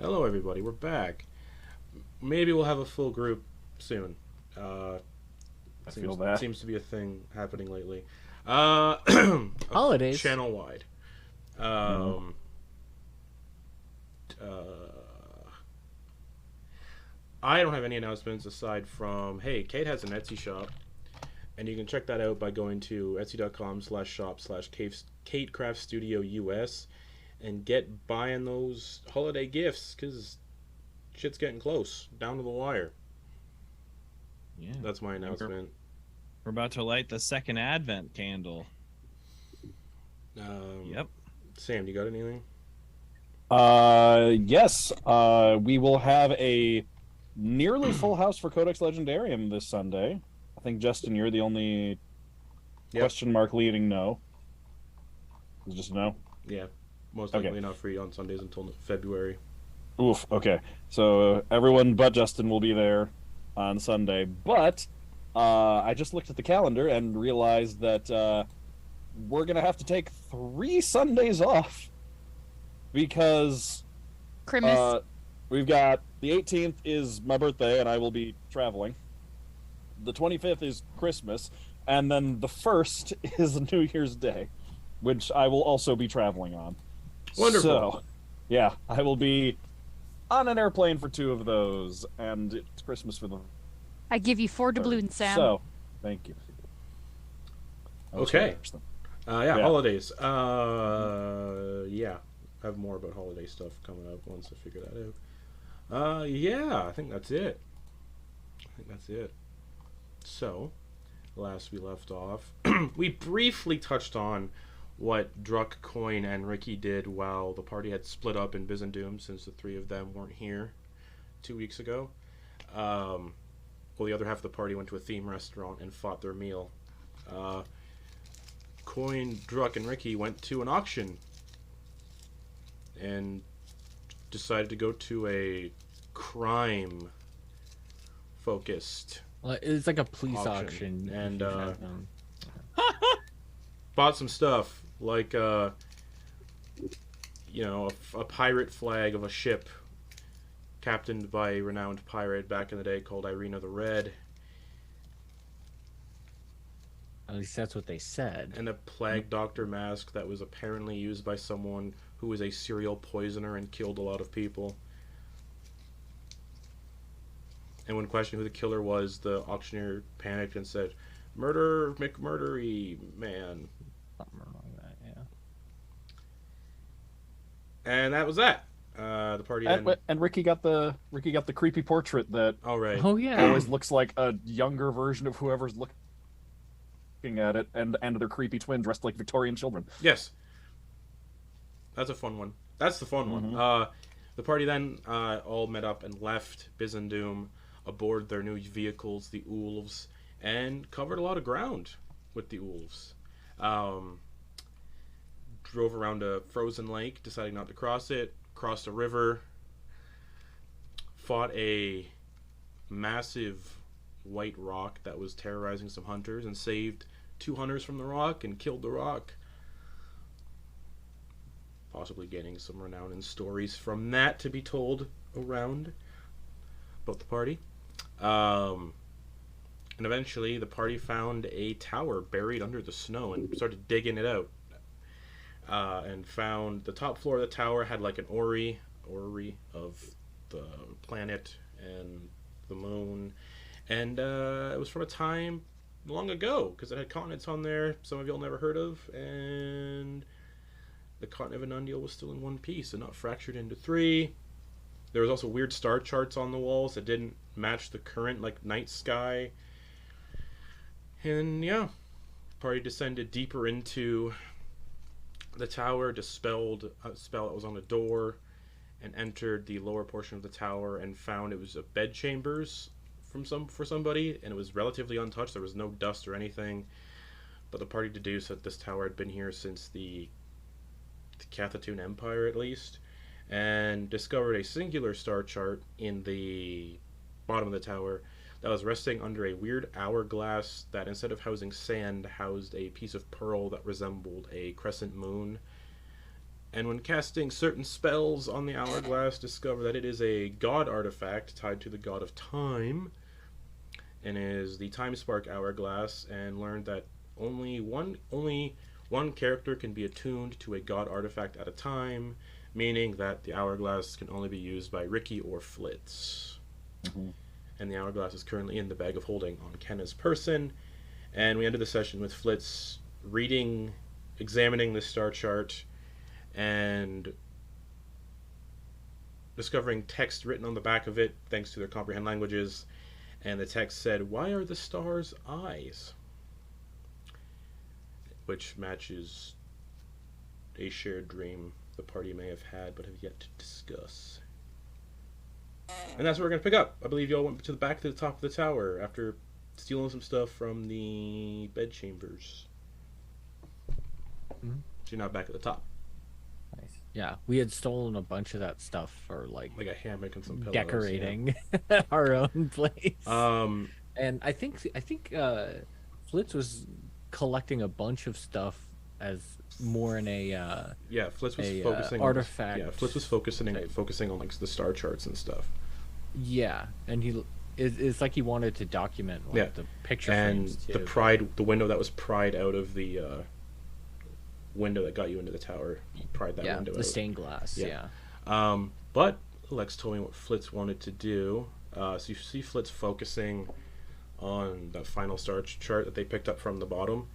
Hello, everybody. We're back. Maybe we'll have a full group soon. I feel Seems that. seems to be a thing happening lately. Holidays. Channel wide. Hmm. Um, uh, I don't have any announcements aside from hey, Kate has an Etsy shop, and you can check that out by going to etsy.com/shop/Kate Craft Studio US and get buying those holiday gifts because shit's getting close, down to the wire. Yeah. That's my And announcement. we're about to light the second Advent candle. Yep. Sam, you got anything? Yes. We will have a nearly full house for Codex Legendarium this Sunday. I think Justin, you're the only Yep. question mark leading no. Is it just a no? Yeah, most Okay. likely not free on Sundays until February. Oof. Okay. So everyone but Justin will be there on Sunday. But I just looked at the calendar and realized that we're gonna have to take 3 Sundays off because Christmas. we've got the 18th is my birthday and I will be traveling. The 25th is Christmas, and then the 1st is New Year's Day, which I will also be traveling on. Wonderful. So, yeah, I will be on an airplane for 2 of those, and it's Christmas for the I give you 4 third. doubloons, Sam. So, thank you. Okay. Yeah, Yeah. holidays. Yeah, I have more about holiday stuff coming up once I figure that out. Yeah, I think that's it. So, last we left off, we briefly touched on what Druck, Quoin, and Ricky did while the party had split up in Byzantium since the three of them weren't here 2 weeks ago. Well, the other half of the party went to a theme restaurant and fought their meal. Quoin, Druck, and Ricky went to an auction and decided to go to a crime-focused It's like a police auction. auction. And, if you have them. bought some stuff like a pirate flag of a ship captained by a renowned pirate back in the day called Irina the Red, At least that's what they said. and a plague doctor mask that was apparently used by someone who was a serial poisoner and killed a lot of people. And when questioned who the killer was, the auctioneer panicked and said, "Murder, McMurdery, man." Something like that, yeah. And that was that. The party then... And Ricky got the creepy portrait that All right. Oh yeah. always looks like a younger version of whoever's looking at it, and their creepy twin dressed like Victorian children. Yes. That's a fun one. That's the fun one. The party then all met up and left Byzantium aboard their new vehicles, the Ulvs, and covered a lot of ground with the Ulvs. Drove around a frozen lake, deciding not to cross it, crossed a river, fought a massive white rock that was terrorizing some hunters, and saved 2 hunters from the rock and killed the rock. Possibly getting some renown and stories from that to be told around about the party. And eventually the party found a tower buried under the snow and started digging it out. And found the top floor of the tower had like an orrery of the planet and the moon. And it was from a time long ago, because it had continents on there some of y'all never heard of, and the continent of Anundial was still in one piece and not fractured into 3. There was also weird star charts on the walls that didn't match the current night sky. And yeah, party descended deeper into the tower, dispelled a spell that was on the door, and entered the lower portion of the tower and found it was a bed chambers for somebody, and it was relatively untouched. There was no dust or anything, but the party deduced that this tower had been here since the Cathatuun Empire at least, and discovered a singular star chart in the bottom of the tower that was resting under a weird hourglass that, instead of housing sand, housed a piece of pearl that resembled a crescent moon. And when casting certain spells on the hourglass, discover that it is a god artifact tied to the god of time, and is the time spark hourglass, and learned that only one character can be attuned to a god artifact at a time, meaning that the hourglass can only be used by Ricky or Flitz. Mm-hmm. And the hourglass is currently in the bag of holding on Kenna's person. And we ended the session with Flitz examining the star chart, and discovering text written on the back of it thanks to their comprehend languages. And the text said, "Why are the stars eyes?" Which matches a shared dream the party may have had but have yet to discuss. And that's where we're going to pick up. I believe y'all went to the top of the tower after stealing some stuff from the bedchambers. Mhm. So you're now back at the top. Nice. Yeah, we had stolen a bunch of that stuff for like Like a hammock and some pillows. decorating our own place. Yeah. And I think Flitz was collecting a bunch of stuff as more in a Yeah, Flitz was a, focusing artifact on... Yeah, Flitz was focusing on like the star charts and stuff. yeah, and it's like he wanted to document like, Yeah. the picture And frames too. the window that was pried out of the window that got you into the tower. He pried that window the out. stained glass. Yeah. Yeah. But Lex told me what Flitz wanted to do. So you see Flitz focusing on that final star chart that they picked up from the bottom.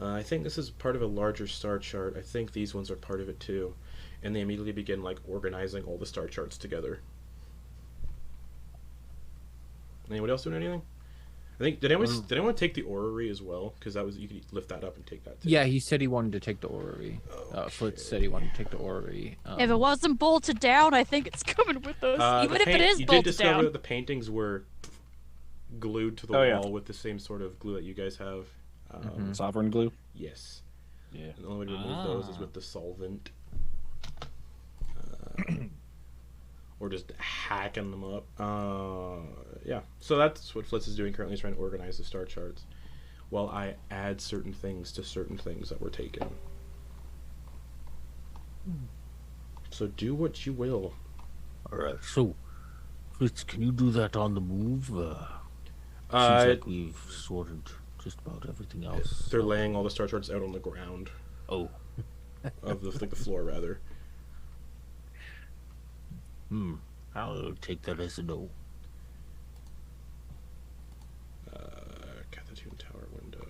I think this is part of a larger star chart. I think these ones are part of it too. And they immediately begin like organizing all the star charts together. Anybody else doing anything? I think did anyone take the orrery as well? Because that was, you could lift that up and take that too. Yeah, he said he wanted to take the orrery. Flitz said he wanted to take the orrery. If it wasn't bolted down, I think it's coming with us. Even if it is you did bolted discover down. that the paintings were glued to the Oh, yeah. wall with the same sort of glue that you guys have. Sovereign glue. Yes. Yeah. And the only way to remove those is with the solvent. Or just hacking them up. Yeah. So that's what Flitz is doing currently, is trying to organize the star charts, while I add certain things to certain things that were taken. So do what you will. Alright, so Flitz, can you do that on the move? Seems like we've sorted just about everything else. They're laying all the star charts out on the ground. Oh. Of the floor, rather. I'll take that as a no. Cathatuun Tower window.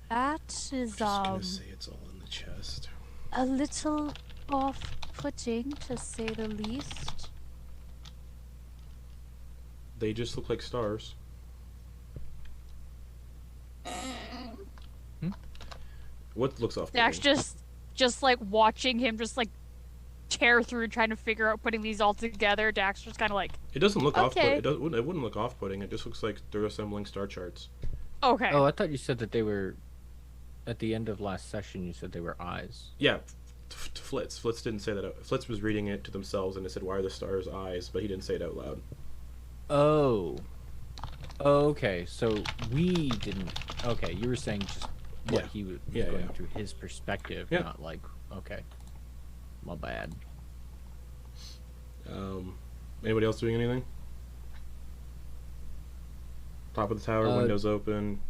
That is just gonna say it's all in the chest. a little off-putting, to say the least. They just look like stars. What looks off? Dax just like watching him just like tear through trying to figure out putting these all together. Dax just kind of like, It doesn't look Okay. off-putting. It wouldn't look off-putting. It just looks like they're assembling star charts. okay. Oh, I thought you said that they were at the end of last session. You said they were eyes. Yeah, to Flitz. Flitz didn't say that. Flitz was reading it to themselves, and it said, "Why are the stars eyes?" But he didn't say it out loud. Oh. Okay, so we didn't. Okay, you were saying just what Yeah. he was Yeah, going yeah. through his perspective, Yeah. not like. Okay. My bad. Anybody else doing anything? Top of the tower, windows open.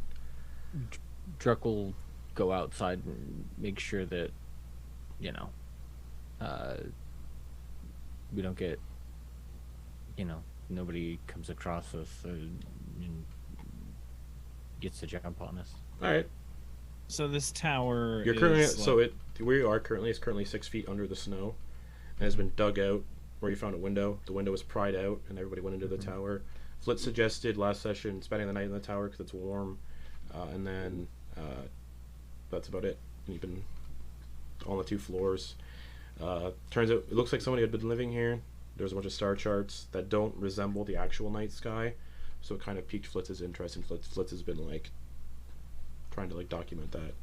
Druck will go outside and make sure that, we don't get, nobody comes across us and gets to jump on us. All right. So this tower You're currently is where you are currently is currently 6 feet under the snow, and has been dug out where you found a window. The window was pried out, and everybody went into the tower. Flitz suggested last session spending the night in the tower because it's warm, and then that's about it. And you've been on the 2 floors. Turns out it looks like somebody had been living here. There's a bunch of star charts that don't resemble the actual night sky, so it kind of piqued Flitz's interest, and Flitz has been like trying to like document that.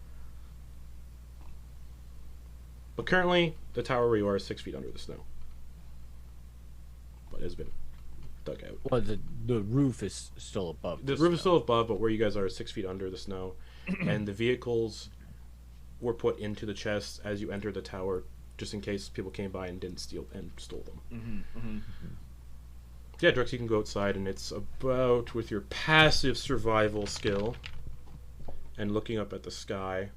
But currently, the tower where you are is 6 feet under the snow, but it has been dug out. Well, the roof is still above. The roof is still above, but where you guys are is 6 feet under the snow, and the vehicles were put into the chests as you entered the tower, just in case people came by and didn't stole them. Yeah, Drux, you can go outside, and it's about, with your passive survival skill and looking up at the sky,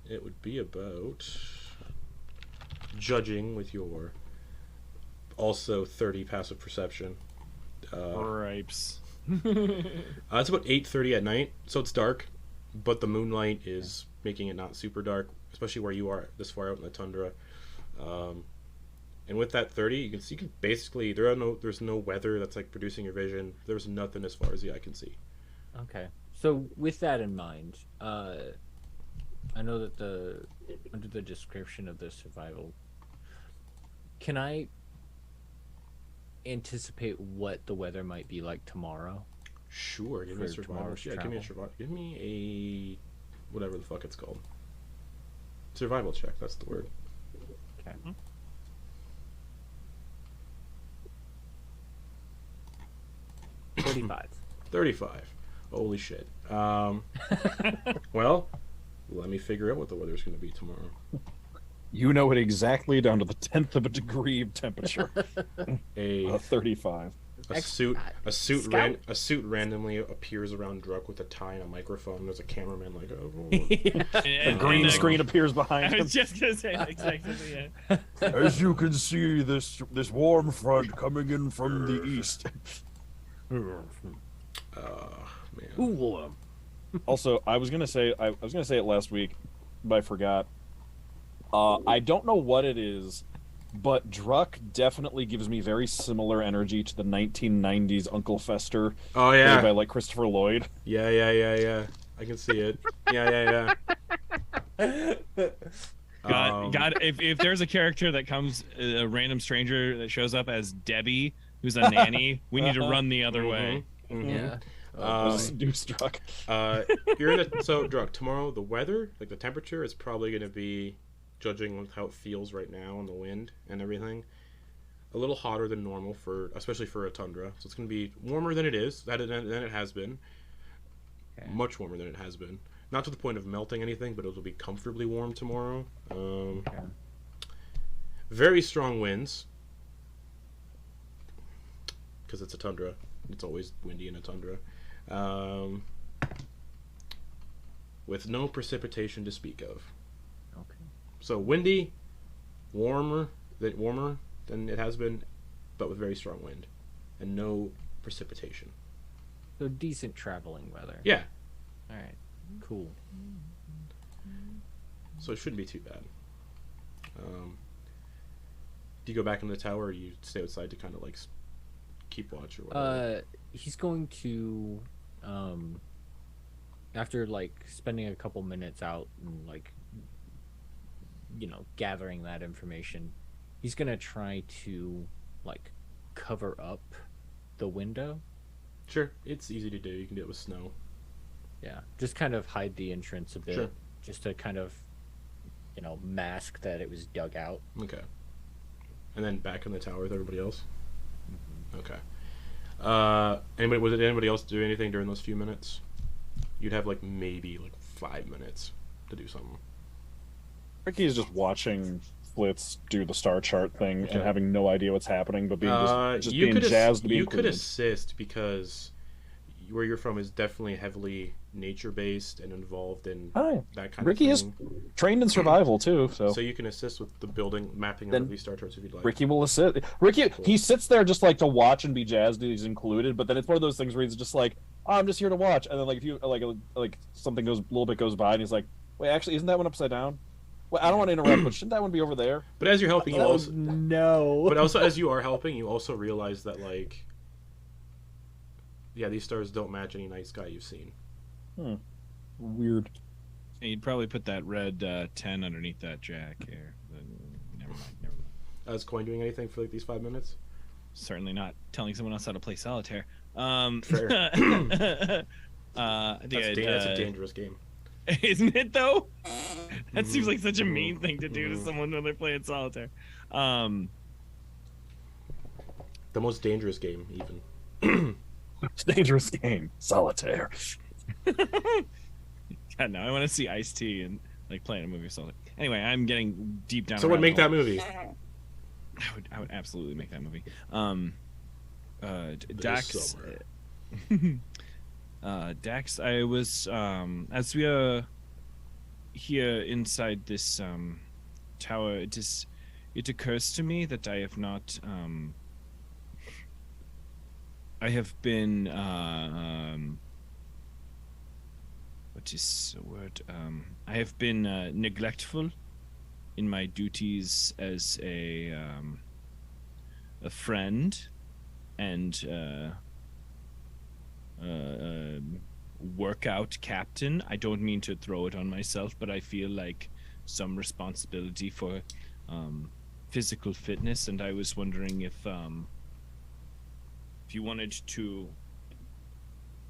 it would be about, judging with your also 30 passive perception. Ripes. It's about 8:30 at night, so it's dark, but the moonlight is making it not super dark, especially where you are this far out in the tundra. And with that 30, you can see basically there's no weather that's like producing your vision. There's nothing as far as the eye can see. Okay. So with that in mind, I know that under the description of the survival, can I anticipate what the weather might be like tomorrow? Sure. Give me a survival. Yeah, give me a survival. Give me a whatever the fuck it's called. Survival check. That's the word. Okay. 35. Holy shit. Well, let me figure out what the weather's going to be tomorrow. You know it exactly down to the 10th of a degree of temperature. A 35. A suit randomly appears around Druck with a tie and a microphone. There's a cameraman like, oh. A green screen appears behind I him. was just gonna say exactly. Yeah. As you can see, this warm front coming in from the east. Man. Ooh. Also, I was gonna say it last week, but I forgot. I don't know what it is, but Druck definitely gives me very similar energy to the 1990s Uncle Fester. Oh yeah, played by like Christopher Lloyd. Yeah. I can see it. Yeah. God, if there's a character that comes, a random stranger that shows up as Debbie, who's a nanny, we need to run the other way. Yeah. Deuce Druck. So Druck, tomorrow the weather, like the temperature, is probably going to be, judging with how it feels right now and the wind and everything, a little hotter than normal especially for a tundra. So it's going to be warmer than it has been. Okay. Much warmer than it has been. Not to the point of melting anything, but it will be comfortably warm tomorrow. Very strong winds, because it's a tundra. It's always windy in a tundra. With no precipitation to speak of. Okay. So windy, warmer than it has been, but with very strong wind, and no precipitation. So decent traveling weather. Yeah. All right. Cool. So it shouldn't be too bad. Do you go back in the tower, or do you stay outside to kind of like keep watch or whatever? He's going to, after like spending a couple minutes out and like, gathering that information, he's gonna try to like cover up the window. Sure, it's easy to do. You can do it with snow. Yeah, just kind of hide the entrance a bit, sure. Just to kind of, mask that it was dug out. Okay. And then back in the tower with everybody else. Mm-hmm. Okay. Anybody else do anything during those few minutes? You'd have like maybe like 5 minutes to do something. Ricky is just watching Flitz do the star chart thing and having no idea what's happening, but being being jazzed to be included. You could assist because where you're from is definitely heavily nature-based and involved in that kind Ricky of thing. Ricky is trained in survival too, so you can assist with the building, mapping of these star charts if you'd like. Ricky will assist. Ricky, cool. He sits there just like to watch and be jazzed. He's included, but then it's one of those things where he's just like, "Oh, I'm just here to watch," and then like if you like something goes a little bit goes by, and he's like, "Wait, actually, isn't that one upside down?" Well, I don't want to interrupt, but shouldn't that one be over there? But as you're helping, you also no. But also as you are helping, you also realize that like, yeah, these stars don't match any night sky you've seen. Weird. And you'd probably put that red 10 underneath that jack here. Never mind. Is Quoin doing anything for like these 5 minutes? Certainly not telling someone else how to play solitaire. Fair. I think that's a dangerous game. Isn't it though? That seems like such a mean thing to do to someone when they're playing solitaire. The most dangerous game, even. Most dangerous game, solitaire. God, now I want to see Ice-T and like playing a movie or something. Anyway, I'm getting deep down. So what make that movie? I would absolutely make that movie. Dax. Dax, I was as we are here inside this tower, it occurs to me that I have not I have been what is the word? I have been neglectful in my duties as a friend and workout captain. I don't mean to throw it on myself, but I feel like some responsibility for physical fitness, and I was wondering if you wanted to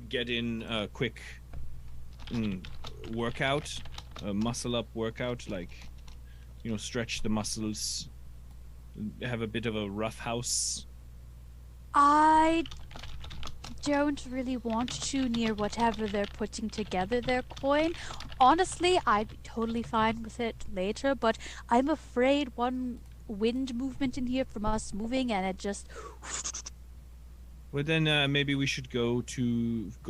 get in a quick workout, a muscle up workout, like, you know, stretch the muscles, have a bit of a rough house. I don't really want to near whatever they're putting together there, Quoin. Honestly, I'd be totally fine with it later, but I'm afraid one wind movement in here from us moving and it just... Well, then maybe we should go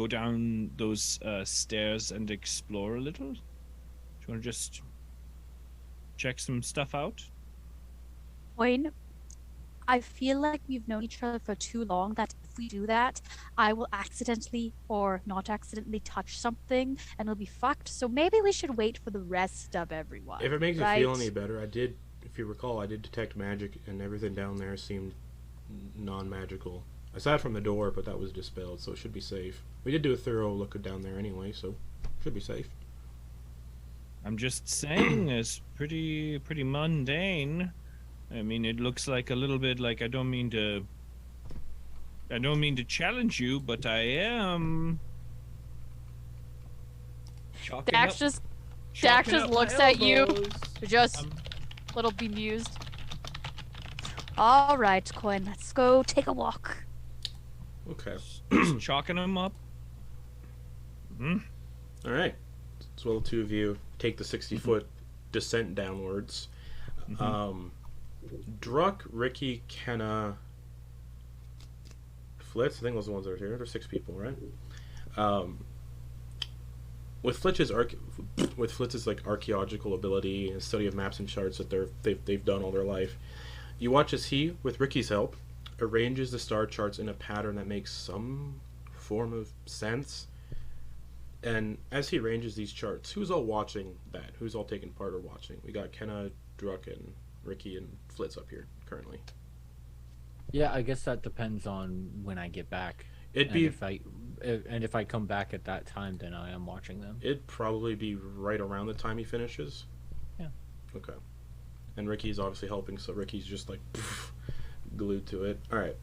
down those stairs and explore a little. Do you want to just check some stuff out? Quoin, I feel like we've known each other for too long that if we do that, I will accidentally or not accidentally touch something and it'll be fucked. So maybe we should wait for the rest of everyone. If it makes right? it feel any better, if you recall, I did detect magic and everything down there seemed non-magical. Aside from the door, but that was dispelled, so it should be safe. We did do a thorough look down there anyway, so should be safe. I'm just saying, it's pretty mundane. I mean, it looks like a little bit like I don't mean to challenge you, but I am. Dax just looks at you, just a little bemused. All right, Quoin, let's go take a walk. Okay. Just chalking them up. All right. So the two of you take the 60-foot descent downwards. Druck, Ricky, Kenna, Flitz, I think those are the ones that are here. There's 6 people, right? With Flitz's like archaeological ability and study of maps and charts that they've done all their life, you watch as he, with Ricky's help, arranges the star charts in a pattern that makes some form of sense. And as he arranges these charts, who's all watching that? Who's all taking part or watching? We got Kenna, Druck, and Ricky and Flitz up here currently. Yeah, I guess that depends on when I get back. If I come back at that time, then I am watching them. It'd probably be right around the time he finishes. Yeah. Okay. And Ricky's obviously helping, so Ricky's just like glued to it. All right.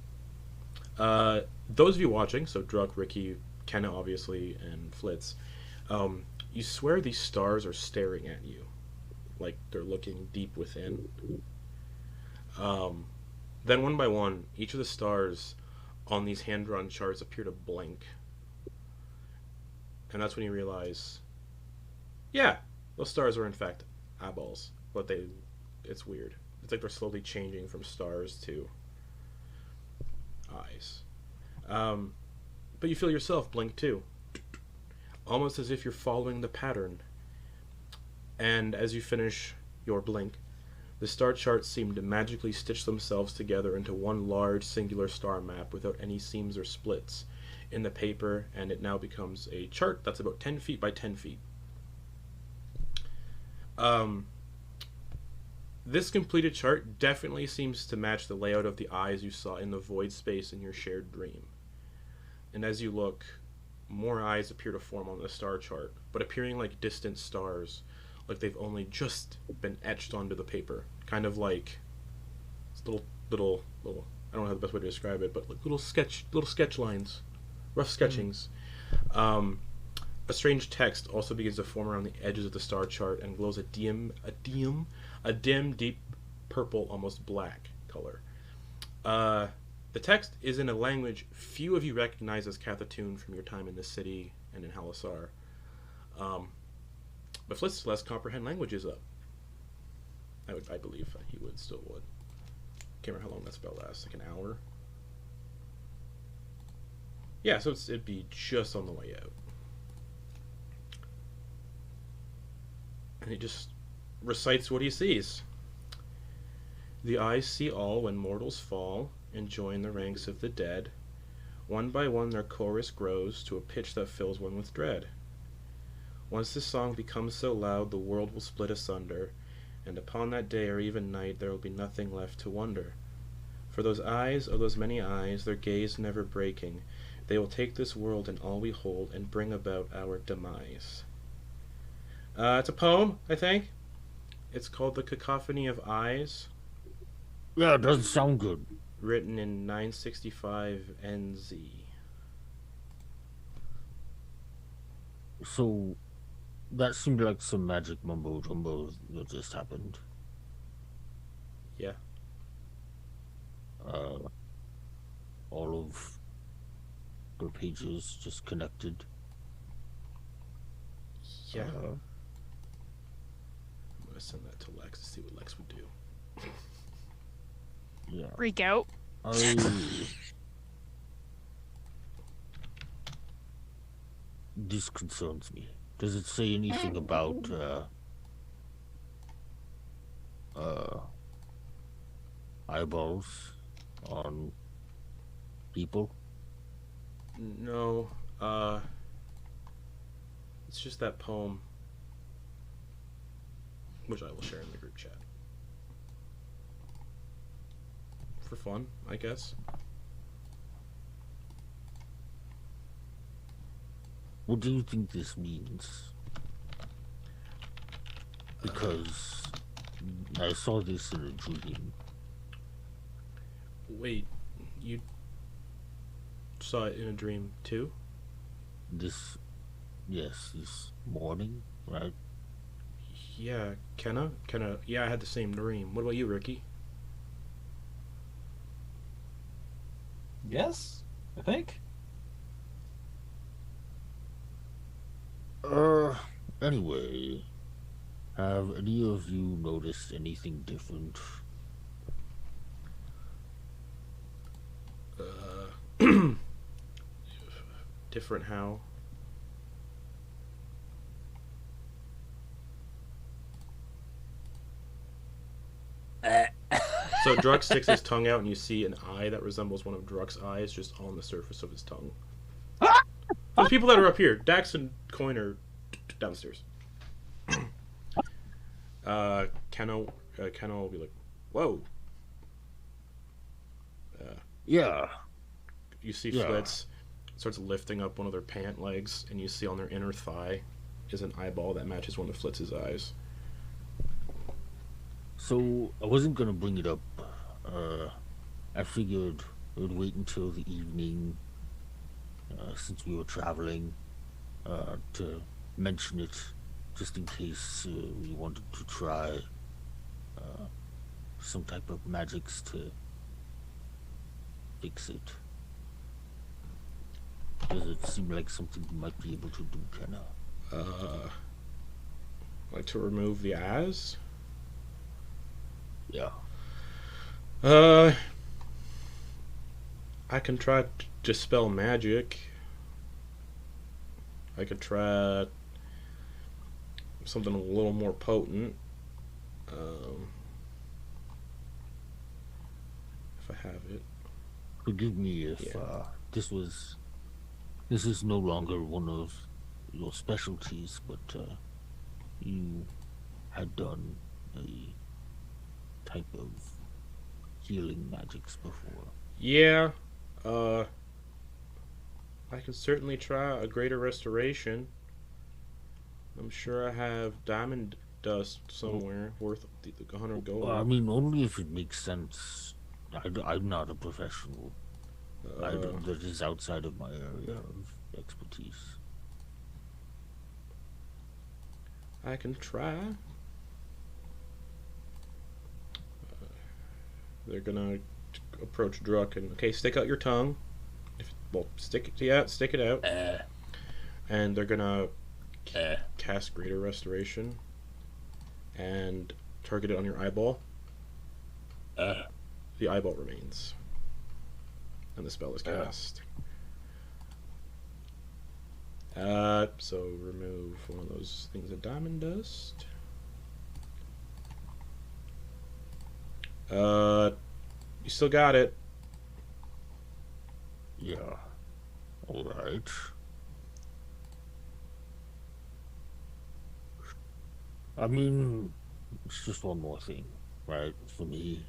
Those of you watching, so Druck, Ricky, Kenna, obviously, and Flitz, you swear these stars are staring at you, like they're looking deep within. Then one by one, each of the stars on these hand-drawn charts appear to blink. And that's when you realize, yeah, those stars are in fact eyeballs, but it's weird. It's like they're slowly changing from stars to eyes. But you feel yourself blink too, almost as if you're following the pattern. And as you finish your blink, the star charts seem to magically stitch themselves together into one large singular star map without any seams or splits in the paper, and it now becomes a chart that's about 10 feet by 10 feet. This completed chart definitely seems to match the layout of the eyes you saw in the void space in your shared dream. And as you look, more eyes appear to form on the star chart, but appearing like distant stars, like they've only just been etched onto the paper. Kind of like little I don't know how the best way to describe it, but like little sketch lines, rough sketchings. A strange text also begins to form around the edges of the star chart and glows a dim, deep purple, almost black color. The text is in a language few of you recognize as Cathatuun from your time in this city and in Halasar. But Flitz less comprehend languages up. I believe he still would. Can't remember how long that spell lasts. Like an hour. Yeah, so it'd be just on the way out. And he just recites what he sees. The eyes see all when mortals fall and join the ranks of the dead. One by one their chorus grows to a pitch that fills one with dread. Once the song becomes so loud the world will split asunder, and upon that day or even night there will be nothing left to wonder. For those eyes, oh those many eyes, their gaze never breaking, they will take this world and all we hold and bring about our demise. It's a poem, I think. It's called The Cacophony of Eyes. Yeah, it doesn't sound good. Written in 965 NZ. So, that seemed like some magic mumbo jumbo that just happened. Yeah. All of the pages just connected. Yeah. I'm gonna send that to Lex to see what Lex would do. Yeah. Freak out. This concerns me. Does it say anything about eyeballs on people? No, it's just that poem, which I will share in the group chat. For fun, I guess. What do you think this means? Because I saw this in a dream. Wait, you saw it in a dream too? This morning, right? Yeah, Kenna? Yeah, I had the same dream. What about you, Ricky? Yes, I think. Anyway, have any of you noticed anything different? Different how? So Drux sticks his tongue out and you see an eye that resembles one of Drux's eyes just on the surface of his tongue. Those people that are up here, Dax and Quoin are downstairs. Kenna will be like, whoa. Yeah. You see Flitz starts lifting up one of their pant legs, and you see on their inner thigh is an eyeball that matches one of Flitz's eyes. So, I wasn't gonna bring it up. I figured I would wait until the evening, since we were traveling, to mention it, just in case we wanted to try some type of magics to fix it. Does it seem like something you might be able to do, Kenna? Like to remove the eyes? Yeah. I can try to dispel magic. I could try something a little more potent. If I have it. Forgive me if this is no longer one of your specialties, but you had done a type of healing magics before. Yeah, I can certainly try a greater restoration. I'm sure I have diamond dust somewhere worth 100 gold. Well, I mean, only if it makes sense. I'm not a professional. That is outside of my area of expertise. I can try. They're gonna approach Druck and stick out your tongue. Stick it out. And they're gonna cast Greater Restoration and target it on your eyeball, the eyeball remains. And the spell is cast. So remove one of those things of diamond dust. You still got it. Yeah. All right. I mean, it's just one more thing, right? For me.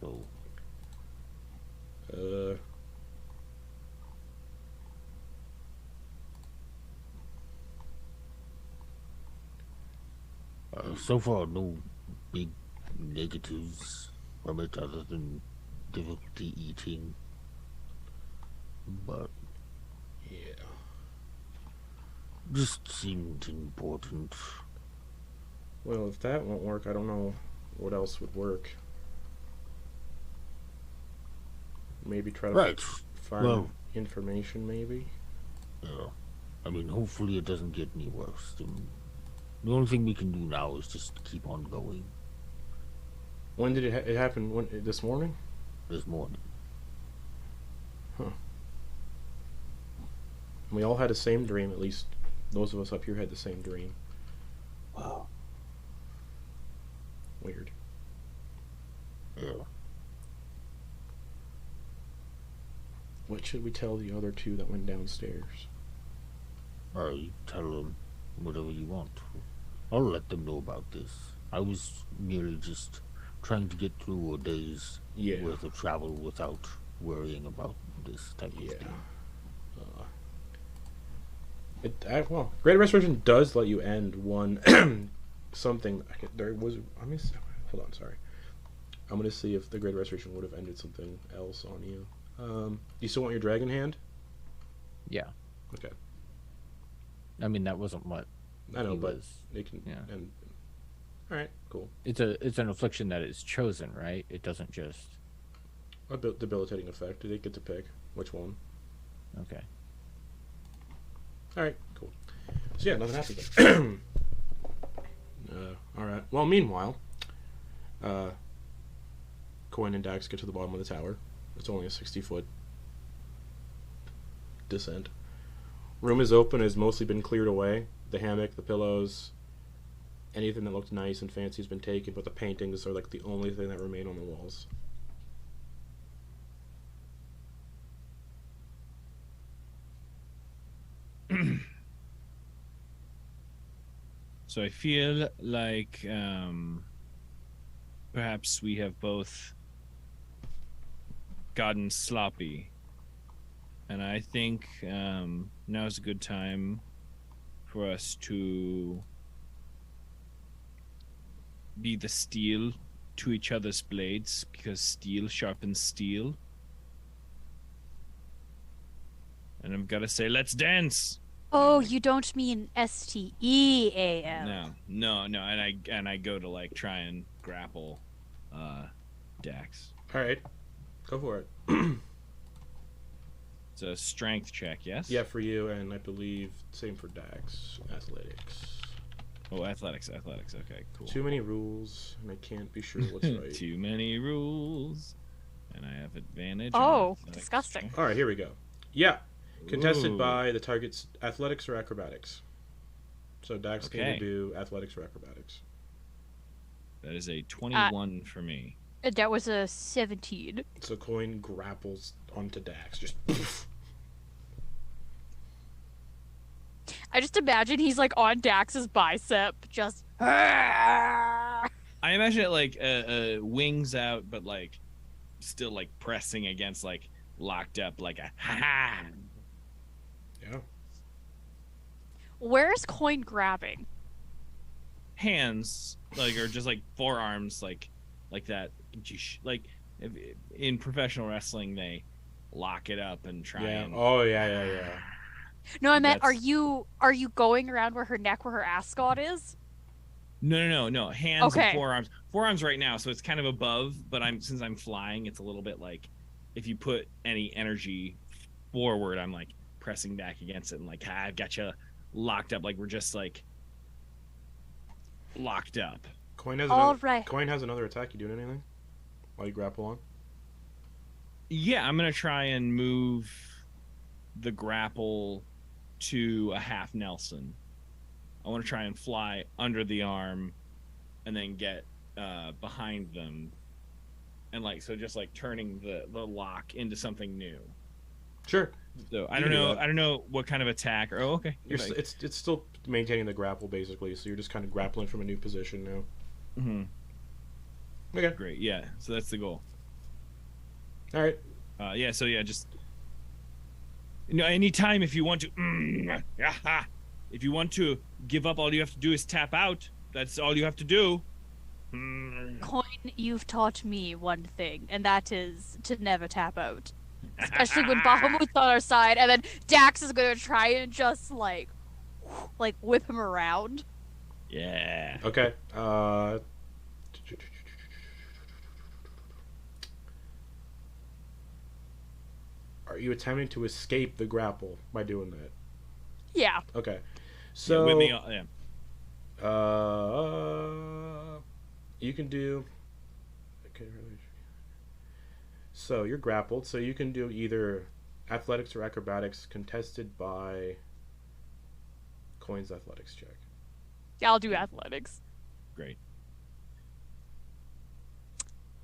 So. So far, no big negatives from it other than difficulty eating. But yeah. just seemed important. Well, if that won't work, I don't know what else would work. Maybe try to find information, maybe? Yeah. I mean, hopefully it doesn't get any worse. The only thing we can do now is just keep on going. When did it happen? This morning? This morning. Huh. We all had the same dream, at least those of us up here had the same dream. Wow. Weird. Yeah. What should we tell the other two that went downstairs? You tell them whatever you want. I'll let them know about this. I was merely just trying to get through a day's worth of travel without worrying about this type of thing. Well, Great Restoration does let you end one something. Hold on, sorry. I'm gonna see if the Great Restoration would have ended something else on you. You still want your dragon hand? Yeah. Okay. I mean, that wasn't what I know, he but was. they can. Yeah. And all right, cool. It's an affliction that is chosen, right? It doesn't just. A debilitating effect. Do they get to pick which one? Okay. All right, cool. So yeah, nothing happens there. All right. Well, meanwhile, Quoin and Dax get to the bottom of the tower. It's only a 60-foot descent. Room is open, has mostly been cleared away. The hammock, the pillows, anything that looked nice and fancy has been taken, but the paintings are like the only thing that remain on the walls. So I feel like perhaps we have both gotten sloppy. And I think now's a good time for us to be the steel to each other's blades, because steel sharpens steel. And I'm gonna say, let's dance. Oh, you don't mean STEAM. No, and I go to like try and grapple Dax. All right, go for it. It's a strength check, yes? Yeah, for you, and I believe same for Dax. Athletics. Oh, athletics. Okay, cool. Too many rules, and I can't be sure what's right. Too many rules, and I have advantage. Oh, disgusting. All right, here we go. Yeah, contested Ooh. by the target's athletics or acrobatics. So Dax can Okay. either do athletics or acrobatics. That is a 21 for me. That was a 17. So Quoin grapples onto Dax, just. I just imagine he's like on Dax's bicep, just. I imagine it like wings out, but like still like pressing against, like locked up, like a ha. Yeah. Where's Quoin grabbing? Hands, like, or just like forearms, like that. Like in professional wrestling, they lock it up and try Yeah. and. Oh yeah. No, I meant, That's- are you going around where her neck, where her ascot is? No. Hands Okay. and forearms. Forearms right now, so it's kind of above. But since I'm flying, it's a little bit like if you put any energy forward, I'm like pressing back against it and like I've got you locked up. Like we're just like locked up. Quoin has All another, right. Quoin has another attack. You doing anything while you grapple on? Yeah, I'm gonna try and move the grapple to a half Nelson. I want to try and fly under the arm, and then get behind them, and just turning the lock into something new. Sure. So I You don't can do know. that. I don't know what kind of attack. Oh, okay. It's still maintaining the grapple basically, so you're just kind of grappling from a new position now. Mm-hmm. Okay. Great. Yeah. So that's the goal. All right. Yeah. So yeah, just anytime if you want to, if you want to give up, all you have to do is tap out. That's all you have to do. Quoin, you've taught me one thing, and that is to never tap out. Especially when Bahamut's on our side, and then Dax is gonna try and just whip him around. Yeah. Okay. Are you attempting to escape the grapple by doing that? Yeah. Okay. So with me, yeah. You can do. Okay. So you're grappled. So you can do either athletics or acrobatics, contested by Quoin's athletics check. Yeah, I'll do athletics. Great.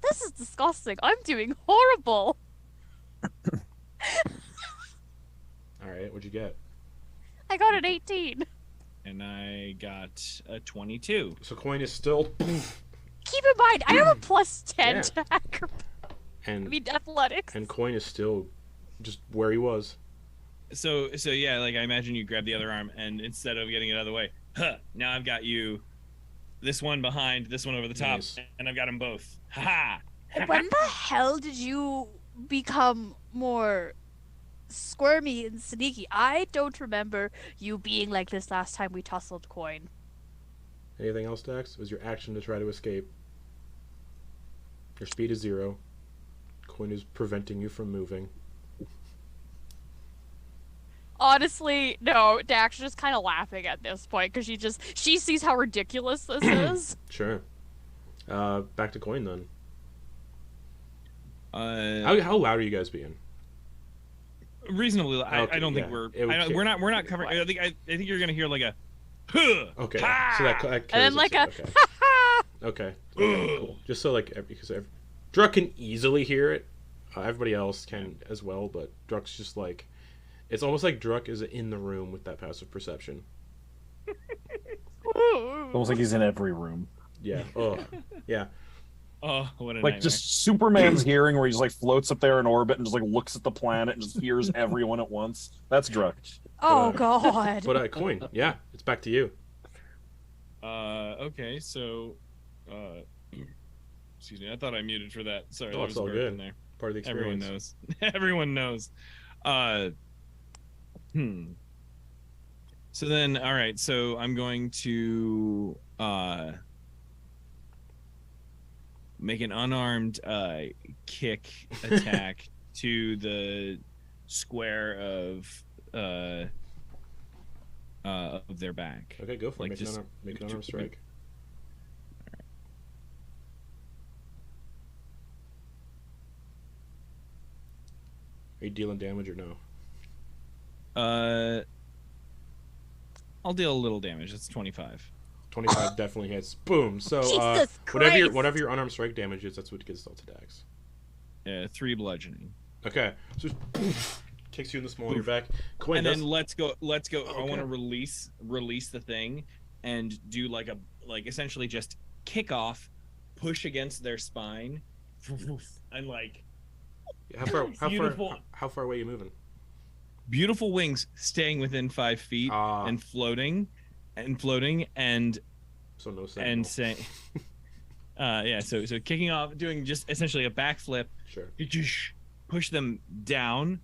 This is disgusting. I'm doing horrible. All right. What'd you get? I got an 18. And I got a 22. So Quoin is still. Keep in mind, I have a plus 10 Yeah. to athletics. And Quoin is still just where he was. So yeah, I imagine you grab the other arm, and instead of getting it out of the way, now I've got you, this one behind, this one over the top, Nice. and I've got them both. Ha When the hell did you become more squirmy and sneaky? I don't remember you being like this last time we tussled Quoin. Anything else, Dax? Was your action to try to escape? Your speed is 0. Quoin is preventing you from moving. Honestly, no. Dax is just kind of laughing at this point because she sees how ridiculous this is. Sure. Back to Quoin then. Uh, How loud are you guys being? reasonably. Okay, I don't think yeah. we're. It would We're not covering. I think you're gonna hear like a. Huh, Okay. ha! So that And carries then like a it to- okay. Okay, cool. Just so because Druck can easily hear it. Everybody else can as well, but Druck's just it's almost like Druck is in the room with that passive perception. Almost like he's in every room. Yeah. Oh. Yeah. Oh, what a Like nightmare. just Superman's hearing, where he just floats up there in orbit and just looks at the planet and just hears everyone at once. That's Druck. Oh god. But Quoin, yeah, it's back to you. Okay, so. Excuse me. I thought I muted for that. Sorry, Oh, there it's was a all burp good. in there. Part of the Everyone experience. knows. Everyone knows. So then, all right. So I'm going to make an unarmed kick attack to the square of their back. Okay, go for it. Like Make an unarmed strike. Are you dealing damage or no? I'll deal a little damage. That's 25. 25 definitely hits. Boom. So Jesus whatever Christ. your unarmed strike damage is, that's what gets dealt to Dax. 3 bludgeoning. Okay. So kicks you in the small of your back. Quoin And does. then let's go. I want Okay. to release the thing, and do essentially just kick off, push against their spine, and Beautiful. How far away are you moving? beautiful wings staying within 5 feet and floating, and So no sense. and saying, yeah. So kicking off, doing just essentially a backflip, Sure. push them down,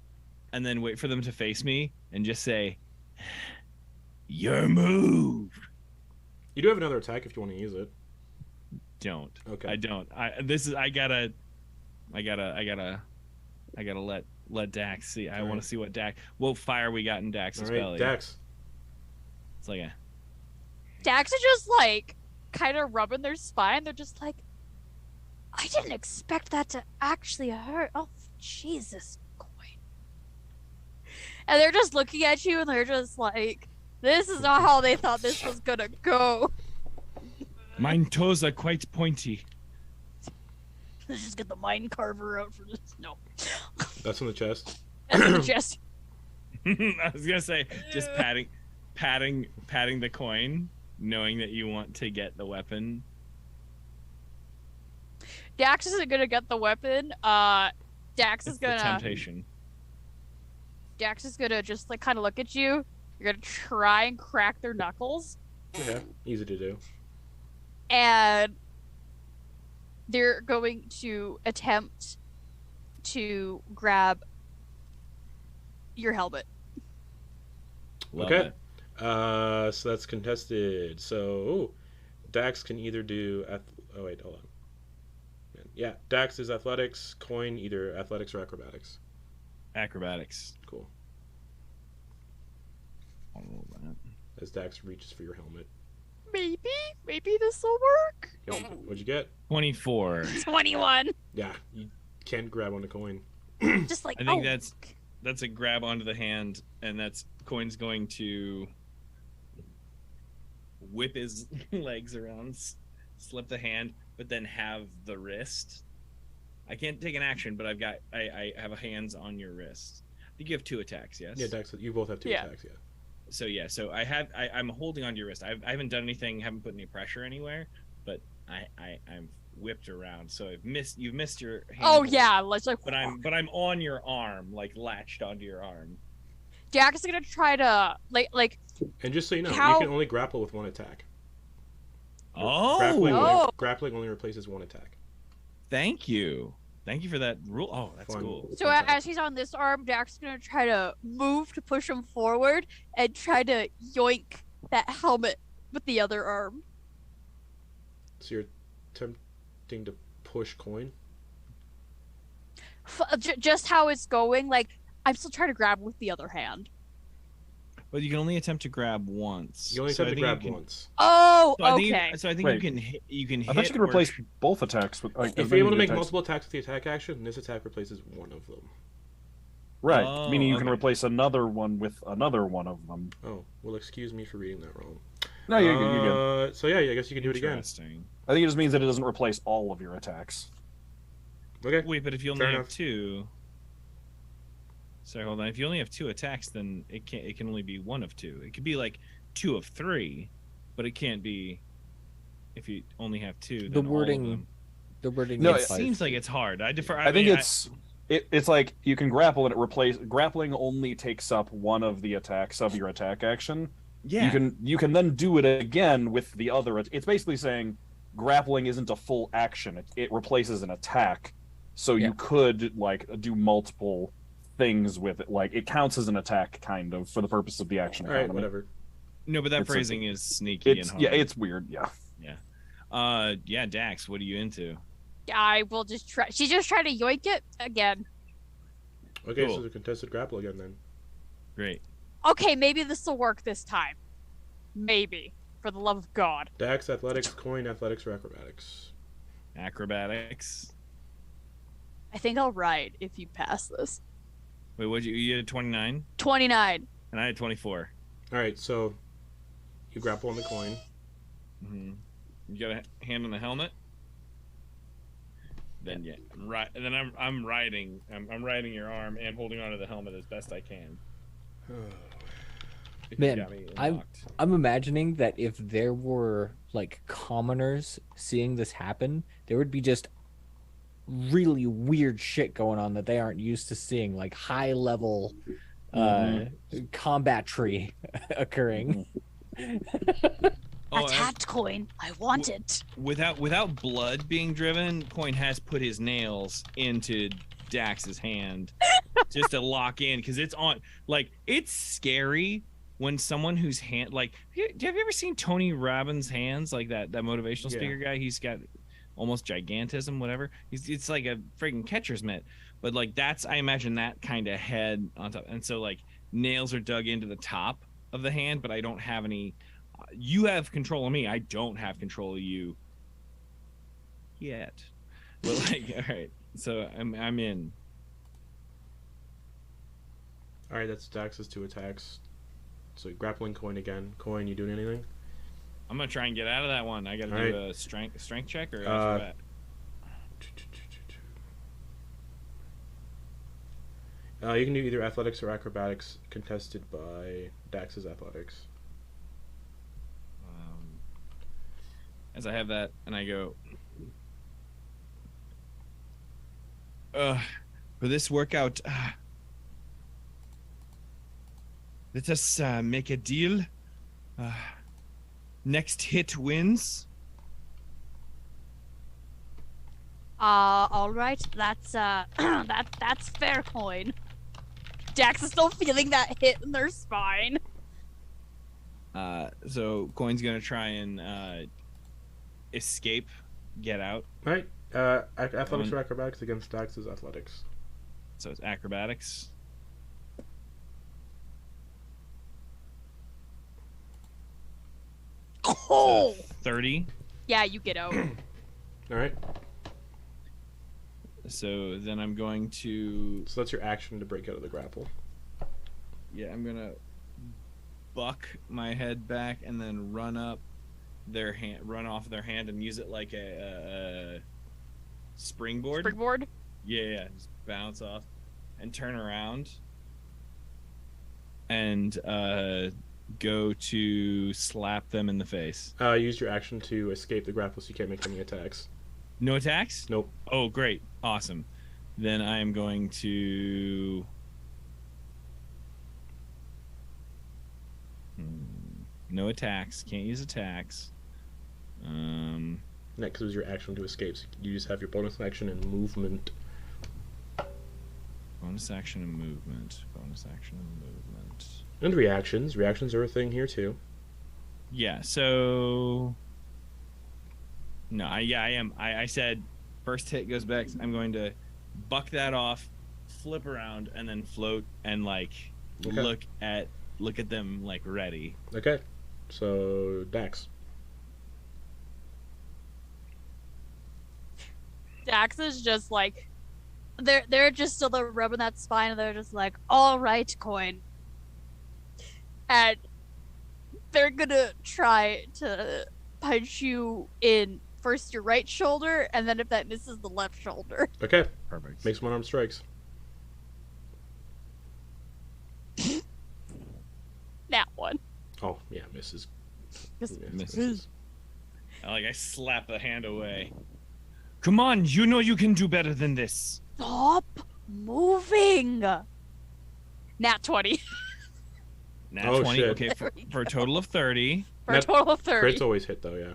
and then wait for them to face me and just say, "Your move." You do have another attack if you want to use it. Don't. Okay. I don't. I gotta let Dax see. I All want right. to see what fire we got in Dax's All right, belly. Dax. It's like a Dax is just kind of rubbing their spine. They're just like, I didn't expect that to actually hurt. Oh, Jesus, Quoin. And they're just looking at you and they're just like, this is not how they thought this was gonna go. Mine toes are quite pointy. Let's just get the mine carver out for this. No. That's on the chest. That's just. I was gonna say, just patting the coin, knowing that you want to get the weapon. Dax isn't gonna get the weapon. Dax is It's the gonna. temptation. Dax is gonna just like kind of look at you. You're gonna try and crack their knuckles, Yeah, easy to do. and they're going to attempt to grab your helmet. Love Okay. it. So that's contested. So Dax can either do oh wait, hold on. Yeah, Dax is athletics, Quoin either athletics or acrobatics. Acrobatics. Cool. I'll roll that. As Dax reaches for your helmet. Maybe this will work. Yo, what'd you get? 24. 21. Yeah, you can't grab on the coin. Just like I think oh. that's a grab onto the hand, and that's Coin's going to whip his legs around, slip the hand, but then have the wrist. I can't take an action, but I have a hands on your wrist. I think you have 2 attacks, yes? Yeah, Dax, you both have 2 Yeah. attacks, yeah. So I'm holding on to your wrist. I haven't done anything, haven't put any pressure anywhere, but I'm whipped around. So you've missed your hand. Oh yeah, let's like. But I'm on your arm, like latched onto your arm. Dax is gonna try to like. And just so you know, How- you can only grapple with 1 attack. Oh, Grappling only replaces 1 attack. Thank you for that rule. Oh, that's Fun. cool. So as he's on this arm, Dax is gonna try to move to push him forward and try to yoink that helmet with the other arm. So you're attempting to push Quoin? Just how it's going, like I'm still trying to grab with the other hand. But you can only attempt to grab once. You only So I attempt to think grab you can- once. Oh, So I think, okay. so I think Wait. you can hit. You can. I hit thought you could or replace sh- both attacks with. Like, If as you're able many to make attacks- multiple attacks with the attack action, this attack replaces 1 of them. Right, Oh, meaning you can okay. replace another one with another one of them. Oh, well, excuse me for reading that wrong. No, you're good. So yeah, I guess you can do it again. Interesting. I think it just means that it doesn't replace all of your attacks. Okay. Wait, but if you only Fair have enough. 2. Sorry, hold on. If you only have 2 attacks, then it can only be 1 of 2. It could be like 2 of 3, but it can't be. If you only have 2, then The all of wording- them. The wording. No, It implies- seems like it's hard. I defer. I think mean, it's like you can grapple and grappling only takes up 1 of the attacks of your attack action. yeah. You can then do it again with the other. It's basically saying grappling isn't a full action. It replaces an attack. So Yeah. you could like do multiple things with it. Like it counts as an attack kind of for the purpose of the action All right, economy. whatever. No, but that It's like- phrasing is sneaky It's and yeah, hard. it's weird. Yeah. Yeah, Dax, what are you into? I will just try. She's just trying to yoink it again. Okay, Cool. so the contested grapple again then. Great. Okay, maybe this will work this time. Maybe, for the love of God. Dax, athletics, Quoin, athletics, or acrobatics. Acrobatics. I think I'll ride if you pass this. Wait, you had 29, 29. and I had 24. All right, so you grapple on the coin. Mm-hmm. You got a hand on the helmet. Then yeah, right. And then I'm riding. I'm riding your arm and holding onto the helmet as best I can. If you Man, got me I'm- locked. I'm imagining that if there were like commoners seeing this happen, there would be just really weird shit going on that they aren't used to seeing, like high level combatry occurring. Oh, Attacked Coin. I want it. without blood being driven, Quoin has put his nails into Dax's hand just to lock in because it's on. Like it's scary when someone whose hand like have you ever seen Tony Robbins' hands, like that motivational Yeah. speaker guy? He's got almost gigantism, whatever. It's like a freaking catcher's mitt, but like that's, I imagine that kind of head on top, and so like nails are dug into the top of the hand, but I don't have any You have control of me. I don't have control of you yet. But like, all right. So I'm in. All right, that's Dax's 2 attacks. So grappling Quoin again. Quoin, you doing anything? I'm gonna try and get out of that one. I gotta All do right. a strength check or acrobat? You can do either athletics or acrobatics, contested by Dax's athletics. As I have that, and I go, for this workout, let us make a deal. Next hit wins. All right. That's that's fair, Coin. Dax is still feeling that hit in their spine. So Coin's gonna try and escape, get out. All right. Athletics or acrobatics against Dax's athletics. So it's acrobatics. Oh, 30. yeah, you get out. All right. So then I'm going to, So that's your action to break out of the grapple. yeah, I'm gonna buck my head back and then run up their hand, run off their hand, and use it like a springboard. Springboard. Yeah, just bounce off and turn around and go to slap them in the face. Use your action to escape the grapple, so you can't make any attacks. No attacks? Nope. Oh, great. Awesome. Then I am going to... No attacks. Can't use attacks. Next was your action to escape. So you just have your bonus action and movement. Bonus action and movement. Bonus action and movement. And reactions. Reactions are a thing here too. Yeah, so... No, I am. I said first hit goes back. I'm going to buck that off, flip around, and then float and like Okay. look at them like ready. Okay. So Dax. Dax is just like, they're just still rubbing that spine, and they're just like, all right, Coin. And they're gonna try to punch you in first your right shoulder, and then if that misses, the left shoulder. Okay. Perfect. Makes one arm strikes. That one. Oh yeah, misses. Misses. I slap the hand away. Come on, you know you can do better than this. Stop moving. Nat 20 Nat Oh, 20. shit. Okay, for a total of 30. for a total of 30. Crits always hit though, yeah.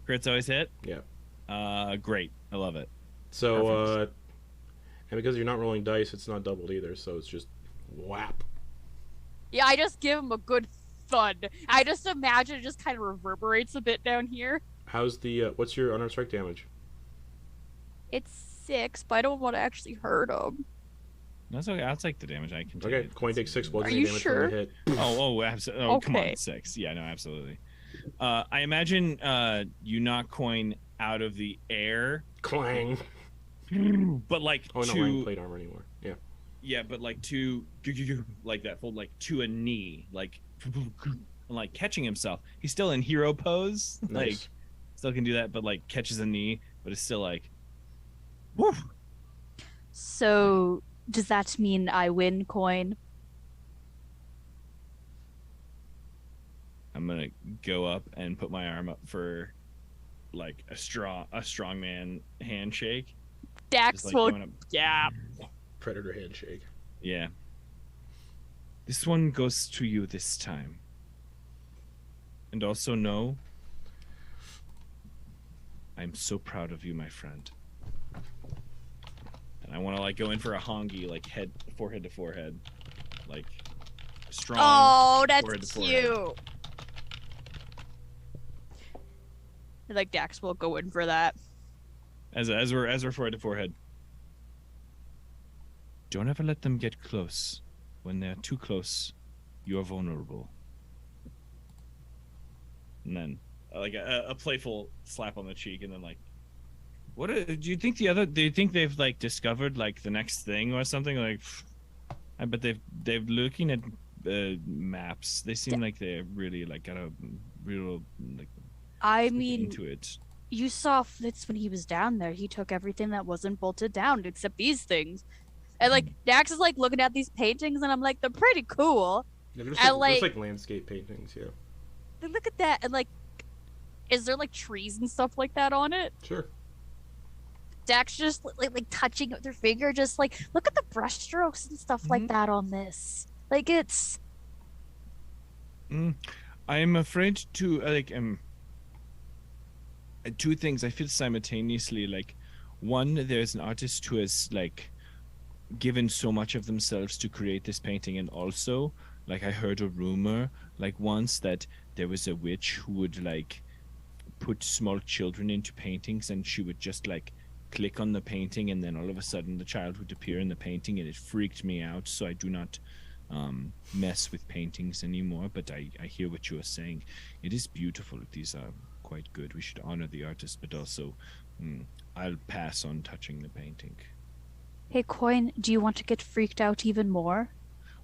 Crits always hit. Yeah. Great. I love it. So and because you're not rolling dice, it's not doubled either, so it's just whap. Yeah, I just give him a good thud. I just imagine it just kind of reverberates a bit down here. How's the what's your unarmed strike damage? It's 6, but I don't want to actually hurt him. That's okay. I'll take the damage. I can take Okay, it. Coin takes 6 bludgeoning you damage sure? from the hit. Absolutely. Oh, come Okay. on, 6. Yeah, no, absolutely. I imagine you knock Coin out of the air, Clang. but like Oh no, to wearing plate armor anymore. Yeah. yeah, but like to like that fold like to a knee, like and like catching himself. He's still in hero pose, like Nice. still can do that, but like catches a knee, but it's still like, woo. So, does that mean I win, Coin? I'm gonna go up and put my arm up for like a strongman handshake. Dax Just, like, will, going up. yeah. Predator handshake. Yeah. This one goes to you this time. And also know I'm so proud of you, my friend. And I want to like go in for a hongi, like forehead to forehead, like strong. Oh, forehead that's to forehead. cute. I like Dax will go in for that. As we're forehead to forehead. Don't ever let them get close. When they're too close, you're vulnerable. and then like a playful slap on the cheek, and then like, what do you think do you think they've like discovered like the next thing or something? Like, I bet they've looking at maps. They seem like they're really like got a real like. I mean, into it. You saw Flitz when he was down there. He took everything that wasn't bolted down except these things. And like Dax is like looking at these paintings, and I'm like, they're pretty cool. Yeah, there's And, like landscape paintings, yeah. Look at that, and like, is there like trees and stuff like that on it? Sure. Dax just like touching it with her finger, just like look at the brushstrokes and stuff like that on this. Like it's. I'm afraid to two things I feel simultaneously. Like, one, there's an artist who has like given so much of themselves to create this painting, and also like I heard a rumor like once that there was a witch who would like put small children into paintings, and she would just like click on the painting, and then all of a sudden the child would appear in the painting, and it freaked me out. So I do not mess with paintings anymore, but I hear what you are saying. It is beautiful. These are quite good. We should honor the artist, but also I'll pass on touching the painting. Hey, Quoin, do you want to get freaked out even more?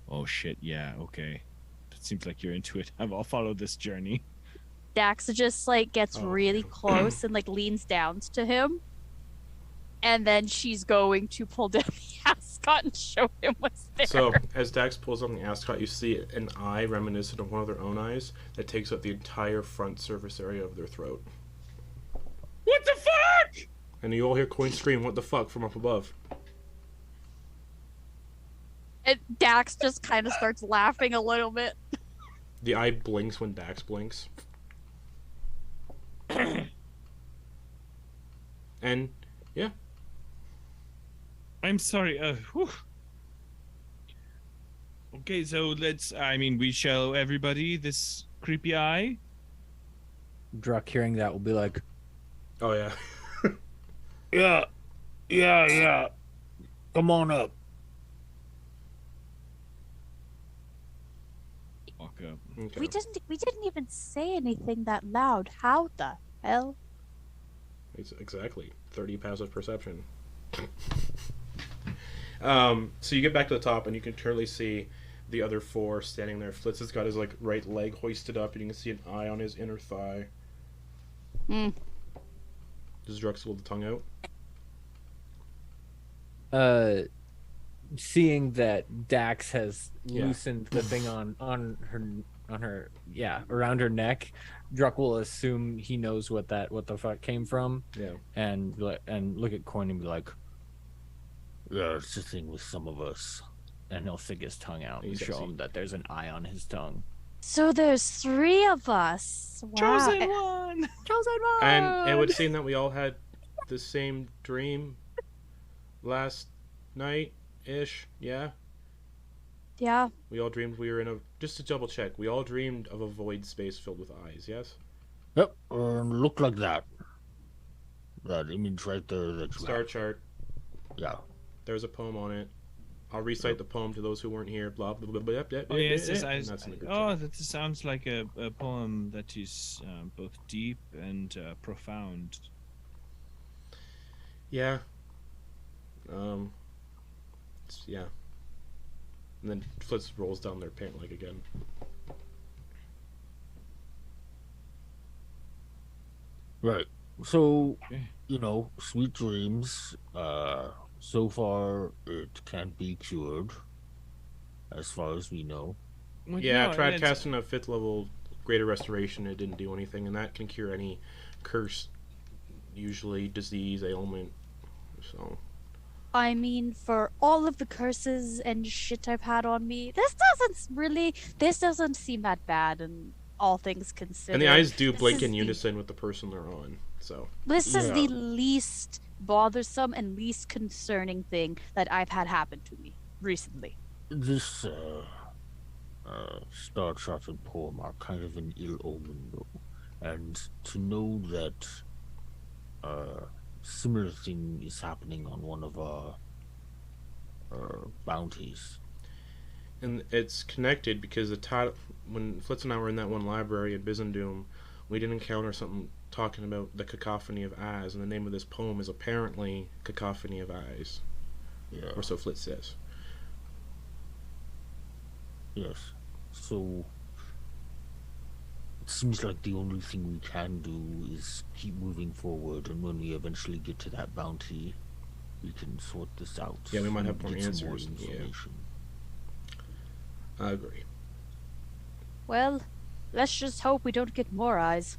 Oh shit, yeah, okay. It seems like you're into it. I'll follow this journey. Dax just like gets really close and like leans down to him. And then she's going to pull down the ascot and show him what's there. So, as Dax pulls on the ascot, you see an eye reminiscent of one of their own eyes that takes up the entire front surface area of their throat. What the fuck? And you all hear Quoin scream, "What the fuck?" from up above. And Dax just kind of starts laughing a little bit. The eye blinks when Dax blinks. And, yeah. I'm sorry. Okay, so we show everybody this creepy eye. Druck hearing that will be like, Oh, yeah. Yeah. Come on up. Walk up. Okay. We didn't even say anything that loud. How the hell? It's exactly 30 passive perception. So you get back to the top, and you can clearly see the other four standing there. Flitz has got his like right leg hoisted up, and you can see an eye on his inner thigh. Does Drux hold the tongue out? Seeing that Dax has loosened the thing on her around her neck, Druck will assume he knows what the fuck came from. Yeah. And look at Quoin and be like, Yeah, it's the thing with some of us. and he'll stick his tongue out and show him that there's an eye on his tongue. So there's 3 of us. Wow. Chosen one. Chosen one. And it would seem that we all had the same dream last night-ish, yeah? Yeah. We all dreamed we were in a... Just to double check, we all dreamed of a void space filled with eyes, yes? Yep, look like that. That image right there. That's Star chart. Yeah. There's a poem on it. I'll recite the poem to those who weren't here. Blah, blah, blah, blah, blah, Oh, yes, blah, and that's in the group chat. that sounds like a poem that is both deep and profound. Yeah. Yeah. And then Flitz rolls down their pant leg again. Right. So, Okay. sweet dreams. So far, it can't be cured, as far as we know. Well, Yeah, no, I tried it's- casting a 5th level Greater Restoration. It didn't do anything, and that can cure any curse, usually disease, ailment. So. I mean, for all of the curses and shit I've had on me, this doesn't seem that bad, and all things considered. And the eyes do This blink is in the- unison with the person they're on. So. This is Yeah. the least bothersome and least concerning thing that I've had happen to me recently. This Star Chart and poem are kind of an ill omen, though. And to know that similar thing is happening on one of our bounties. And it's connected because when Flitz and I were in that one library in Byzantium, we did encounter something talking about the cacophony of eyes, and the name of this poem is apparently Cacophony of Eyes. Yeah. Or so Flitz says. Yes. So it seems like the only thing we can do is keep moving forward, and when we eventually get to that bounty, we can sort this out. Yeah, we might have more Get some answers. Yeah. information. I agree. Well, let's just hope we don't get more eyes.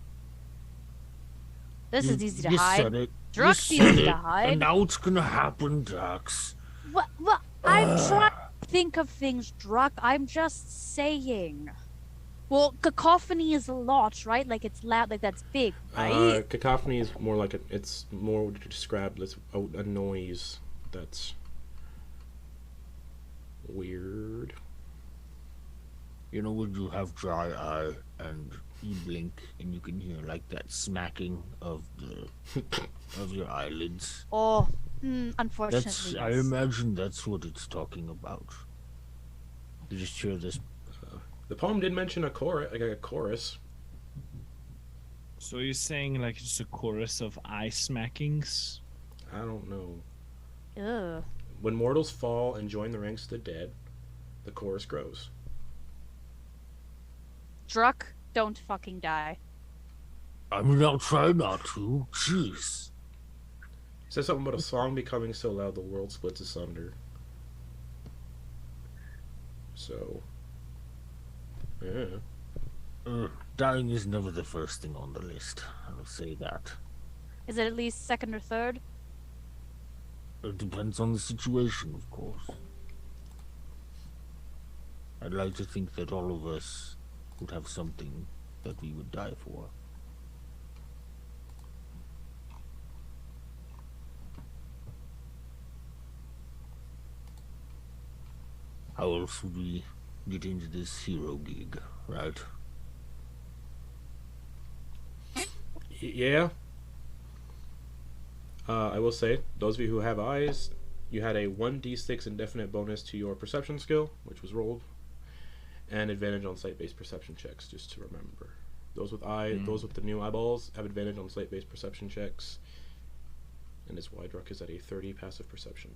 This is easy to You hide. said it. Druck's You said easy to it. hide. And now it's gonna happen, Dax. What? I'm trying to think of things, Druck. I'm just saying. Well, cacophony is a lot, right? Like it's loud, like that's big, right? Cacophony is more like it's more described as a noise that's weird. You know when you have dry eye and you blink and you can hear like that smacking of the of your eyelids. Oh, unfortunately. That's I yes. imagine that's what it's talking about. You just hear this. The poem did mention a chorus, like a chorus. So you're saying like it's a chorus of eye smackings? I don't know. Ugh. When mortals fall and join the ranks of the dead, the chorus grows. Druck, don't fucking die. I mean, I'll try not to. Jeez. It says something about a song becoming so loud the world splits asunder. So, yeah. Dying is never the first thing on the list. I'll say that. Is it at least second or third? It depends on the situation, of course. I'd like to think that all of us would have something that we would die for. How else would we get into this hero gig, right? Yeah. I will say, those of you who have eyes, you had a 1d6 indefinite bonus to your perception skill, which was rolled, and advantage on sight-based perception checks, just to remember. Those with those with the new eyeballs have advantage on sight-based perception checks, and his wide ruck is at a 30 passive perception.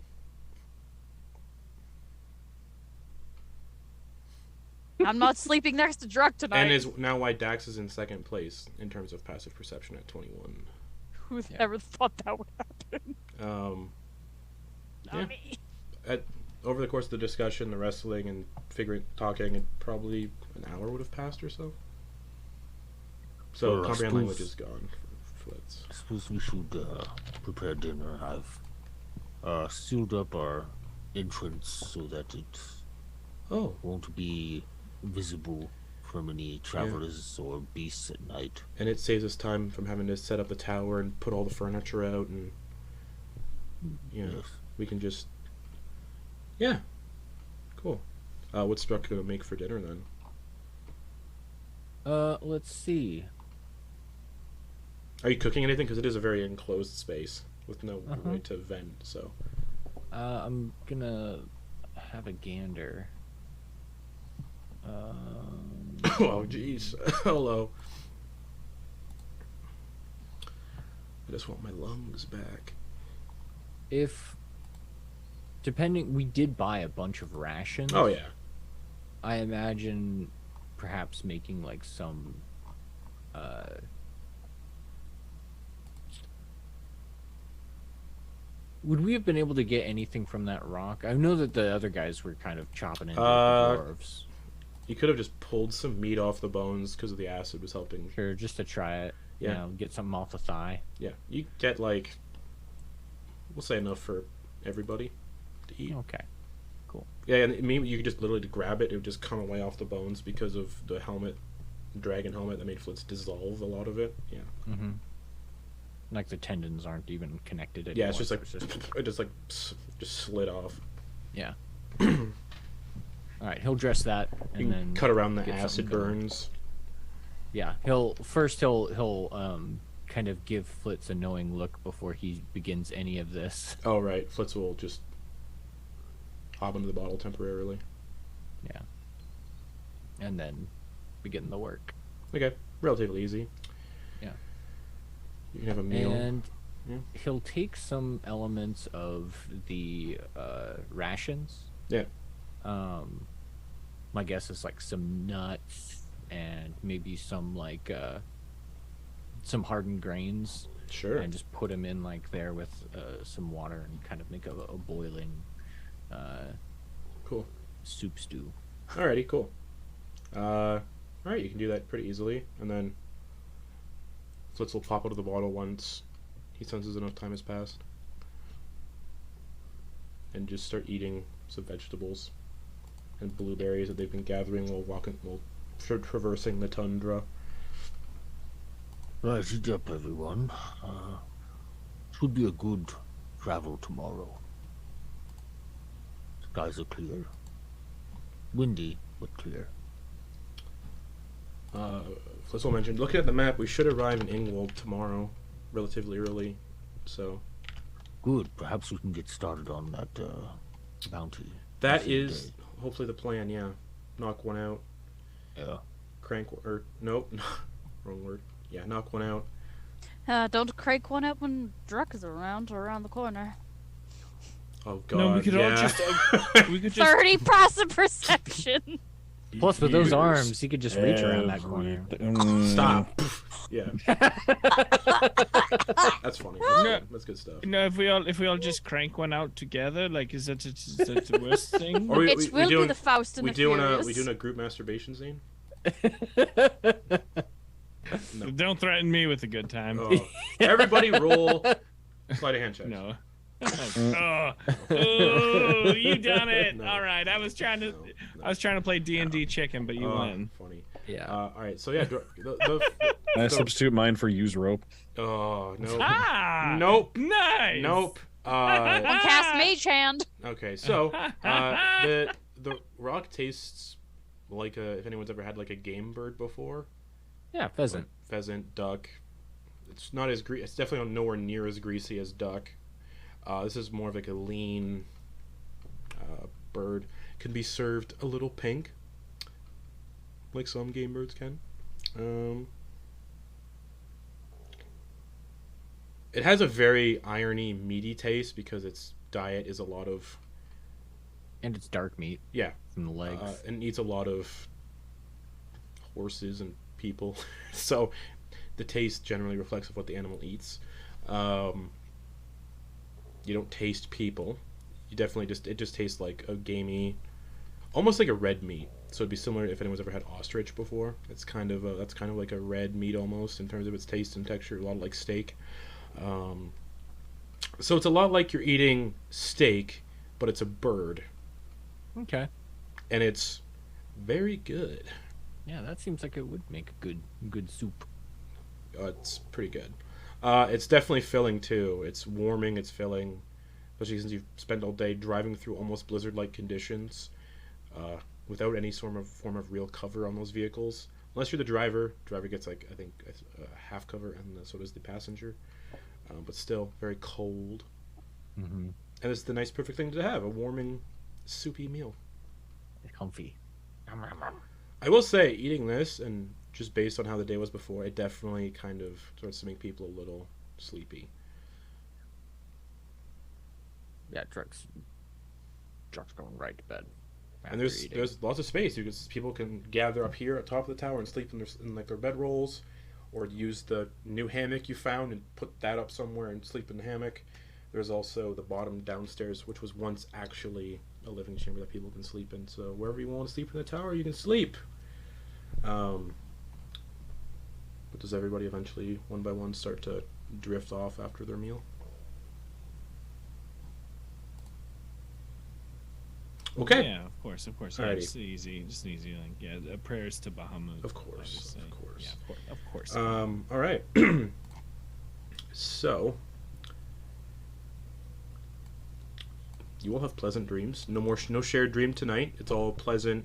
I'm not sleeping next to Druck tonight. And is now why Dax is in second place in terms of passive perception at 21. Who ever thought that would happen? Not Not me. Over the course of the discussion, the wrestling, and talking, it probably an hour would have passed or so. So Well, I comprehend suppose- language is gone for Flitz. I suppose we should prepare dinner. I've sealed up our entrance so that it Oh, won't be visible from any travelers or beasts at night. and it saves us time from having to set up the tower and put all the furniture out, and Yes. we can just cool. What's Struck gonna make for dinner then? Let's see. Are you cooking anything? Because it is a very enclosed space with no Uh-huh. way to vent. So I'm gonna have a gander. oh jeez, hello. I just want my lungs back. If depending, we did buy a bunch of rations. Oh yeah. I imagine perhaps making like some would we have been able to get anything from that rock? I know that the other guys were kind of chopping into the dwarves. You could have just pulled some meat off the bones because of the acid was helping. Sure, just to try it. Yeah. You know, get something off the thigh. Yeah, you get like, we'll say enough for everybody to eat. Okay. Yeah, and maybe you could just literally grab it; it would just come away off the bones because of the helmet, dragon helmet that made Flitz dissolve a lot of it. Yeah. Mm-hmm. Like the tendons aren't even connected anymore. Yeah, it's just like so it just just slid off. yeah. All right, he'll dress that You and can then cut around the get acid something going. burns. Yeah, he'll kind of give Flitz a knowing look before he begins any of this. Oh right, Flitz will just hop into the bottle temporarily. Yeah. And then begin the work. Okay, relatively easy. You can have a meal. And Yeah. he'll take some elements of the rations. Yeah. My guess is like some nuts and maybe some like some hardened grains. Sure. And just put them in like there with some water and kind of make a boiling Cool. soup stew. Alrighty, cool. Alright, you can do that pretty easily, and then Flitz will pop out of the bottle once he senses enough time has passed. And just start eating some vegetables and blueberries that they've been gathering while traversing the tundra. Right, sit up, everyone. Should be a good travel tomorrow. Skies are clear. Windy, but clear. Flitz will mention, looking at the map, we should arrive in Ingwald tomorrow, relatively early, so... Good. Perhaps we can get started on that bounty. That Same is day. hopefully the plan, yeah. Knock one out. Yeah. Nope, wrong word. Yeah, knock one out. Don't crank one up when Druck is around or around the corner. Oh god, No, we could all yeah. just. We could just. 30 passive perception. Plus, with those Use arms, he could just reach around that corner. Stop. Yeah. That's funny. That's, good. That's good stuff. No, if we all just crank one out together, like is that the worst thing? Or It will be doing, the Faust and we the doing Furious. we doing a group masturbation scene? No. Don't threaten me with a good time. Oh. Everybody roll sleight of hand checks. No. Oh, you done it! No. All right, I was trying to play D&D chicken, but you win. Funny. Yeah. All right. So yeah, I substitute mine for use rope. oh no. Ah! Nope. Nice. Nope. Cast Mage Hand. Okay, so the rock tastes like if anyone's ever had like a game bird before. Yeah, pheasant. Pheasant, duck. It's not as It's definitely nowhere near as greasy as duck. This is more of like a lean bird. Can be served a little pink, like some game birds can. It has a very irony, meaty taste because its diet is a lot of And it's dark meat yeah, from the legs. and eats a lot of horses and people. So the taste generally reflects of what the animal eats. You don't taste people. You definitely it just tastes like a gamey, almost like a red meat. So it'd be similar if anyone's ever had ostrich before. It's kind of that's kind of like a red meat almost in terms of its taste and texture, a lot like steak. So it's a lot like you're eating steak, but it's a bird, Okay. and it's very good. Yeah, that seems like it would make a good soup. It's pretty good. It's definitely filling too. It's warming. It's filling, especially since you've spent all day driving through almost blizzard-like conditions, without any form of real cover on those vehicles. Unless you're the driver. Driver gets like I think a half cover, and so does the passenger. But still very cold. Mm-hmm. And it's the nice, perfect thing to have—a warming, soupy meal. Comfy. I will say, eating this, and just based on how the day was before, it definitely kind of starts to make people a little sleepy. Yeah, Druck's going right to bed. And there's lots of space because people can gather up here at top of the tower and sleep in like their bedrolls, or use the new hammock you found and put that up somewhere and sleep in the hammock. There's also the bottom downstairs, which was once actually a living chamber that people can sleep in. So wherever you want to sleep in the tower, you can sleep. But does everybody eventually, one by one, start to drift off after their meal? Okay. Yeah, of course. Yeah, Alrighty. just easy, like prayers to Bahamut. Of course, obviously. of course. Yeah, of course. All right. So, you all have pleasant dreams. No shared dream tonight. It's all pleasant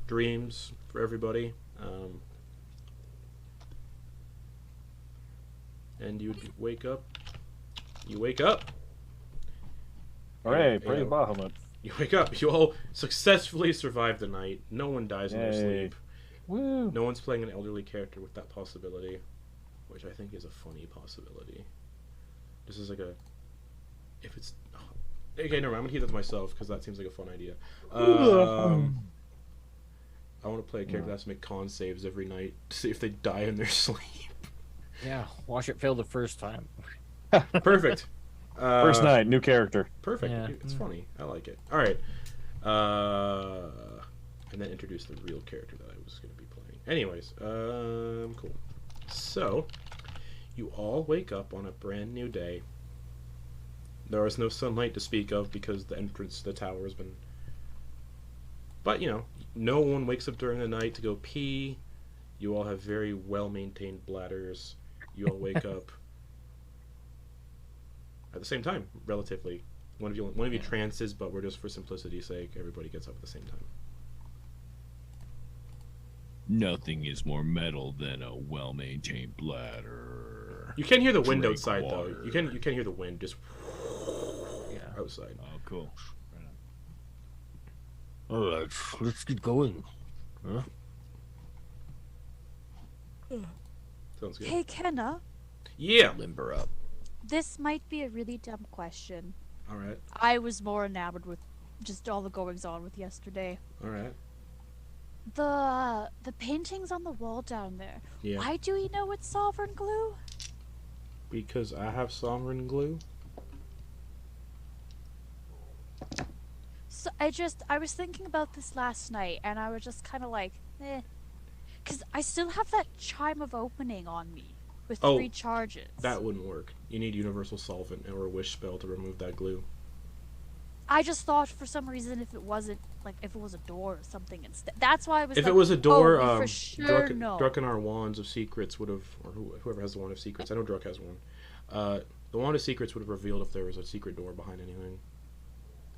dreams for everybody. And you wake up. Hooray, Yeah, praise yeah. Bahamut. You wake up. You all successfully survive the night. No one dies in their Yay. sleep. Woo. No one's playing an elderly character with that possibility. which I think is a funny possibility. This is like a... If it's... Okay, never mind. I'm gonna keep that to myself because that seems like a fun idea. I want to play a character that has to make con saves every night to see if they die in their sleep. Yeah, watch it fail the first time. Perfect. First night, new character. Perfect. Yeah. It's funny. I like it. All right. And then introduce the real character that I was going to be playing. Anyways, cool. So, you all wake up on a brand new day. There is no sunlight to speak of because the entrance to the tower has been... But, you know, no one wakes up during the night to go pee. You all have very well-maintained bladders. You all wake up at the same time, relatively. One of you trances, but we're just for simplicity's sake, everybody gets up at the same time. Nothing is more metal than a well-maintained bladder. You can hear the wind Drink outside, water. though. You can hear the wind just outside. Oh, cool. All right, let's get going. Huh? Sounds good. Hey, Kenna, Yeah. Limber up. this might be a really dumb question. All right. I was more enamored with just all the goings on with yesterday. All right. The paintings on the wall down there. Yeah. Why do we know it's sovereign glue? Because I have sovereign glue. So I was thinking about this last night, and I was just kind of like, because I still have that chime of opening on me with Oh, 3 charges. That wouldn't work. You need universal solvent or a wish spell to remove that glue. I just thought for some reason if it wasn't if it was a door or something instead. That's why I was. If like, it was a door, for sure no. Druck and our Wands of Secrets would have, or whoever has the Wand of Secrets. I know Druck has one. The Wand of Secrets would have revealed if there was a secret door behind anything.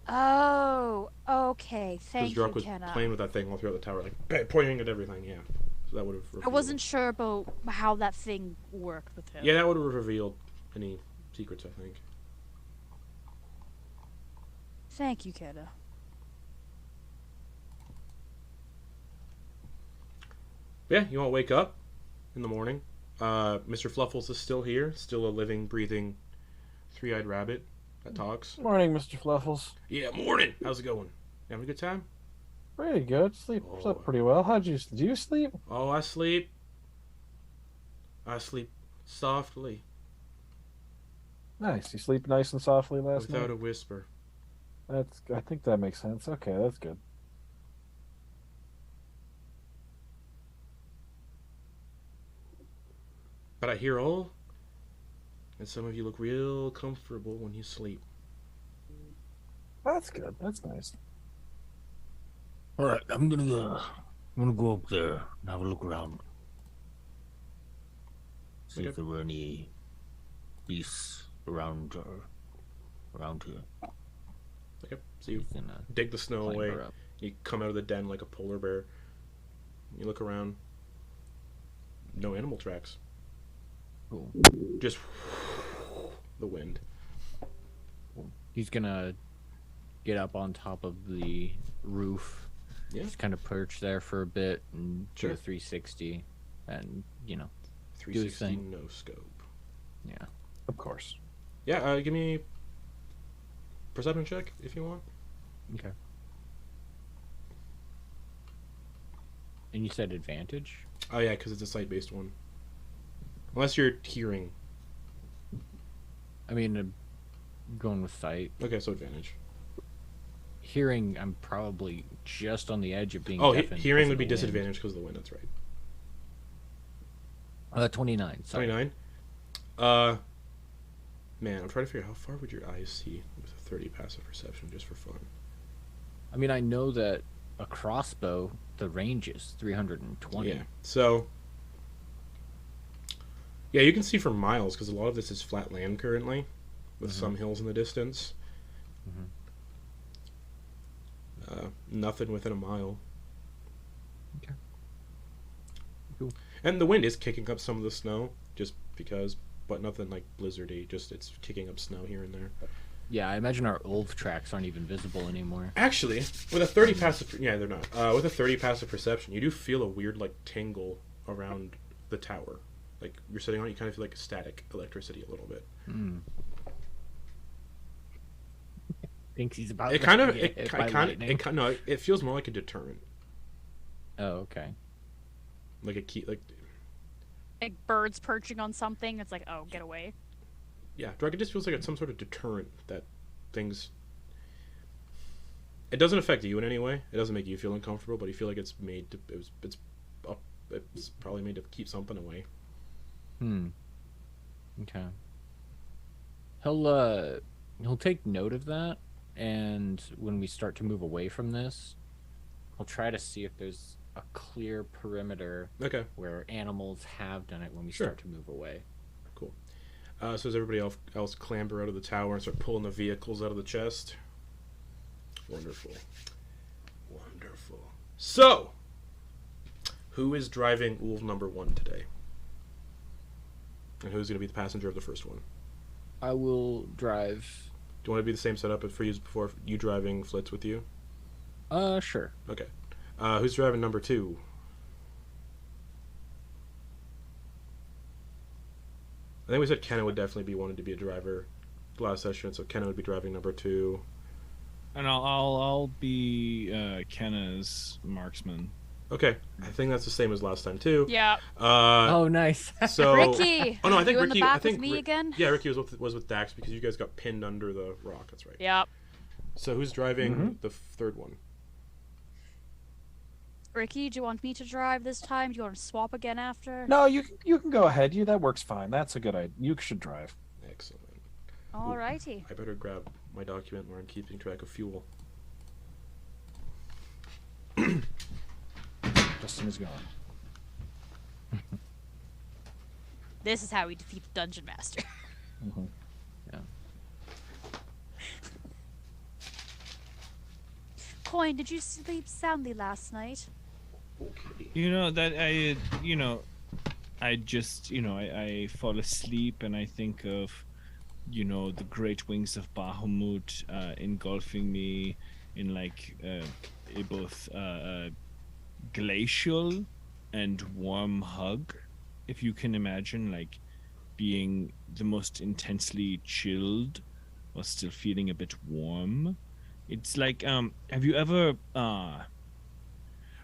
Oh, okay. Because Thank Druck you, was Kenna. playing with that thing all throughout the tower, like pointing at everything. Yeah, so that would have. I wasn't sure about how that thing worked with him. Yeah, that would have revealed any secrets, I think. Thank you, Kenna. Yeah, you all wake up in the morning. Mr. Fluffles is still here, still a living, breathing, 3-eyed rabbit that talks. Morning, Mr. Fluffles. Yeah, morning. How's it going? You having a good time? Pretty good. Slept pretty well. Do you sleep? Oh, I sleep softly, Nice. You sleep nice and softly last without night. a whisper. I think that makes sense. Okay, that's good. But I hear all, and some of you look real comfortable when you sleep. That's good. That's nice. All right, I'm gonna go up there and have a look around. See Okay. if there were any beasts around here. Okay, so you He's gonna dig the snow climb away. her up. You come out of the den like a polar bear. You look around. No animal tracks. Cool. Just the wind. He's gonna get up on top of the roof. Yeah. Just kind of perch there for a bit and do Sure. a 360, and 360 thing. no scope. yeah. Of course. Yeah, give me perception check if you want. Okay. And you said advantage? Oh yeah, because it's a sight-based one. Unless you're hearing. I mean, going with sight. Okay, so advantage. Hearing, I'm probably just on the edge of being Oh, deafened hearing because would of be the wind. disadvantage because of the wind. That's right. 29. Sorry. 29. Man, I'm trying to figure out how far would your eyes see with a 30 passive perception, just for fun. I mean, I know that a crossbow, the range is 320. Yeah. So. Yeah, you can see for miles because a lot of this is flat land currently, with some hills in the distance. Nothing within a mile. Okay. Cool. And the wind is kicking up some of the snow, just because, but nothing like blizzardy. Just it's kicking up snow here and there. Yeah, I imagine our Ulv tracks aren't even visible anymore. Actually, with a 30 passive, yeah, they're not. With a 30 passive perception, you do feel a weird like tingle around the tower, like you're sitting on it, you kind of feel like static electricity a little bit. Thinks he's about. It to kind of, get hit by lightning. no, it feels more like a deterrent, Oh, okay. like a key, like Like birds perching on something. It's like, oh, get away. yeah, Drug. It just feels like it's some sort of deterrent that things. It doesn't affect you in any way. It doesn't make you feel uncomfortable, but you feel like it's made to. It's probably made to keep something away. Okay. He'll take note of that, and when we start to move away from this, he'll try to see if there's a clear perimeter Okay. where animals have done it when we Sure. start to move away. Cool. So does everybody else clamber out of the tower and start pulling the vehicles out of the chest? Wonderful. Wonderful. So, who is driving Ulv number 1 today? And who's going to be the passenger of the first one? I will drive. Do you want to be the same setup as for you before? You driving Flitz with you? Sure. Okay. Who's driving number 2? I think we said Kenna would definitely be wanted to be a driver last session, so Kenna would be driving number 2. And I'll be Kenna's marksman. Okay, I think that's the same as last time too. Yeah. Oh, nice. So Ricky. Oh no, I think you Ricky. in the back I think with me again. Yeah, Ricky was with Dax because you guys got pinned under the rock. That's right. Yep. So who's driving the third one? Ricky, do you want me to drive this time? Do you want to swap again after? No, you can go ahead. That works fine. That's a good idea. You should drive. Excellent. Alrighty. I better grab my document where I'm keeping track of fuel. Justin is gone. This is how we defeat the Dungeon Master. Yeah. Quoin, did you sleep soundly last night? You know that I just I fall asleep and I think of the great wings of Bahamut engulfing me in like a both glacial and warm hug, if you can imagine, like being the most intensely chilled while still feeling a bit warm. It's like have you ever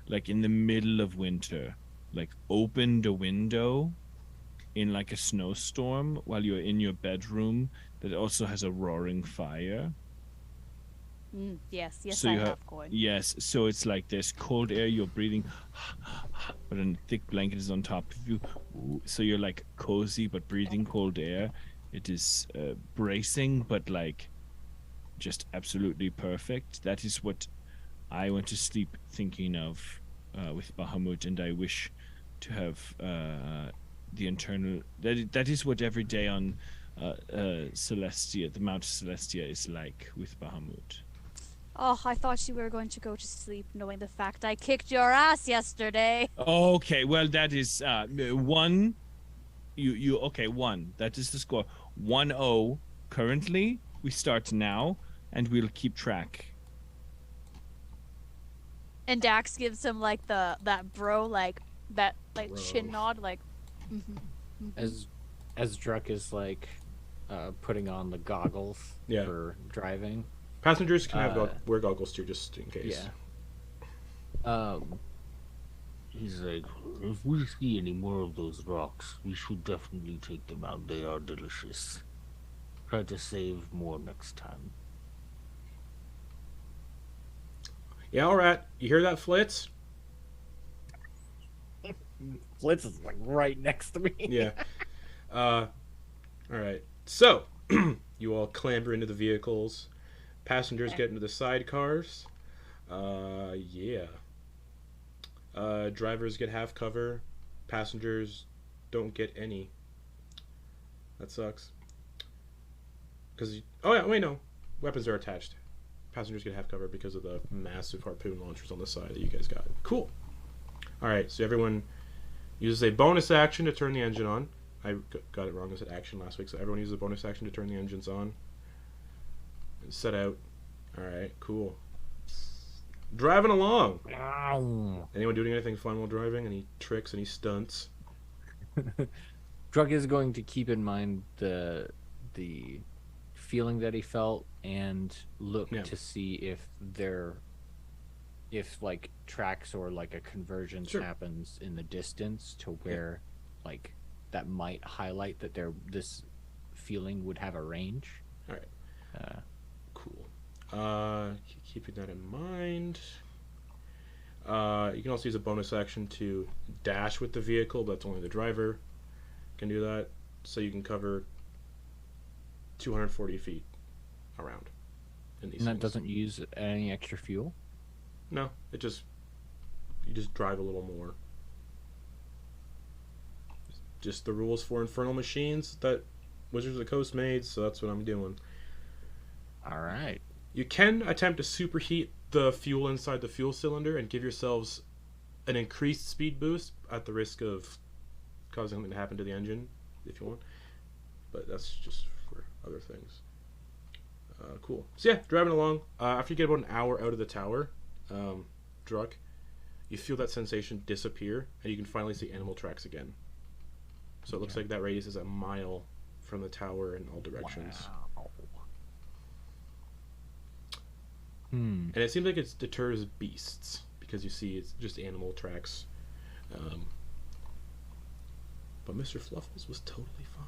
like in the middle of winter, like opened a window in like a snowstorm while you're in your bedroom that also has a roaring fire? Yes, So I you have, Quoin. Yes, so it's like there's cold air, you're breathing, but a thick blanket is on top of you. So you're like cozy, but breathing cold air. It is bracing, but like just absolutely perfect. That is what I went to sleep thinking of with Bahamut, and I wish to have the internal. That is what every day on Celestia, the Mount Celestia, is like with Bahamut. Oh, I thought you were going to go to sleep knowing the fact I kicked your ass yesterday. Okay, well that is one. You okay? One. That is the score. 1-0 currently. We start now, and we'll keep track. And Dax gives him like that bro like chin nod like. As Druck is like putting on the goggles Yeah. for driving. Passengers can have wear goggles too, just in case. Yeah. He's like, if we see any more of those rocks, we should definitely take them out. They are delicious. Try to save more next time. Yeah, all right. You hear that, Flitz? Flitz is like right next to me. Yeah. All right. So, you all clamber into the vehicles. Passengers get into the sidecars. Yeah. Drivers get half cover. Passengers don't get any. That sucks. Oh yeah, wait, no. Weapons are attached. Passengers get half cover because of the massive harpoon launchers on the side that you guys got. Cool. Alright, so everyone uses a bonus action to turn the engine on. I got it wrong. I said action last week. So everyone uses a bonus action to turn the engines on. And set out. Alright, cool. Driving along. Ow. Anyone doing anything fun while driving? Any tricks? Any stunts? Drug is going to keep in mind the feeling that he felt and look to see if like tracks or like a convergence happens in the distance to where like that might highlight that this feeling would have a range. All right. Cool. Keeping that in mind. You can also use a bonus action to dash with the vehicle, but that's only the driver can do that. So you can cover 240 feet around in these. And that things. doesn't use any extra fuel? No, you just drive a little more. Just the rules for infernal machines that Wizards of the Coast made, so that's what I'm doing. All right. You can attempt to superheat the fuel inside the fuel cylinder and give yourselves an increased speed boost at the risk of causing something to happen to the engine, if you want. But that's just for other things. Cool. So yeah, driving along. After you get about an hour out of the tower, Druck, you feel that sensation disappear, and you can finally see animal tracks again. So it looks like that radius is a mile from the tower in all directions. Wow. And it seems like it deters beasts, because you see it's just animal tracks. But Mr. Fluffles was totally fine.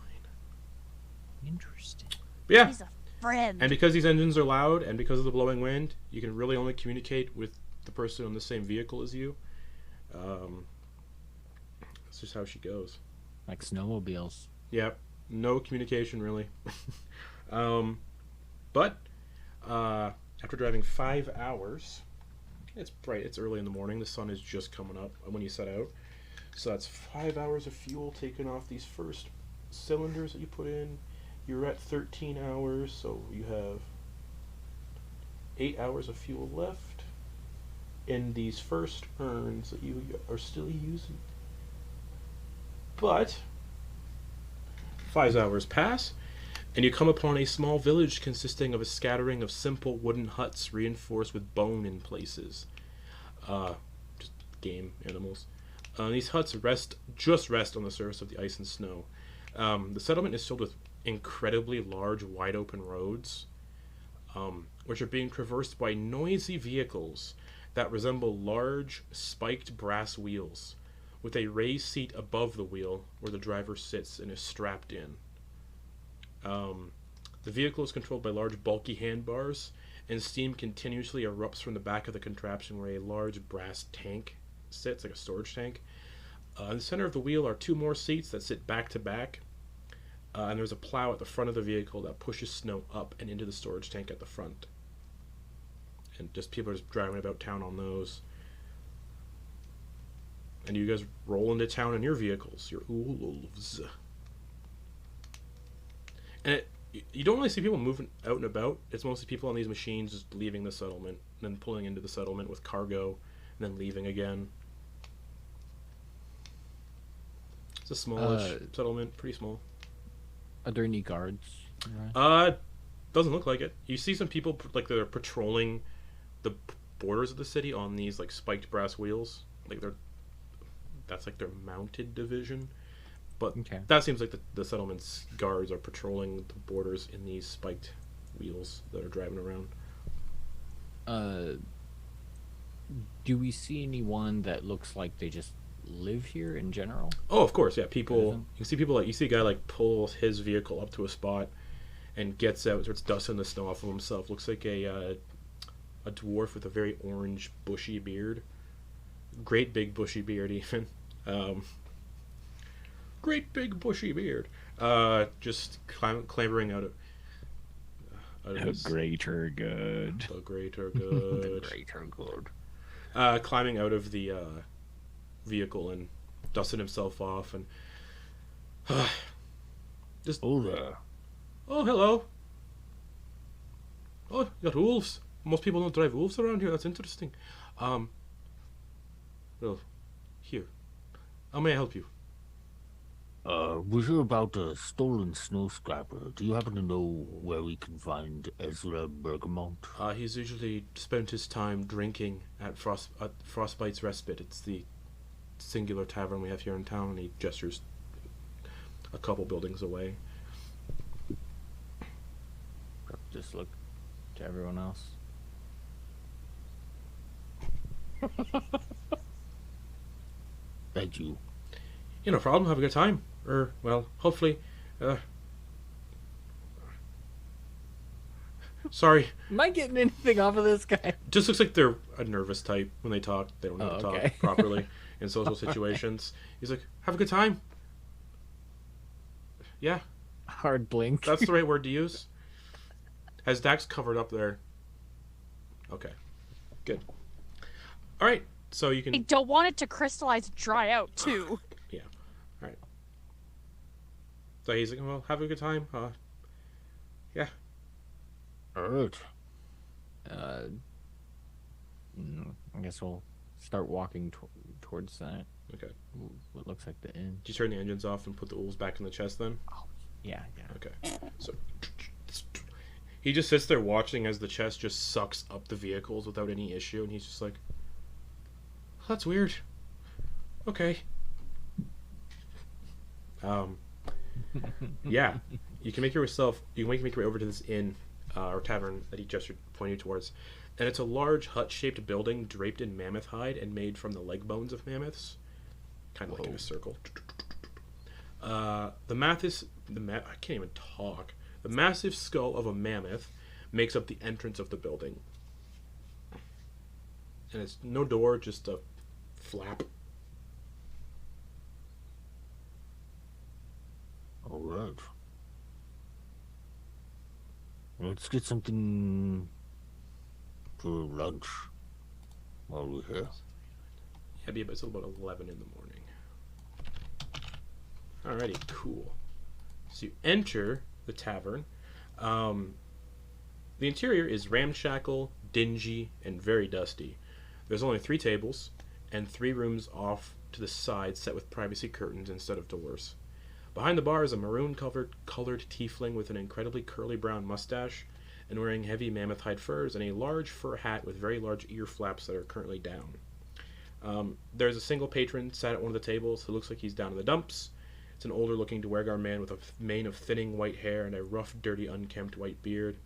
Interesting. But yeah. He's a friend. And because these engines are loud, and because of the blowing wind, you can really only communicate with the person on the same vehicle as you. That's just how she goes. Like snowmobiles. Yep. No communication, really. But after driving 5 hours, it's bright. It's early in the morning. The sun is just coming up when you set out. So that's 5 hours of fuel taken off these first cylinders that you put in. You're at 13 hours, so you have 8 hours of fuel left in these first urns that you are still using. But 5 hours pass, and you come upon a small village consisting of a scattering of simple wooden huts reinforced with bone in places. Just game animals. These huts rest on the surface of the ice and snow. The settlement is filled with incredibly large, wide open roads, which are being traversed by noisy vehicles that resemble large, spiked brass wheels, with a raised seat above the wheel where the driver sits and is strapped in. The vehicle is controlled by large, bulky handbars, and steam continuously erupts from the back of the contraption where a large brass tank sits, like a storage tank. In the center of the wheel are 2 more seats that sit back to back, and there's a plow at the front of the vehicle that pushes snow up and into the storage tank at the front. And just people are just driving about town on those. And you guys roll into town in your vehicles, your Ulvs. And you don't really see people moving out and about. It's mostly people on these machines just leaving the settlement, and then pulling into the settlement with cargo, and then leaving again. It's a smallish settlement, pretty small. Are there any guards? Doesn't look like it. You see some people like they're patrolling the borders of the city on these like spiked brass wheels. Like that's like their mounted division. But that seems like the settlement's guards are patrolling the borders in these spiked wheels that are driving around. Do we see anyone that looks like they just live here in general? Oh, of course, yeah. People, you can see people like you see a guy like pull his vehicle up to a spot and gets out, starts dusting the snow off of himself. Looks like a dwarf with a very orange, bushy beard, great big bushy beard even. Great big bushy beard. Just clambering out of the greater good. The greater good. The greater good. Climbing out of the vehicle and dusting himself off and just. Oh there. Oh, hello. Oh, you got wolves. Most people don't drive wolves around here. That's interesting. Well, here. How may I help you? We hear about a stolen snow scrapper. Do you happen to know where we can find Ezra Bergamont? He's usually spent his time drinking at Frostbite's Respite. It's the singular tavern we have here in town, and he gestures a couple buildings away. Just look to everyone else. Thank you. Yeah, no problem. Have a good time. Or, well, hopefully. Sorry. Am I getting anything off of this guy? Just looks like they're a nervous type when they talk. They don't know how to okay. talk properly in social situations. He's like, have a good time. Yeah, Hard blink. that's the right word to use. Has Dax covered up there? Okay, good. All right, so you I can. don't want it to crystallize and dry out too. Yeah. All right. So he's like, well, have a good time. Yeah. Alright. I guess we'll start walking towards that. Okay. What looks like the inn. Did you turn the engines off and put the Ulvs back in the chest then? Yeah, yeah. Okay. So he just sits there watching as the chest just sucks up the vehicles without any issue, and he's just like, that's weird. Okay. Yeah. You can make your way over to this inn or tavern that he just pointed towards. And it's a large hut-shaped building draped in mammoth hide and made from the leg bones of mammoths. Kind of like in a circle. I can't even talk. The massive skull of a mammoth makes up the entrance of the building. And it's no door, just a flap. Alright. Let's get something for lunch while we're here. Yeah, it's about 11 in the morning. Alrighty, cool. So you enter the tavern. The interior is ramshackle, dingy, and very dusty. There's only 3 tables, and 3 rooms off to the side set with privacy curtains instead of doors. Behind the bar is a maroon-colored tiefling with an incredibly curly brown mustache and wearing heavy mammoth hide furs and a large fur hat with very large ear flaps that are currently down. There's a single patron sat at one of the tables who looks like he's down in the dumps. It's an older-looking Dwergar man with a mane of thinning white hair and a rough, dirty, unkempt white beard.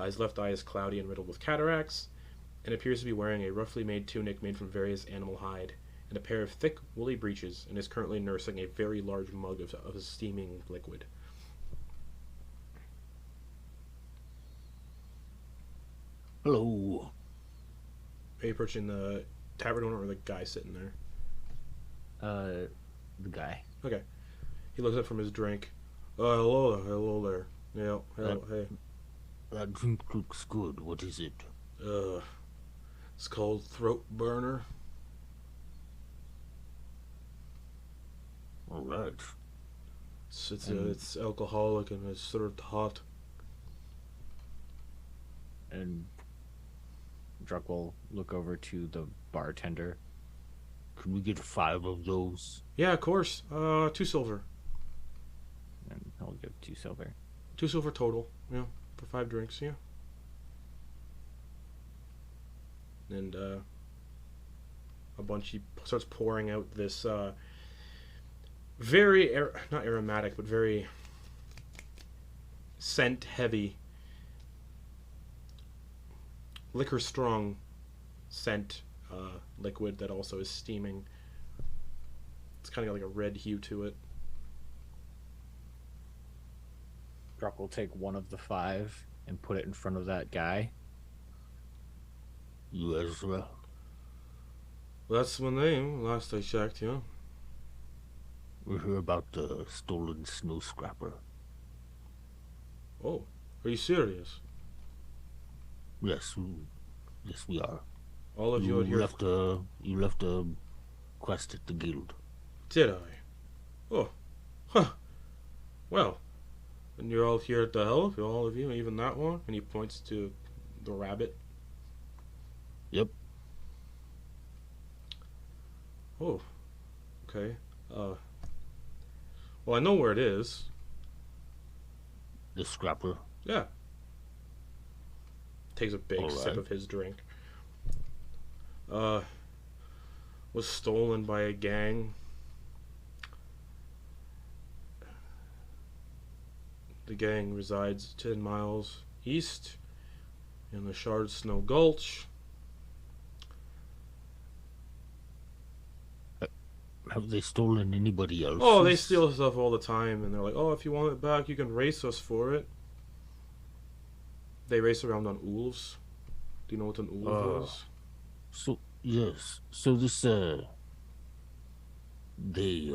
His left eye is cloudy and riddled with cataracts, and appears to be wearing a roughly made tunic made from various animal hide and a pair of thick, woolly breeches, and is currently nursing a very large mug of a steaming liquid. Hello. Are you approaching the tavern owner or the guy sitting there? The guy. Okay. He looks up from his drink. Hello there. Hello there. Yeah, hello, hey. That drink looks good. What is it? It's called Throat Burner. Alright. It's alcoholic and it's served hot. And Druck will look over to the bartender. Can we get 5 of those? Yeah, of course. 2 silver. And he'll give 2 silver. 2 silver total. Yeah, for 5 drinks. Yeah. And a bunch. He starts pouring out this very not aromatic, but very scent heavy, liquor strong scent liquid that also is steaming. It's kind of got like a red hue to it. Druck will take one of the 5 and put it in front of that guy. You Ezra? That's my name, last I checked, yeah. We're here about the stolen snow scrapper. Oh, are you serious? Yes, we are. All of you are here. You left a quest at the guild. Did I? Oh, huh. Well, and you're all here at the help, all of you, even that one? And he points to the rabbit. Yep. Oh, okay. Well, I know where it is. The scrapper. Yeah. Takes a big All sip right. of his drink. Was stolen by a gang. The gang resides 10 miles east in the Shard Snow Gulch. Have they stolen anybody else? Oh, they steal stuff all the time, and they're like, oh, if you want it back, you can race us for it. They race around on Ulvs. Do you know what an Ulv is? So, yes. So this, they,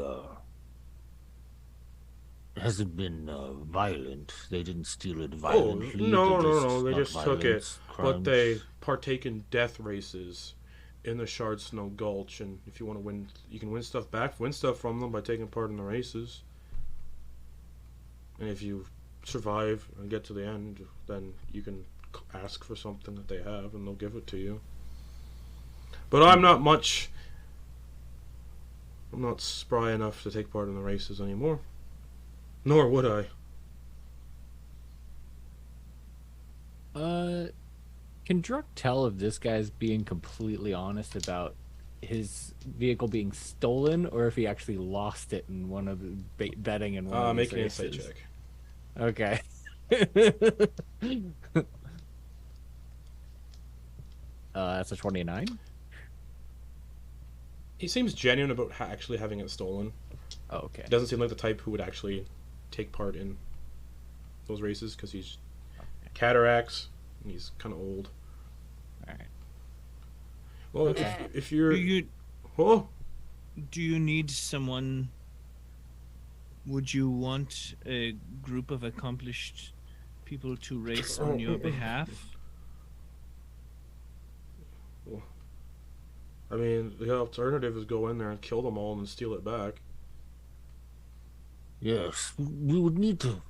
hasn't been, violent. They didn't steal it Oh, violently. no. They not just took it. violence, But they crimes. partake in death races in the Shard Snow Gulch, and if you want to win, you can win stuff back, win stuff from them by taking part in the races. And if you survive and get to the end, then you can ask for something that they have, and they'll give it to you. But I'm not spry enough to take part in the races anymore. Nor would I. Can Druk tell if this guy's being completely honest about his vehicle being stolen, or if he actually lost it in one of the betting in one of Make these an insight races? check. Okay. That's a 29. He seems genuine about actually having it stolen. Oh, okay. He doesn't seem like the type who would actually take part in those races, because he's cataracts and he's kind of old. All right. Well, Okay. if you're... Do you need someone? Would you want a group of accomplished people to race on your behalf? I mean, the alternative is go in there and kill them all and then steal it back. Yes, we would need to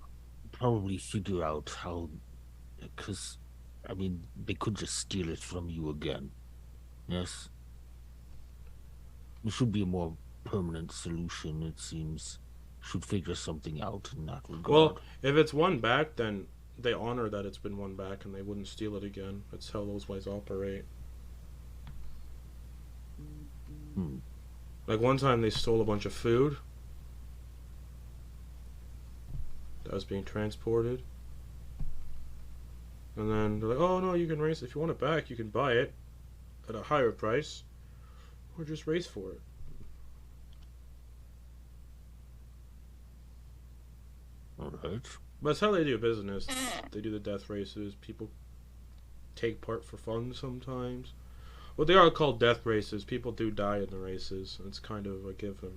probably figure out how, because, I mean, they could just steal it from you again. Yes? There should be a more permanent solution, it seems. Should figure something out in that regard. Well, if it's won back, then they honor that it's been won back and they wouldn't steal it again. That's how those ways operate. Like one time they stole a bunch of food that was being transported. And then they're like, oh no, you can race. If you want it back, you can buy it at a higher price. Or just race for it. Alright. But that's how they do business. They do the death races. People take part for fun sometimes. Well, they are called death races. People do die in the races. It's kind of a given.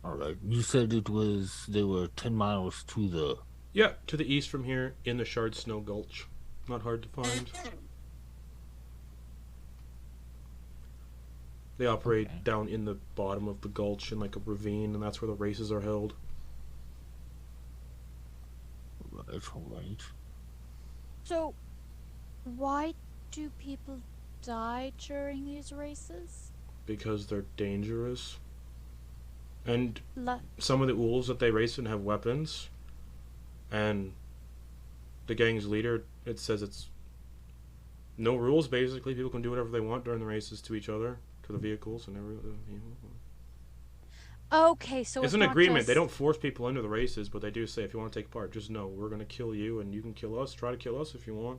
Alright. You said they were 10 miles to the... Yeah, to the east from here, in the Shard Snow Gulch. Not hard to find. They operate down in the bottom of the gulch in like a ravine, and that's where the races are held. Alright. So, why do people die during these races? Because they're dangerous. And La- some of the Ulvs that they race in have weapons. And the gang's leader, it says it's no rules, basically. People can do whatever they want during the races to each other, to the vehicles and everything. Okay, so It's an not agreement. just- They don't force people into the races, but they do say if you want to take part, just know we're going to kill you and you can kill us. Try to kill us if you want.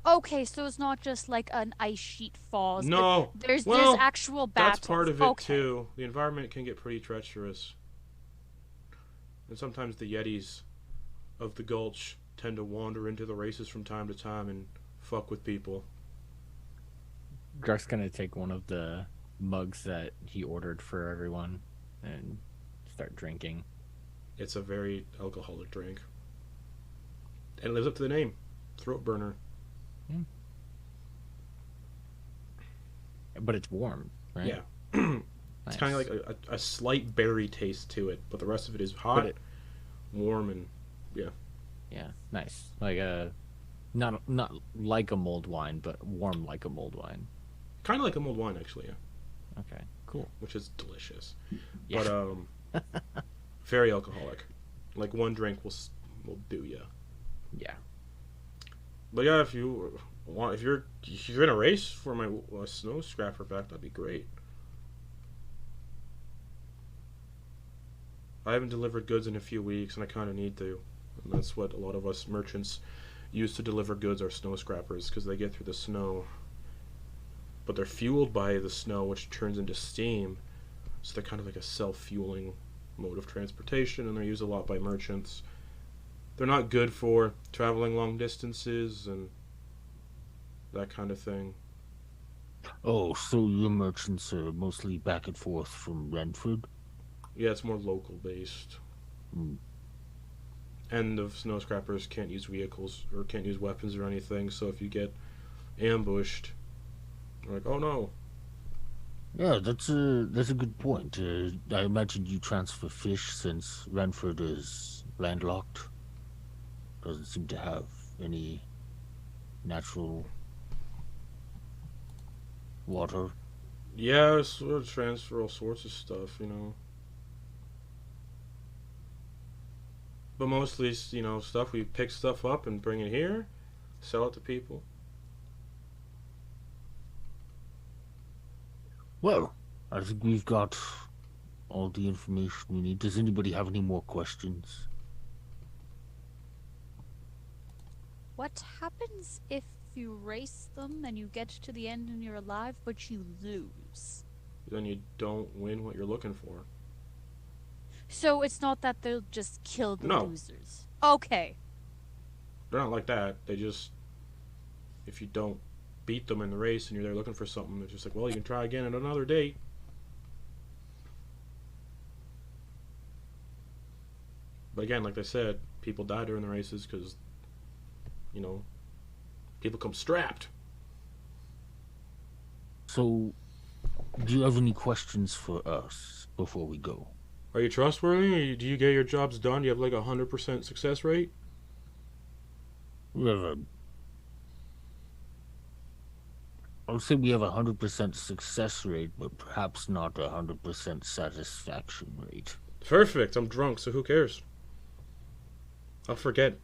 Okay, so it's not just like an ice sheet falls. No. There's Well, actual battles. That's part of it Okay. too. The environment can get pretty treacherous. And sometimes the Yetis of the Gulch tend to wander into the races from time to time and fuck with people. Druk's gonna take one of the mugs that he ordered for everyone and start drinking. It's a very alcoholic drink. And it lives up to the name. Throat burner. But it's warm, right? Yeah. It's Nice. kind of like a slight berry taste to it, but the rest of it is hot, warm, and Yeah, nice. Like a not like a mulled wine, but warm like a mulled wine. kind of like a mulled wine, actually, yeah. Okay, cool. Which is delicious. Yeah. But very alcoholic. Like one drink will do ya. Yeah. But yeah, if you want, if you're in a race for my snow scrapper back, that'd be great. I haven't delivered goods in a few weeks, and I kind of need to. And that's what a lot of us merchants use to deliver goods, are snow scrappers, because they get through the snow. But they're fueled by the snow, which turns into steam. So they're kind of like a self-fueling mode of transportation, and they're used a lot by merchants. They're not good for traveling long distances and that kind of thing. Oh, so your merchants are mostly back and forth from Renford? Yeah, it's more local based. Mm. And the snow scrappers can't use vehicles or can't use weapons or anything, so if you get ambushed, you're like, oh no. Yeah, that's a good point. I imagine you transfer fish since Renford is landlocked. Doesn't seem to have any natural water. Yeah, sort of transfer all sorts of stuff, But mostly, stuff we pick stuff up and bring it here, sell it to people. Well, I think we've got all the information we need. Does anybody have any more questions? What happens if you race them and you get to the end and you're alive, but you lose? Then you don't win what you're looking for. So it's not that they'll just kill the No. losers. Okay. They're not like that. They just, if you don't beat them in the race and you're there looking for something, they're just like, well, you can try again at another date. But again, like I said, people die during the races because, people come strapped. So, do you have any questions for us before we go? Are you trustworthy? Do you get your jobs done? Do you have like 100% success rate? We have I would say we have 100% success rate, but perhaps not 100% satisfaction rate. Perfect. I'm drunk, so who cares? I'll forget.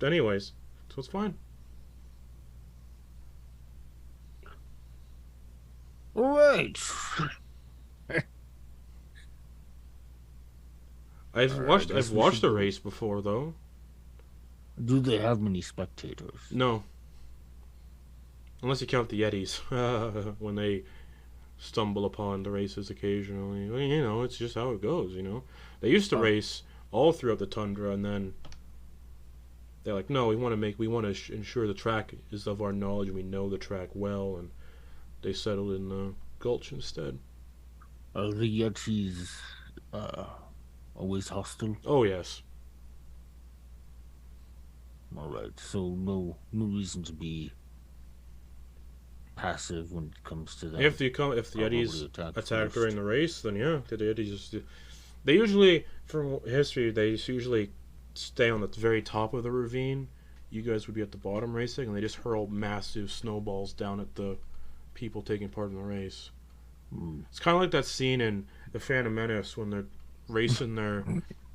Anyways, so it's fine. All right. I've watched the race before, though. Do they have many spectators? No. Unless you count the Yetis, when they stumble upon the races occasionally. Well, it's just how it goes, They used to race all throughout the tundra, and then they're like, no, we want to ensure the track is of our knowledge, and we know the track well, and they settled in the Gulch instead. Are the Yetis always hostile? Oh, yes. All right, so no reason to be passive when it comes to that. If the Yetis attack during the race, then yeah, the Yetis just... They usually, from history, they usually stay on the very top of the ravine. You guys would be at the bottom racing, and they just hurl massive snowballs down at the people taking part in the race. It's kind of like that scene in The Phantom Menace when they're racing their...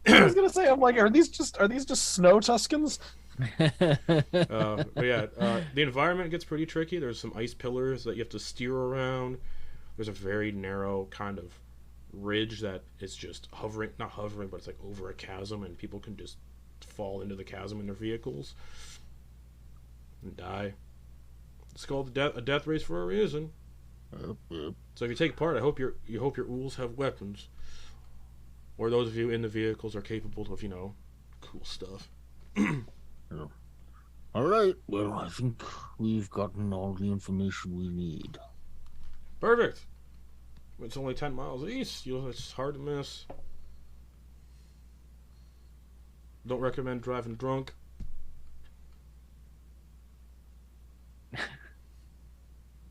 I was gonna say, I'm like, are these just snow Tuscans? But yeah, the environment gets pretty tricky. There's some ice pillars that you have to steer around. There's a very narrow kind of ridge that is just not hovering, but it's like over a chasm, and people can just fall into the chasm in their vehicles and die. It's called a death race for a reason. So if you take part, I hope your Ulvs have weapons, or those of you in the vehicles are capable of cool stuff. All right. Well, I think we've gotten all the information we need. Perfect. It's only 10 miles east. It's hard to miss. Don't recommend driving drunk.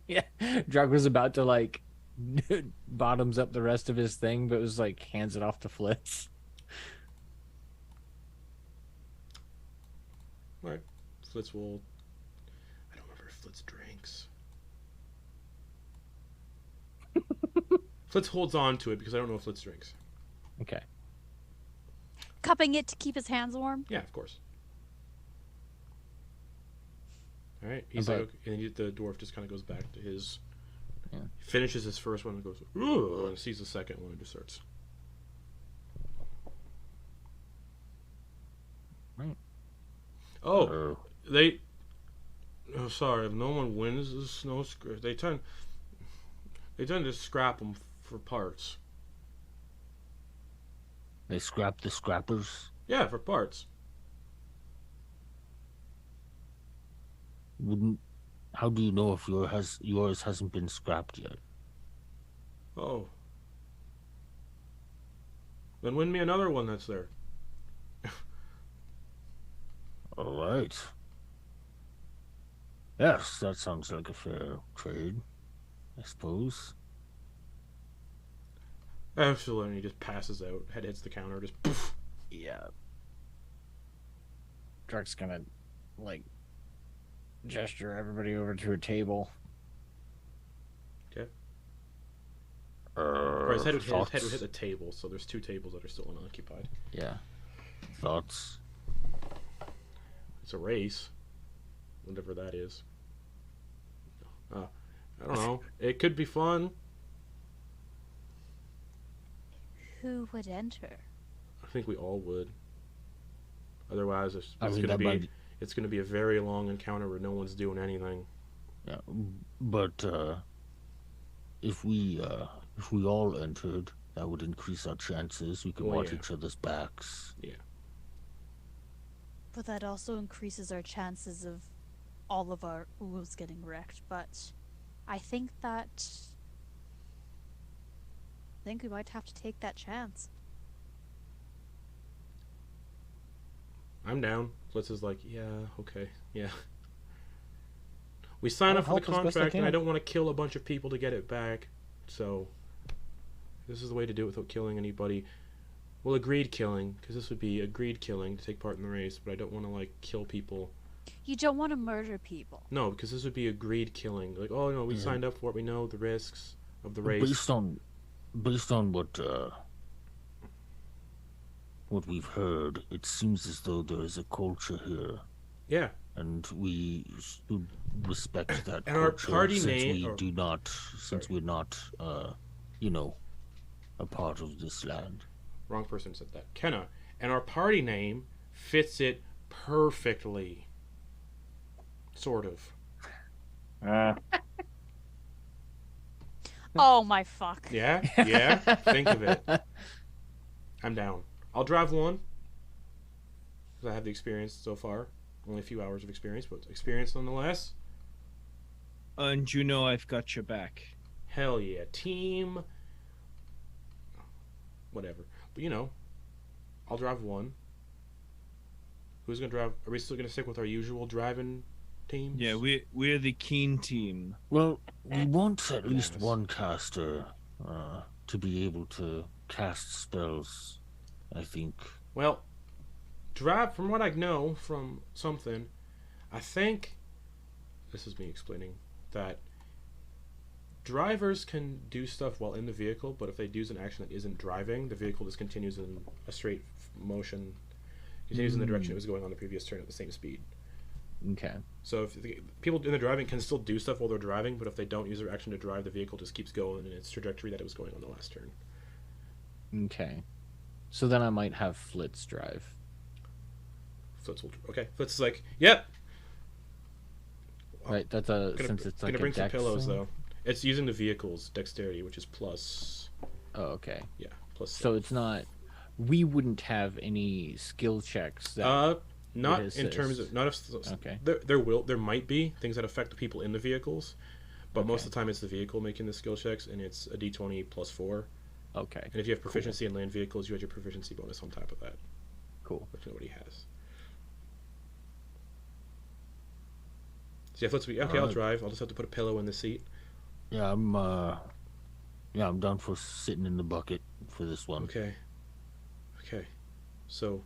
Yeah, Drug was about to bottoms up the rest of his thing, but was hands it off to Flitz. Alright. Flitz will... I don't remember if Flitz drinks. Flitz holds on to it because I don't know if Flitz drinks. Okay. Cupping it to keep his hands warm? Yeah, of course. Alright, he's like, okay, and the dwarf just kind of goes back to his... Yeah. Finishes his first one and goes, ooh, and sees the second one and just starts... Oh, they. Oh, sorry. If no one wins the snow scrap, they tend to scrap them for parts. They scrap the scrappers. Yeah, for parts. How do you know if yours hasn't been scrapped yet? Oh. Then win me another one that's there. All right. Yes, that sounds like a fair trade, I suppose. Absolutely, and he just passes out. Head hits the counter, just poof. Yeah. Druck's gonna, like, gesture everybody over to a table. Okay. Or his head would Thoughts? hit the table, so there's 2 tables that are still unoccupied. Yeah. Thoughts? It's a race. Whatever that is. I don't know. It could be fun. Who would enter? I think we all would. Otherwise, it's I mean, going to be a very long encounter where no one's doing anything. Yeah, but if we all entered, that would increase our chances. We could Well, watch yeah. each other's backs. Yeah. But that also increases our chances of all of our Ulvs getting wrecked. But I think we might have to take that chance. I'm down. Flitz is like, yeah, okay, yeah. We signed I'll up for the help as best I contract, and I can. don't want to kill a bunch of people to get it back. So, this is the way to do it without killing anybody. Well, agreed killing, because this would be agreed killing to take part in the race, but I don't want to, like, kill people. You don't want to murder people. No, because this would be agreed killing. Like, oh, no, we Yeah. signed up for it, we know the risks of the race. Based on what we've heard, it seems as though there is a culture here, Yeah. and we should respect that And our culture party since name- we or- do not, since we're not, a part of this land. Wrong person said that. Kenna. And our party name fits it perfectly. Sort of. Oh my fuck. Yeah? Yeah? Think of it. I'm down. I'll drive one. Because I have the experience so far. Only a few hours of experience, but experience nonetheless. And you know I've got your back. Hell yeah. Team. Whatever. But you know, I'll drive one. Who's going to drive? Are we still going to stick with our usual driving teams? Yeah, we're the keen team. Well, we want at Yes. least one caster to be able to cast spells, I think. Well, from what I know from something, I think, this is me explaining, that drivers can do stuff while in the vehicle, but if they do an action that isn't driving, the vehicle just continues in a straight motion, continues in the direction it was going on the previous turn at the same speed. Okay. So if the people in the driving can still do stuff while they're driving, but if they don't use their action to drive, the vehicle just keeps going in its trajectory that it was going on the last turn. Okay. So then I might have Flitz drive. Flitz will, okay. Flitz is like, yep. Right, that's since it's like gonna bring a some dex pillows thing? though. It's using the vehicle's dexterity, which is plus. Oh, okay. Yeah, plus. So it's not. We wouldn't have any skill checks. That Not would in terms assist. of not if. Okay. There might be things that affect the people in the vehicles, but most Okay. of the time it's the vehicle making the skill checks, and it's a d20 plus 4. Okay. And if you have proficiency in land vehicles, you have your proficiency bonus on top of that, Cool. which nobody has. So yeah, let's be okay. I'll Alright. drive. I'll just have to put a pillow in the seat. Yeah, I'm down for sitting in the bucket for this one. Okay. Okay. So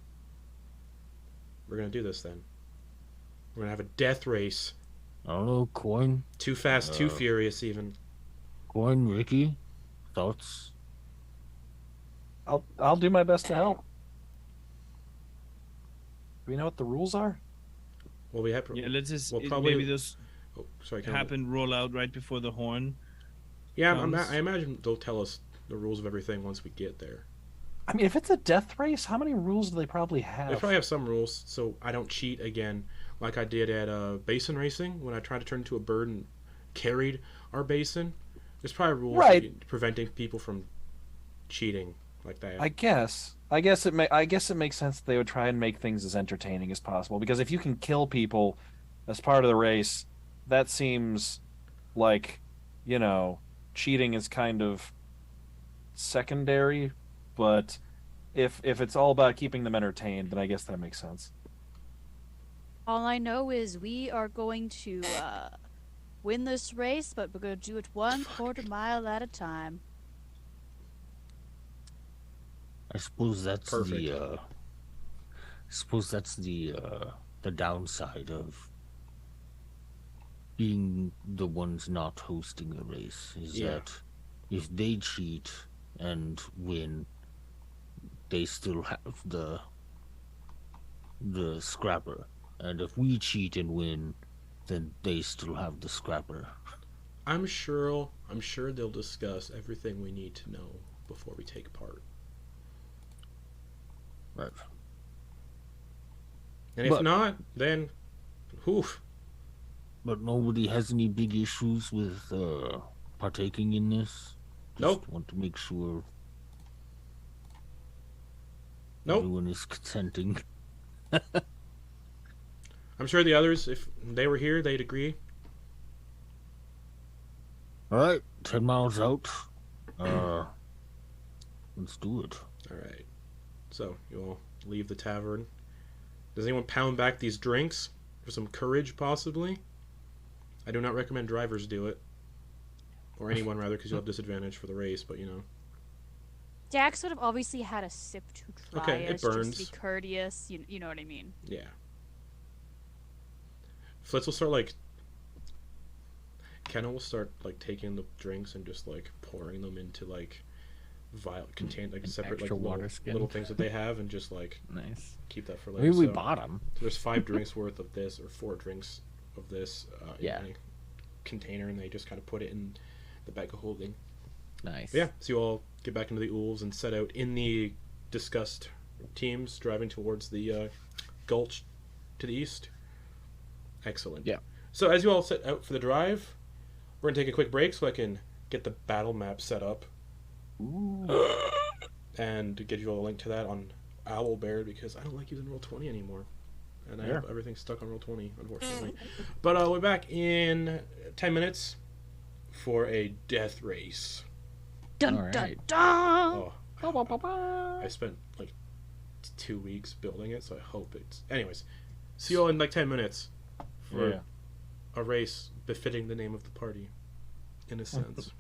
we're gonna do this then. We're gonna have a death race. I don't know, Quoin, Too fast, too furious, even. Ricky, thoughts? I'll do my best to help. Do we know what the rules are? Well, we have. Yeah, let's just Well, probably. maybe those Oh, sorry. Can I- happen roll out right before the horn. Yeah, comes. I imagine they'll tell us the rules of everything once we get there. I mean, if it's a death race, how many rules do they probably have? They probably have some rules, so I don't cheat again, like I did at basin racing when I tried to turn into a bird and carried our basin. There's probably rules preventing people from cheating like that. I guess it makes sense that they would try and make things as entertaining as possible, because if you can kill people as part of the race, that seems like, cheating is kind of secondary, but if it's all about keeping them entertained, then I guess that makes sense. All I know is we are going to win this race, but we're going to do it 1/4 mile at a time. I suppose that's Perfect. the downside of being the ones not hosting a race, is that if they cheat and win, they still have the scrapper, and if we cheat and win, then they still have the scrapper. I'm sure they'll discuss everything we need to know before we take part. Right. And if not, then oof. But nobody has any big issues with partaking in this? Nope. Want to make sure Nope. everyone is consenting. I'm sure the others, if they were here, they'd agree. Alright, 10 miles out. Let's do it. Alright. So, you all leave the tavern. Does anyone pound back these drinks? For some courage, possibly? I do not recommend drivers do it. Or anyone, rather, because you'll have disadvantage for the race, but Dax would have obviously had a sip to try Okay, it burns. just to be courteous. You know what I mean? Yeah. Flitz will start, Kenna will start, taking the drinks and just, pouring them into, separate, extra water little things that they have, and just, Nice. keep that for later. Maybe we So, bought them. there's 5 drinks worth of this, or 4 drinks of this in Yeah. a container, and they just kind of put it in the bag of holding. Nice. But yeah, so you all get back into the Ulvs and set out in the discussed teams, driving towards the gulch to the east. Excellent. Yeah. So as you all set out for the drive, we're going to take a quick break so I can get the battle map set up. Ooh. And to get you all a link to that on Owlbear, because I don't like using Roll20 anymore. And I have everything stuck on Roll20, unfortunately. But we're back in 10 minutes for a death race. Dun All dun right. dun! Oh, I spent 2 weeks building it, so I hope it's... Anyways, see you all in 10 minutes for a race befitting the name of the party, in a sense.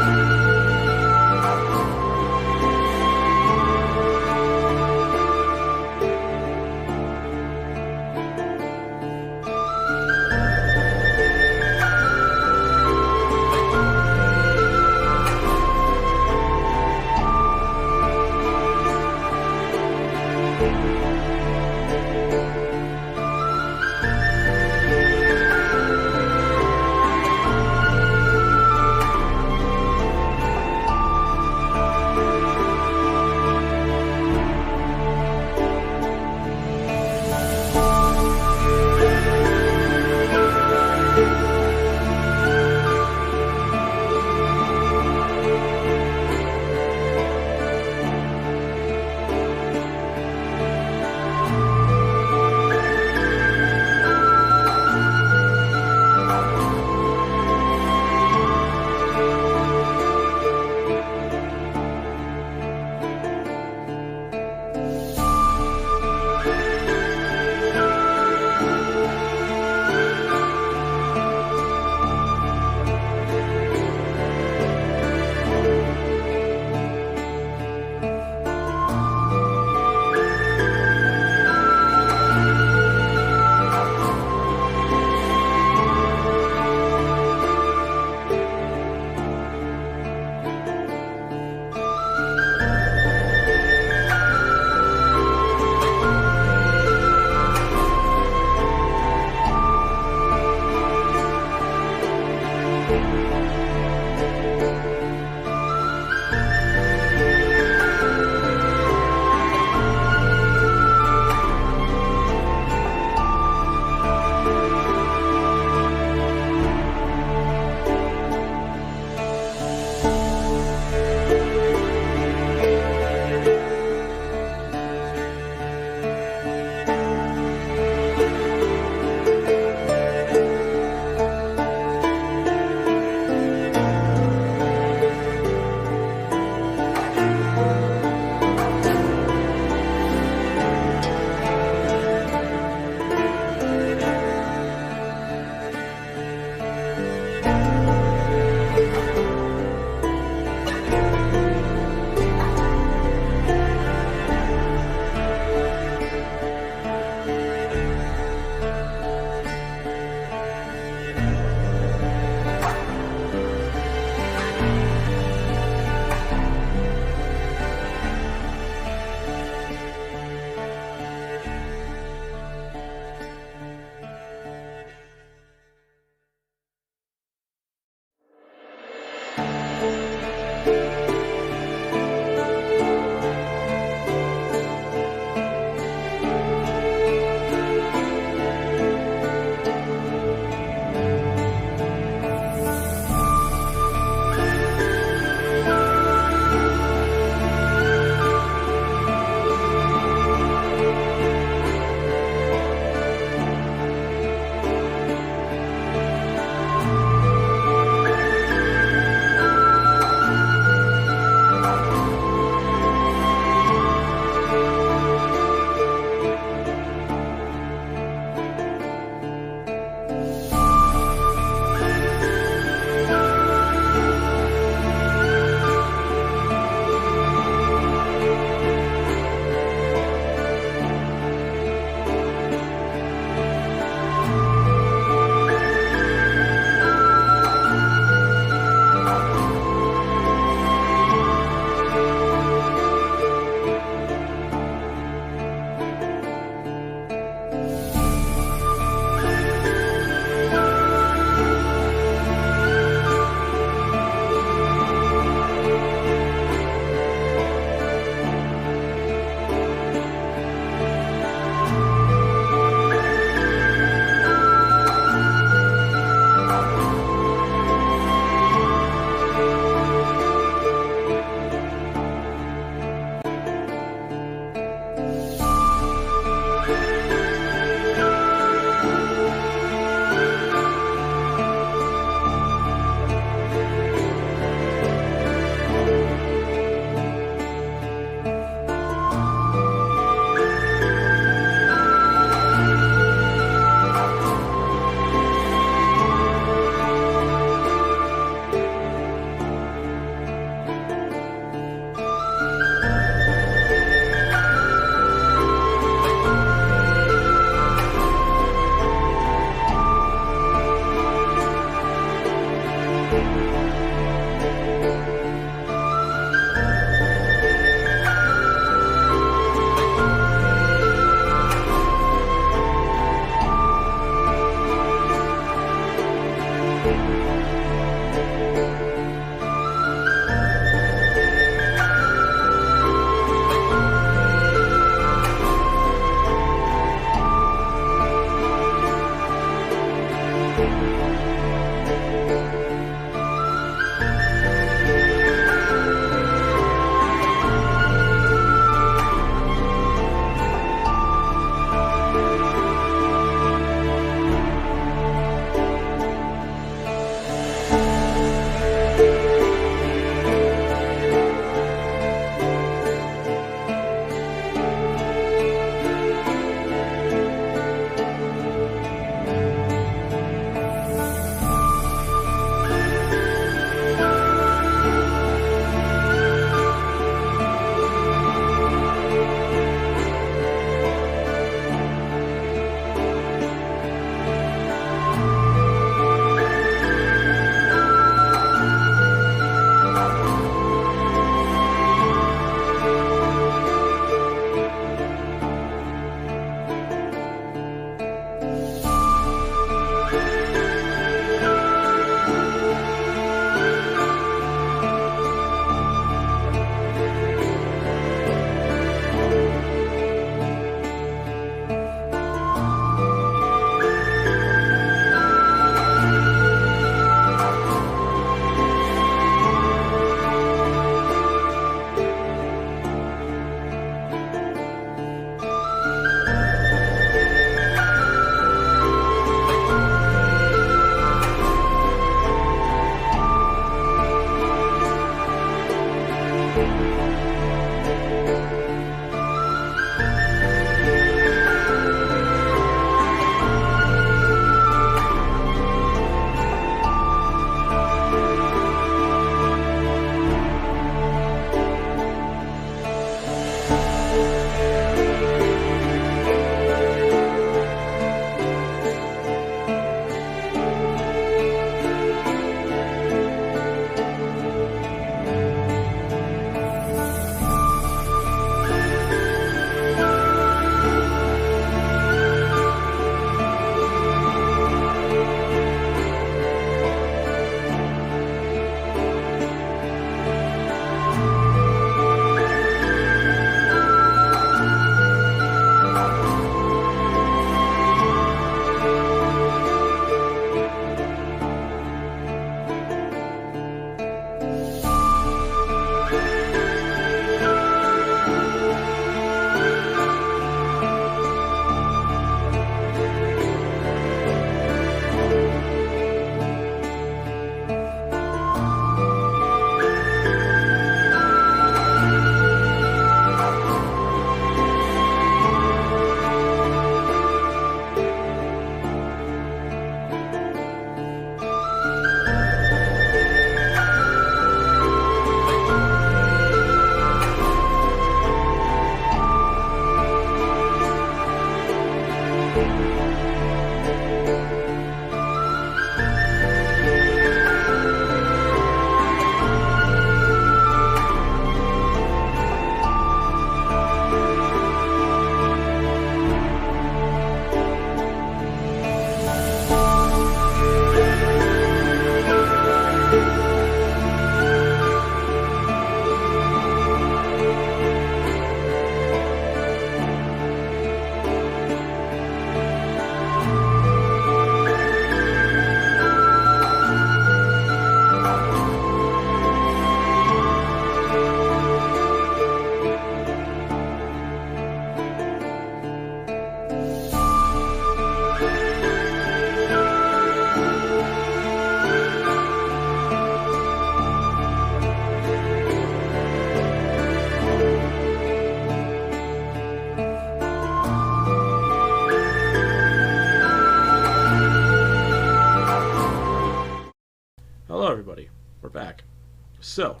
So,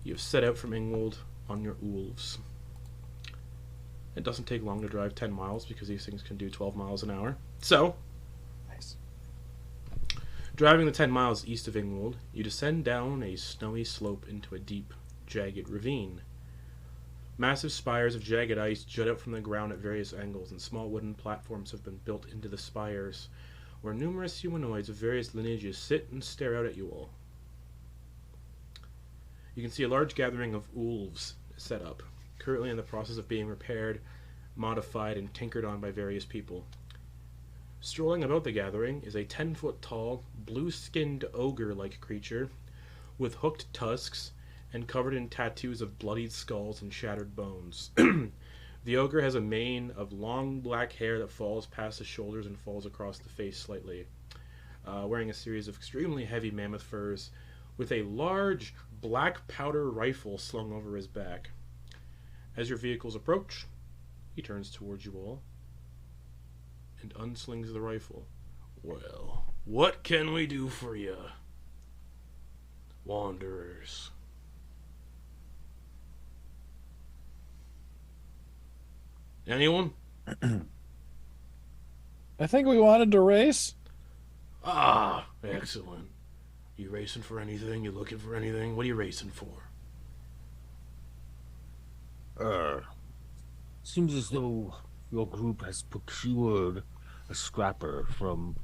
you've set out from Ingwold on your Ulvs. It doesn't take long to drive 10 miles because these things can do 12 miles an hour. So, Nice. driving the 10 miles east of Ingwold, you descend down a snowy slope into a deep, jagged ravine. Massive spires of jagged ice jut out from the ground at various angles, and small wooden platforms have been built into the spires, where numerous humanoids of various lineages sit and stare out at you all. You can see a large gathering of Ulvs set up, currently in the process of being repaired, modified, and tinkered on by various people. Strolling about the gathering is a 10-foot-tall, blue-skinned ogre-like creature with hooked tusks and covered in tattoos of bloodied skulls and shattered bones. The ogre has a mane of long black hair that falls past the shoulders and falls across the face slightly, wearing a series of extremely heavy mammoth furs, with a large black powder rifle slung over his back. As your vehicles approach, he turns towards you all and unslings the rifle. Well, what can we do for you, wanderers? Anyone? I think we wanted to race. Ah, excellent. You racing for anything? You looking for anything? What are you racing for? Seems as though your group has procured a scrapper from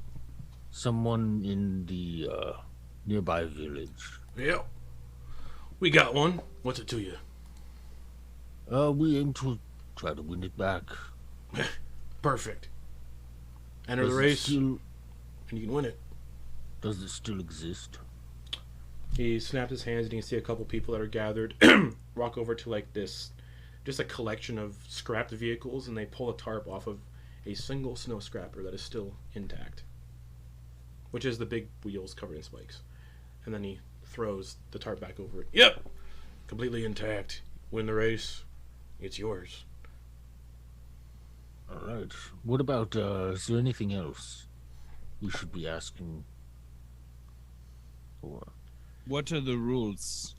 someone in the nearby village. Yep. We got one. What's it to you? We aim to try to win it back. Perfect. Enter Does the it race, still- and you can win it. Does it still exist? He snaps his hands, and you can see a couple people that are gathered walk over to like this, just a collection of scrapped vehicles, and they pull a tarp off of a single snow scrapper that is still intact, which is the big wheels covered in spikes. And then he throws the tarp back over it. Yep, completely intact. Win the race. It's yours. All right. What about, is there anything else we should be asking for? What are the rules?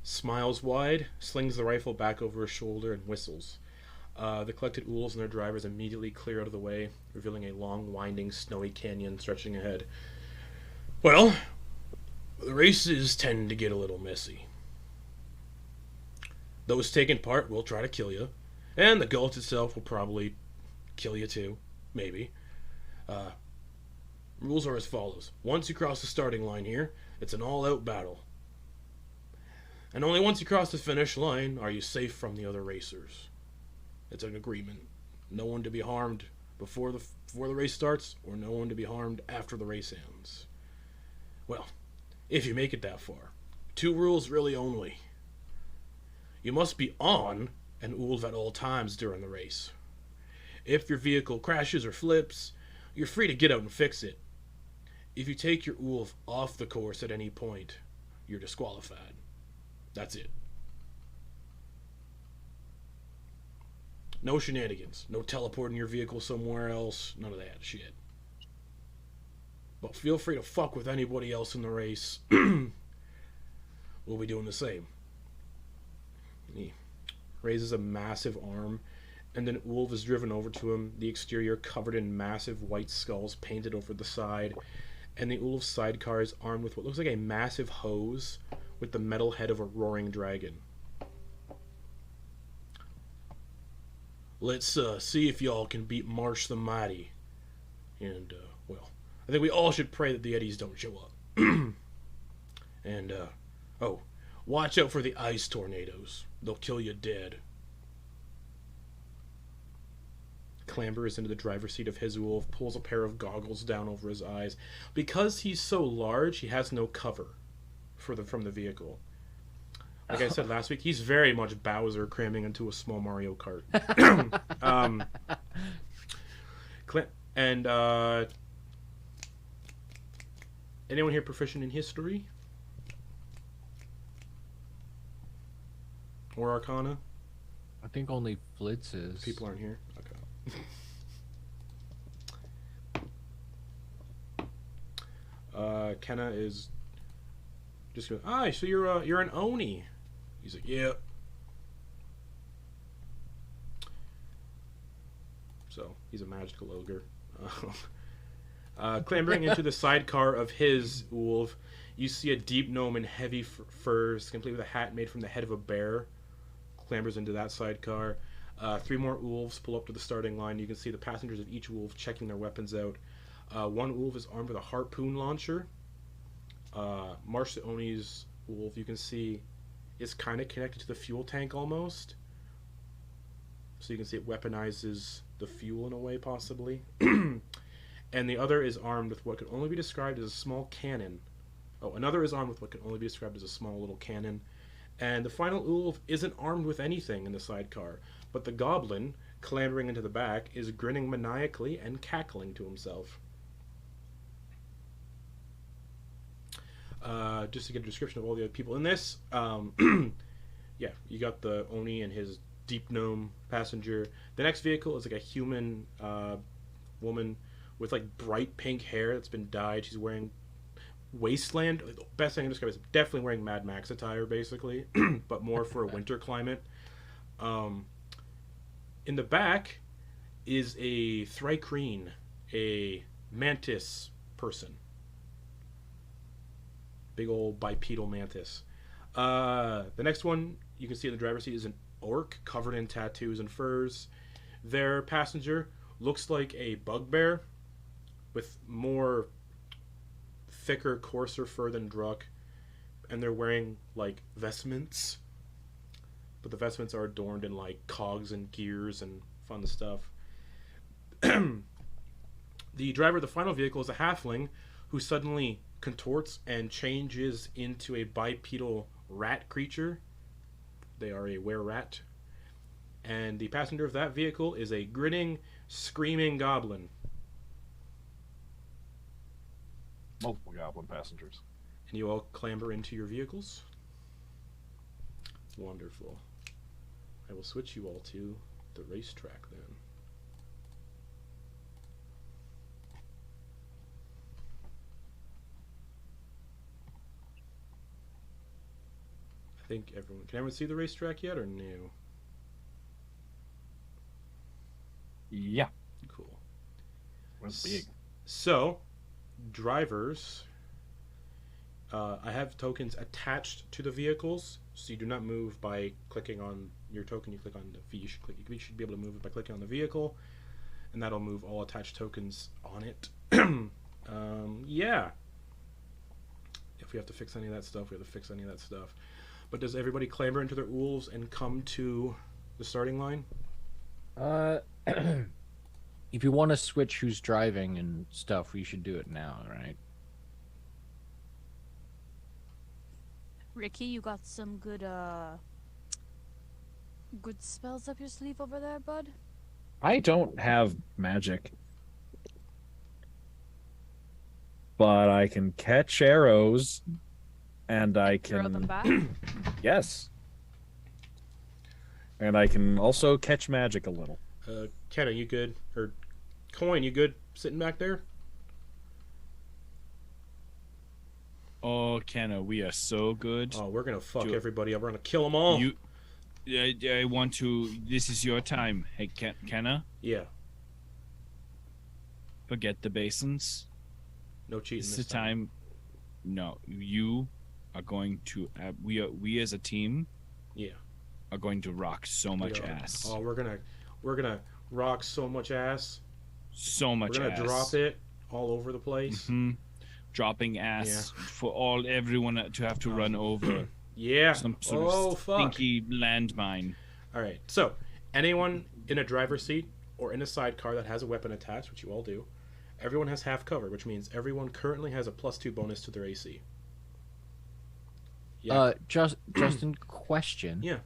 Smiles wide, slings the rifle back over his shoulder, and whistles. The collected Ulvs and their drivers immediately clear out of the way, revealing a long, winding, snowy canyon stretching ahead. Well, the races tend to get a little messy. Those taking part will try to kill you, and the gulch itself will probably kill you too, maybe. Rules are as follows. Once you cross the starting line here, it's an all-out battle. And only once you cross the finish line are you safe from the other racers. It's an agreement. No one to be harmed before the race starts, or no one to be harmed after the race ends. Well, if you make it that far. 2 rules really only. You must be on an Ulv at all times during the race. If your vehicle crashes or flips, you're free to get out and fix it. If you take your Ulv off the course at any point, you're disqualified. That's it. No shenanigans. No teleporting your vehicle somewhere else. None of that shit. But feel free to fuck with anybody else in the race. We'll be doing the same. He raises a massive arm, and then Ulv is driven over to him, the exterior covered in massive white skulls painted over the side, and the Ulv sidecar is armed with what looks like a massive hose with the metal head of a roaring dragon. Let's see if y'all can beat Marsh the Mighty. And, well, I think we all should pray that the Eddies don't show up. And, oh, watch out for the ice tornadoes. They'll kill you dead. Clambers into the driver's seat of his Ulv, pulls a pair of goggles down over his eyes. Because he's so large, he has no cover from the vehicle. Like I said last week, he's very much Bowser cramming into a small Mario Kart. Anyone here proficient in history? Or Arcana? I think only Flitz is. People aren't here? Okay. Kenna is just goes, "Ah, so you're an Oni." He's like, "Yeah." So he's a magical ogre. Clambering into the sidecar of his Ulv, you see a deep gnome in heavy furs, complete with a hat made from the head of a bear. Clambers into that sidecar. 3 more Ulvs pull up to the starting line. You can see the passengers of each Ulv checking their weapons out. One Ulv is armed with a harpoon launcher. Marcioni's Ulv, you can see, is kind of connected to the fuel tank almost. So you can see it weaponizes the fuel in a way, possibly. And the other is armed with what could only be described as a small cannon. Oh, another is armed with what can only be described as a small little cannon. And the final Ulv isn't armed with anything in the sidecar, but the goblin, clambering into the back, is grinning maniacally and cackling to himself. Just to get a description of all the other people in this, yeah, you got the Oni and his deep gnome passenger. The next vehicle is like a human woman with like bright pink hair that's been dyed. She's wearing wasteland. The best thing I can describe is definitely wearing Mad Max attire, basically, but more for a winter climate. In the back is a Thrycreen, a mantis person. Big old bipedal mantis. The next one you can see in the driver's seat is an orc covered in tattoos and furs. Their passenger looks like a bugbear with more thicker, coarser fur than Druck, and they're wearing like vestments, but the vestments are adorned in like cogs and gears and fun stuff. The driver of the final vehicle is a halfling who suddenly contorts and changes into a bipedal rat creature. They are a were-rat. And the passenger of that vehicle is a grinning, screaming goblin. Multiple goblin passengers. And you all clamber into your vehicles. Wonderful. I will switch you all to the racetrack then. I think everyone... Can everyone see the racetrack yet or no? Yeah. Cool. That's big. So, drivers... I have tokens attached to the vehicles, so you do not move by clicking on your token. You click on the V. You should be able to move it by clicking on the vehicle, and that'll move all attached tokens on it. Yeah. If we have to fix any of that stuff, we have to fix any of that stuff. But does everybody clamber into their Ulvs and come to the starting line? If you want to switch who's driving and stuff, we should do it now, right? Ricky, you got some good spells up your sleeve over there, bud? I don't have magic, but I can catch arrows, and I Throw them can... back? Yes. And I can also catch magic a little. Ken, are you good? Or Quoin, you good sitting back there? Oh, Kenna, we are so good. Oh, we're gonna fuck Do it. everybody up. We're gonna kill them all. I want to. This is your time. Hey, Kenna, Yeah. forget the basins. No cheating This this is the time. No, you are going to. We as a team. Yeah. Are going to rock so much We are. ass. Oh, we're gonna rock so much ass. So much We're gonna ass. drop it all over the place. Mhm. Dropping ass for everyone to have to run over. Yeah. Some sort of fuck. stinky landmine. All right. So, anyone in a driver's seat or in a sidecar that has a weapon attached, which you all do, everyone has half cover, which means everyone currently has a +2 bonus to their AC. Yeah. Justin, question. Yeah.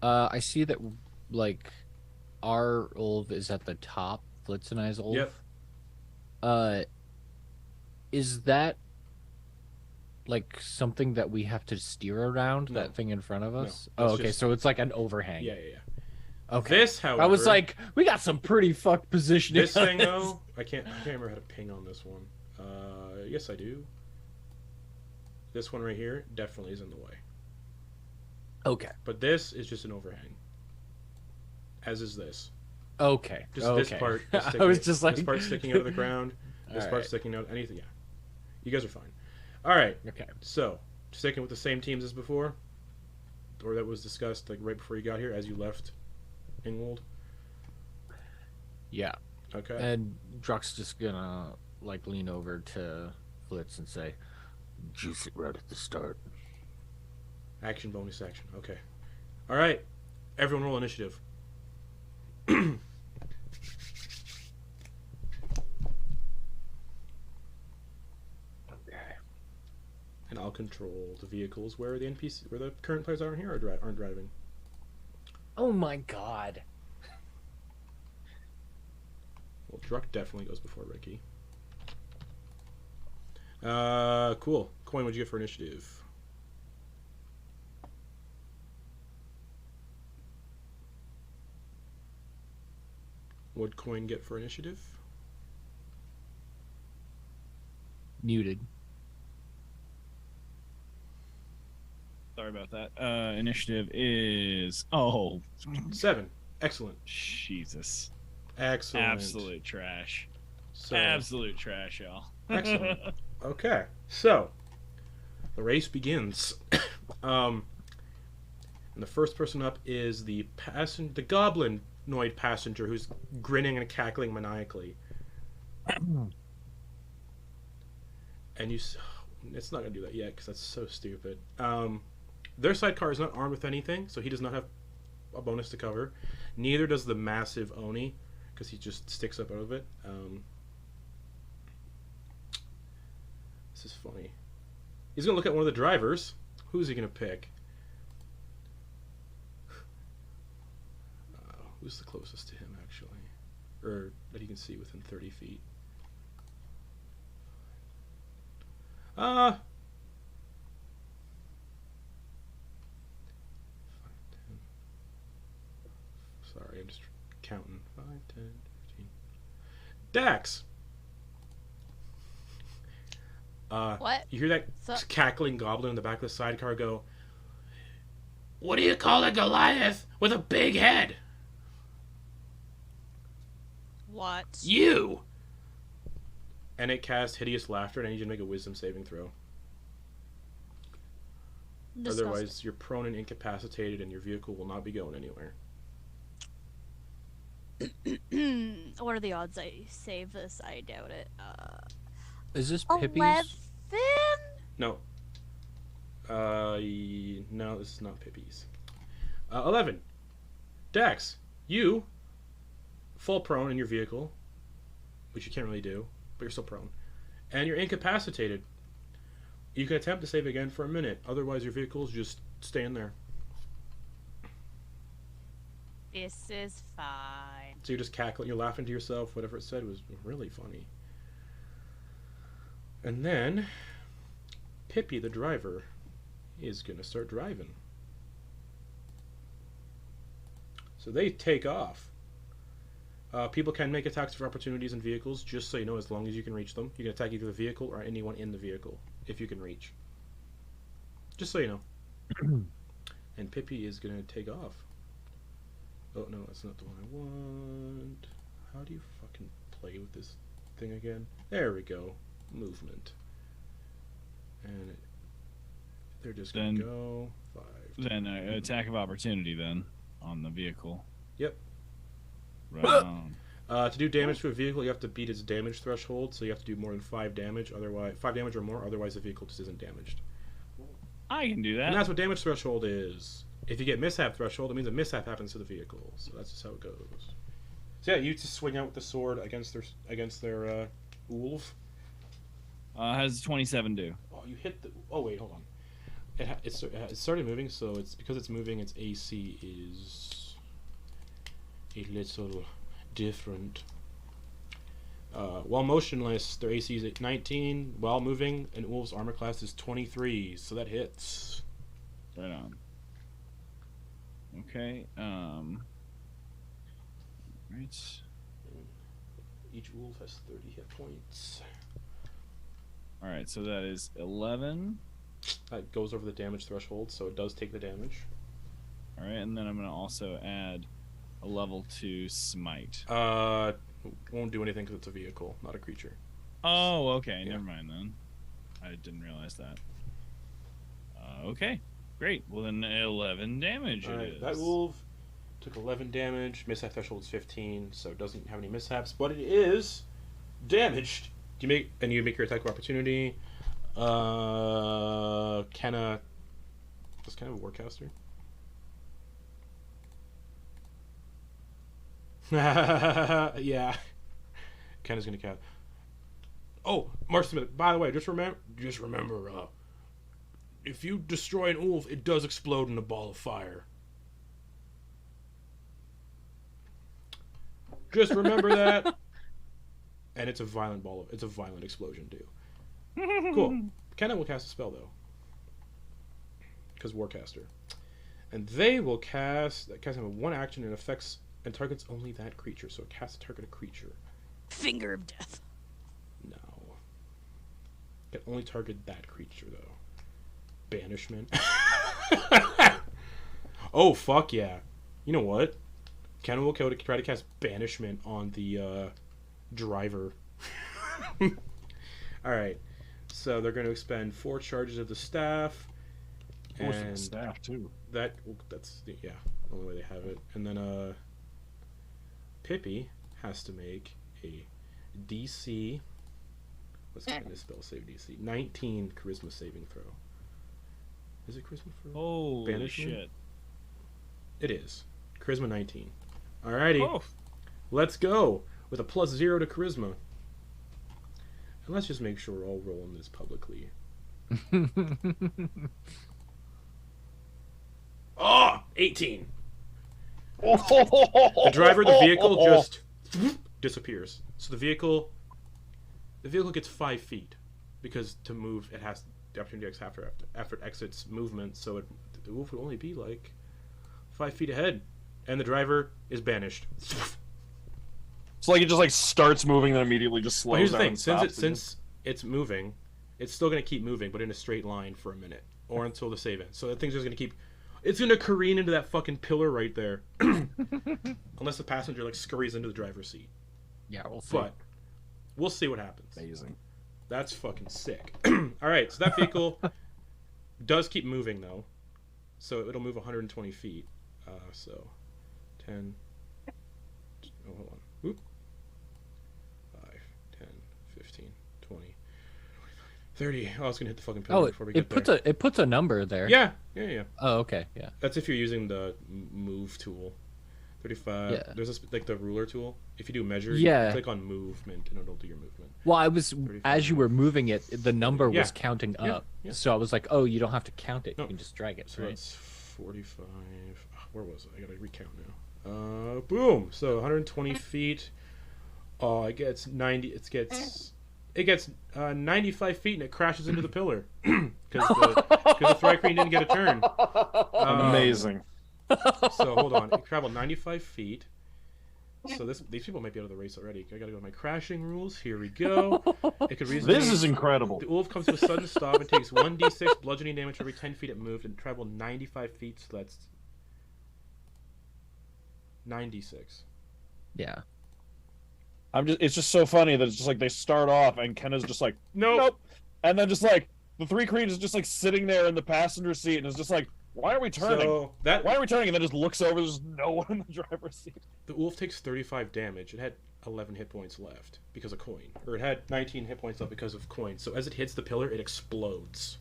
I see that like our Ulv is at the top, Flitz and I's Ulv. Yep. Is that like something that we have to steer around? No. That thing in front of No, us? that's Oh, okay. just- So it's like an overhang. Yeah. Okay. This, however, I was like, we got some pretty fucked positioning. this thing though, I can't remember how to ping on this one. Yes, I do. This one right here definitely is in the way. Okay. But this is just an overhang. As is this. Okay. Just okay. this part. Is I was just like this part sticking out of the ground. This All part right. sticking out. Anything. Yeah. You guys are fine. All right. Okay. So sticking with the same teams as before, or that was discussed like right before you got here, as you left Ingwold. Yeah. Okay. And Druck's just gonna like lean over to Flitz and say, Juice it right at the start. Action, bonus action. Okay. All right. Everyone roll initiative. And I'll control the vehicles where the where the current players aren't here or aren't driving. "Oh my god." Well, Druck definitely goes before Ricky. Cool. Quoin, what'd you get for initiative? What'd Quoin get for initiative? Muted. Sorry about that. Initiative is 7. Excellent. Jesus. Excellent. Absolute trash. So, Absolute trash, y'all. Excellent. Okay, so the race begins. And the first person up is the goblinoid passenger who's grinning and cackling maniacally. And it's not gonna do that yet because that's so stupid. Their sidecar is not armed with anything, so he does not have a bonus to cover. Neither does the massive Oni, because he just sticks up out of it. This is funny. He's gonna look at one of the drivers. Who's he gonna pick? Who's the closest to him, actually? Or that he can see within 30 feet? Sorry, I'm just counting. 5, 10, 15. Dax! What? You hear that So- cackling goblin in the back of the sidecar go, "What do you call a Goliath with a big head?" What? You! And it casts hideous laughter, and I need you to make a wisdom saving throw. Disgusting. Otherwise, you're prone and incapacitated, and your vehicle will not be going anywhere. What are the odds I save this? I doubt it. Is this 11? Pippi's? No. No, this is not Pippi's. 11. Dax, you fall prone in your vehicle, which you can't really do, but you're still prone. And you're incapacitated. You can attempt to save again for a minute, otherwise your vehicle's just staying there. This is fine. So you're just cackling, you're laughing to yourself, whatever it said was really funny. And then, Pippi, the driver, is going to start driving. So they take off. People can make attacks of opportunities in vehicles, just so you know, as long as you can reach them. You can attack either the vehicle or anyone in the vehicle, if you can reach. Just so you know. And Pippi is going to take off. Oh, no, that's not the one I want. How do you fucking play with this thing again? There we go. Movement. And they're just going to go 5. Then attack of opportunity then on the vehicle. Yep. Right on. To do damage to a vehicle, you have to beat its damage threshold, so you have to do more than 5 damage. Otherwise, 5 damage or more. Otherwise, the vehicle just isn't damaged. I can do that. And that's what damage threshold is. If you get mishap threshold, it means a mishap happens to the vehicle. So that's just how it goes. So yeah, you just swing out with the sword against their Ulv. Has 27 do? Oh, you hit the. Oh wait, hold on. It started moving, so it's because it's moving. Its AC is a little different. While motionless, their AC is at 19. While moving, an Ulv's armor class is 23, so that hits. Right on. Okay. Right. Each Ulv has 30 hit points. All right. So that is 11. That goes over the damage threshold, so it does take the damage. All right, and then I'm gonna also add a level 2 smite. Won't do anything because it's a vehicle, not a creature. Oh, okay. Yeah. Never mind then. I didn't realize that. Okay, great. Well then, 11 damage. Alright, it is. that wolf took 11 damage. Mishap threshold is 15, so it doesn't have any mishaps, but it is damaged. You make your attack of opportunity. Kenna. Does Kenna have a Warcaster? Yeah. Kenna's gonna cast. Oh, Marcin, by the way, just remember, if you destroy an Ulv, it does explode in a ball of fire. Just remember that. And it's a violent explosion too. Cool. Kenna will cast a spell though, because Warcaster, and they will cast him one action and affects and targets only that creature. So it casts to target a creature. Finger of death. No. Can only target that creature though. Banishment. Oh fuck yeah! You know what? Kenna will try to cast banishment on the driver. All right. So they're going to expend 4 charges of the staff. Or for the staff too. That's the only way they have it. And then Pippi has to make a DC. Let's get this spell save DC. 19 charisma saving throw. Is it charisma for Holy banishment? shit. It is. Charisma 19. Alrighty. Oh. Let's go with a +0 to charisma. And let's just make sure we're all rolling this publicly. Oh, 18. The driver of the vehicle just disappears. So the vehicle gets 5 feet because to move it has the opportunity to after it exits movement. So the wolf would only be like 5 feet ahead, and the driver is banished. So like it just like starts moving, then immediately just slows Well, here's the down. thing: And stops since it's moving, it's still going to keep moving, but in a straight line for a minute or until the save ends. So the thing's just going to keep. It's going to careen into that fucking pillar right there, unless the passenger like scurries into the driver's seat. Yeah, we'll see. But we'll see what happens. Amazing. That's fucking sick. All right, so that vehicle does keep moving though, so it'll move 120 feet. So 10. Oh, hold on. Whoop. 5, 10, 15, 20, 30. Oh, I was gonna hit the fucking pillar before we get there. It puts a number there. Yeah. Oh, okay. Yeah. That's if you're using the move tool. 35. Yeah. There's like the ruler tool. If you do measure, Yeah. you click on movement and it'll do your movement. Well, as 35. you were moving it, the number Yeah. was counting Yeah, up. yeah. So I was like, oh, you don't have to count it. No. You can just drag it. So Right? that's 45. Where was it? I gotta recount now. Boom. So 120 feet. Oh, it gets 90. It gets 95 feet and it crashes into the pillar because the Thrycreen didn't get a turn. Amazing. So hold on. It traveled 95 feet. So these people might be out of the race already. I gotta go to my crashing rules. Here we go. It could reasonably. This is incredible. The Ulv comes to a sudden stop and takes 1d6 bludgeoning damage for every 10 feet it moved and traveled 95 feet. So that's 96. Yeah. It's just so funny that it's just like they start off and Kenna's just like nope, and then just like the 3 Queens is just like sitting there in the passenger seat and is just like, why are we turning? So Why are we turning? And then just looks over. There's no one in the driver's seat. the Ulv takes 35 damage. It had 11 hit points left because of Quoin, or it had 19 hit points left because of Quoin. So as it hits the pillar, it explodes.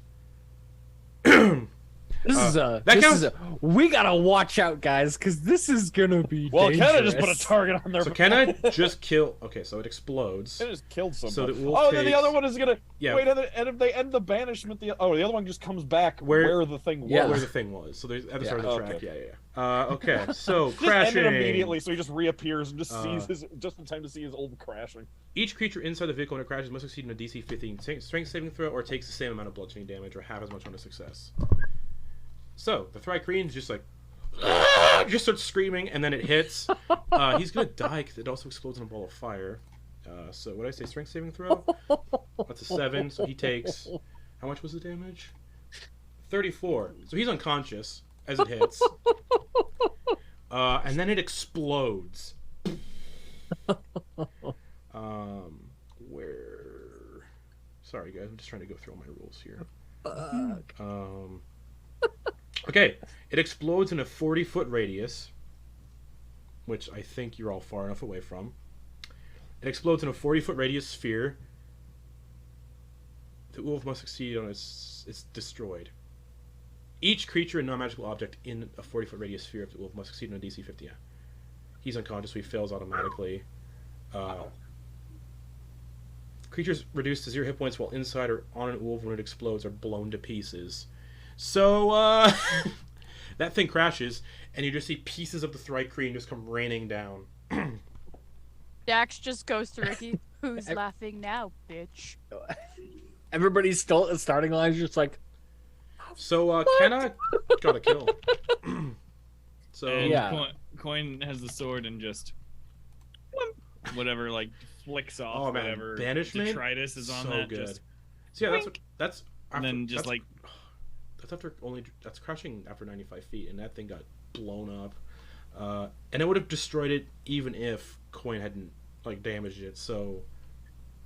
We gotta watch out, guys, because this is gonna be Well, dangerous. Kenna just put a target on their. So can I just kill? Okay, so it explodes. It just killed somebody. So the Ulf oh, then the takes- other one is gonna. Yeah. Wait, and if they end the banishment, the other one just comes back where the thing was. Yeah. Where the thing was. So there's at the start of the Okay. track. Yeah. Okay, so Just crashing. ended immediately, so he just reappears and just sees just in time to see his old crashing. Each creature inside the vehicle when it crashes must succeed in a DC 15 strength saving throw or takes the same amount of bludgeoning damage or half as much on a success. So the Thrycreen's just like just starts screaming and then it hits. He's gonna die because it also explodes in a ball of fire. So what did I say? Strength saving throw? That's a 7. So he takes. How much was the damage? 34. So he's unconscious as it hits. And then it explodes. Where? Sorry, guys. I'm just trying to go through all my rules here. Okay. It explodes in a 40-foot radius, which I think you're all far enough away from. It explodes in a 40-foot radius sphere. The Ulv must succeed on it's destroyed. Each creature and non-magical object in a 40-foot radius sphere of the Ulv must succeed on a DC 50. Yeah. He's unconscious, so he fails automatically. Creatures reduced to 0 hit points while inside or on an Ulv when it explodes are blown to pieces. So, that thing crashes, and you just see pieces of the Thri-kreen just come raining down. Dax just goes to Ricky. Who's laughing now, bitch? Everybody's still starting line is just like. So, Kenna got a kill. So And yeah. Quoin has the sword and just whatever, like flicks off Oh, man. whatever Banishment? detritus is on so that. good. Just So yeah, that's and then just that's, like that's after that's crashing after 95 feet, and that thing got blown up, and it would have destroyed it even if Quoin hadn't like damaged it. So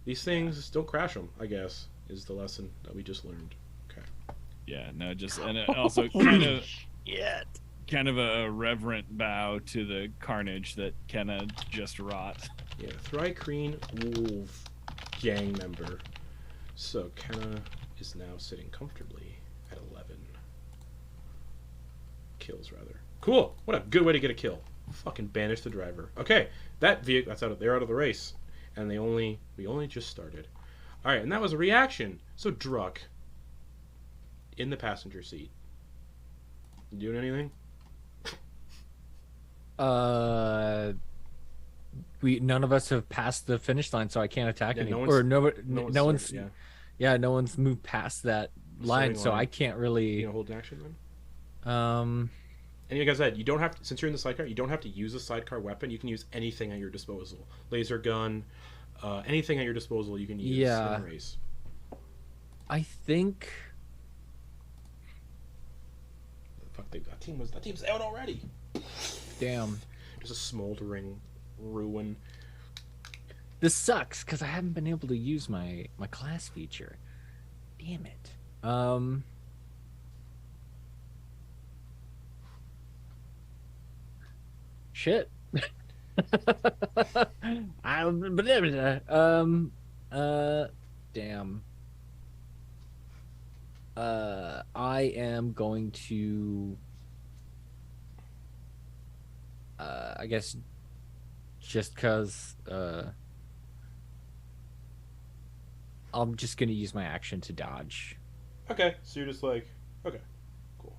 these things don't crash them, I guess, is the lesson that we just learned. Okay. yeah, no, just and it also kind of a reverent bow to the carnage that Kenna just wrought. Yeah, Thri-kreen Wolf gang member. So Kenna is now sitting comfortably at 11 kills, rather. Cool. What a good way to get a kill. Fucking banish the driver. Okay, that vehicle they're out of the race, and we only just started. All right, and that was a reaction. So Druck in the passenger seat. You doing anything? None of us have passed the finish line, so I can't attack Yeah, anyone. no one's Or yeah. no one's moved past that line, so I can't really. You know, hold an action then. Um, And like I said, you don't have to, since you're in the sidecar, you don't have to use a sidecar weapon. You can use anything at your disposal. Laser gun, anything at your disposal you can use in a race. I think. Fuck, that team's out already. Damn. Just a smoldering ruin. This sucks because I haven't been able to use my class feature. Damn it. Shit. Damn. I am going to I guess just because I'm just gonna use my action to dodge. Okay, so you're just like, okay, cool.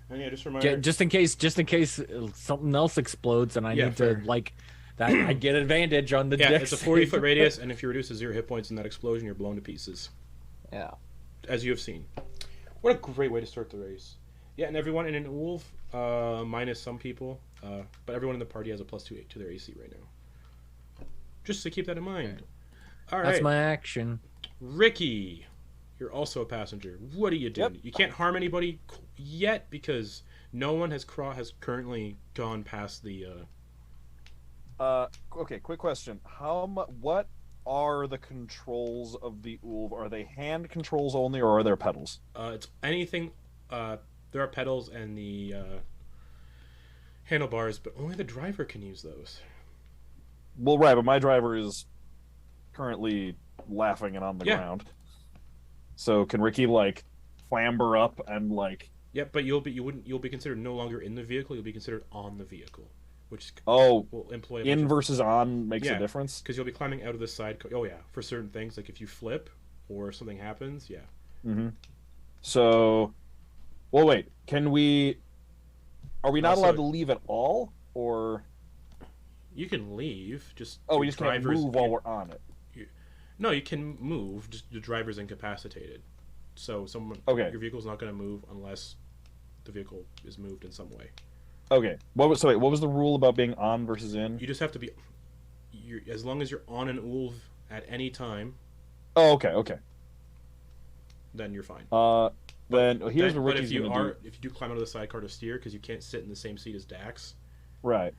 And yeah, just remind Just in case something else explodes and I need fair. to like that I get advantage on the yeah, dex it's a 40-foot save. radius, and if you reduce to 0 hit points in that explosion, you're blown to pieces. Yeah. As you have seen. What a great way to start the race. Yeah, and everyone in an Ulv, minus some people, but everyone in the party has a +2 to their AC right now. Just to keep that in mind. All right. That's my action. Ricky, you're also a passenger. What are you doing? Yep. You can't harm anybody yet because no one has currently gone past the. Okay, quick question. What are the controls of the Ulv? Are they hand controls only, or are there pedals? It's anything. There are pedals and the handlebars, but only the driver can use those. Well, right, but my driver is currently laughing and on the Yeah. ground. So can Ricky like clamber up and like? Yep, but you'll be considered no longer in the vehicle. You'll be considered on the vehicle, which Oh, will employ in versus on makes a difference. because you'll be climbing out of the side. Oh yeah, for certain things, like if you flip or something happens, yeah. Mm-hmm. So, well, wait. Are we not Also- allowed to leave at all, or? You can leave. Just Oh, your we just can't driver's move while we're on it. No, you can move. Just the driver's incapacitated, so Okay. your vehicle's not going to move unless the vehicle is moved in some way. Okay. What was the rule about being on versus in? You just have to be. As long as you're on an Ulv at any time, Oh, okay. then you're fine. then here's But what if Ricky's you gonna do. if you do climb out of the sidecar to steer, because you can't sit in the same seat as Dax, Right.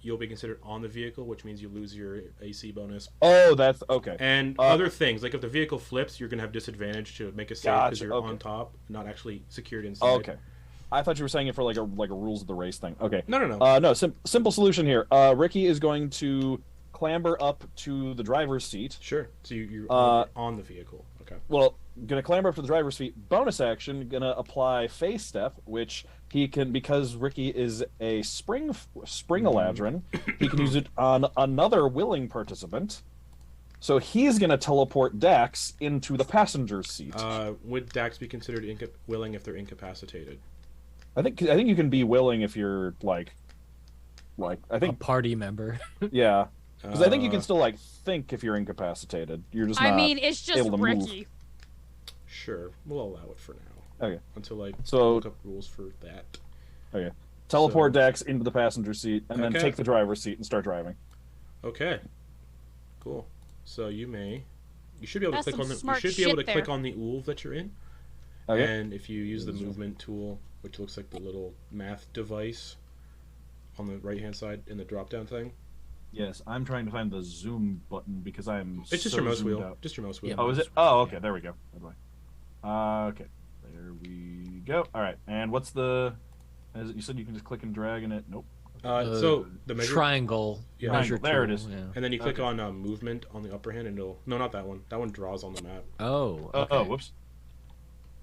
you'll be considered on the vehicle, which means you lose your AC bonus. Oh, that's okay. And other things, like if the vehicle flips, you're gonna have disadvantage to make a save because Gotcha, you're okay. on top, not actually secured inside. Okay. I thought you were saying it for like a rules of the race thing. Okay. No. No. Simple solution here. Ricky is going to clamber up to the driver's seat. Sure. So you're on the vehicle. Okay. Well, gonna clamber up to the driver's seat. Bonus action, gonna apply phase step, which he can, because Ricky is a spring Eladrin, he can use it on another willing participant. So he's gonna teleport Dax into the passenger's seat. Would Dax be considered willing if they're incapacitated? I think you can be willing if you're like I A think party member. yeah, because I think you can still like think if you're incapacitated. You're just not I mean, it's just able to move. Ricky. Sure, we'll allow it for now. Okay. Until I So- look up rules for that. Okay. Teleport So- Dax into the passenger seat and then Okay. take the driver's seat and start driving. Okay. Cool. So you should be able to That's click some on the. You smart should be able to shit click there. on the Ulv that you're in. Okay. And if you use the movement tool, which looks like the little math device on the right hand side in the drop down thing. Yes, I'm trying to find the zoom button because I'm. It's just your mouse wheel. Just your mouse wheel. Yeah. Oh, is it? Oh, okay. There we go. Okay. There we go. All right. And what's the? As you said, you can just click and drag in it. Nope. So the measure, Triangle. Yeah. measure There it tool, is. Yeah. and then you click Okay. on movement on the upper hand, and it'll. No, not that one. That one draws on the map. Oh. Oh, Okay. whoops.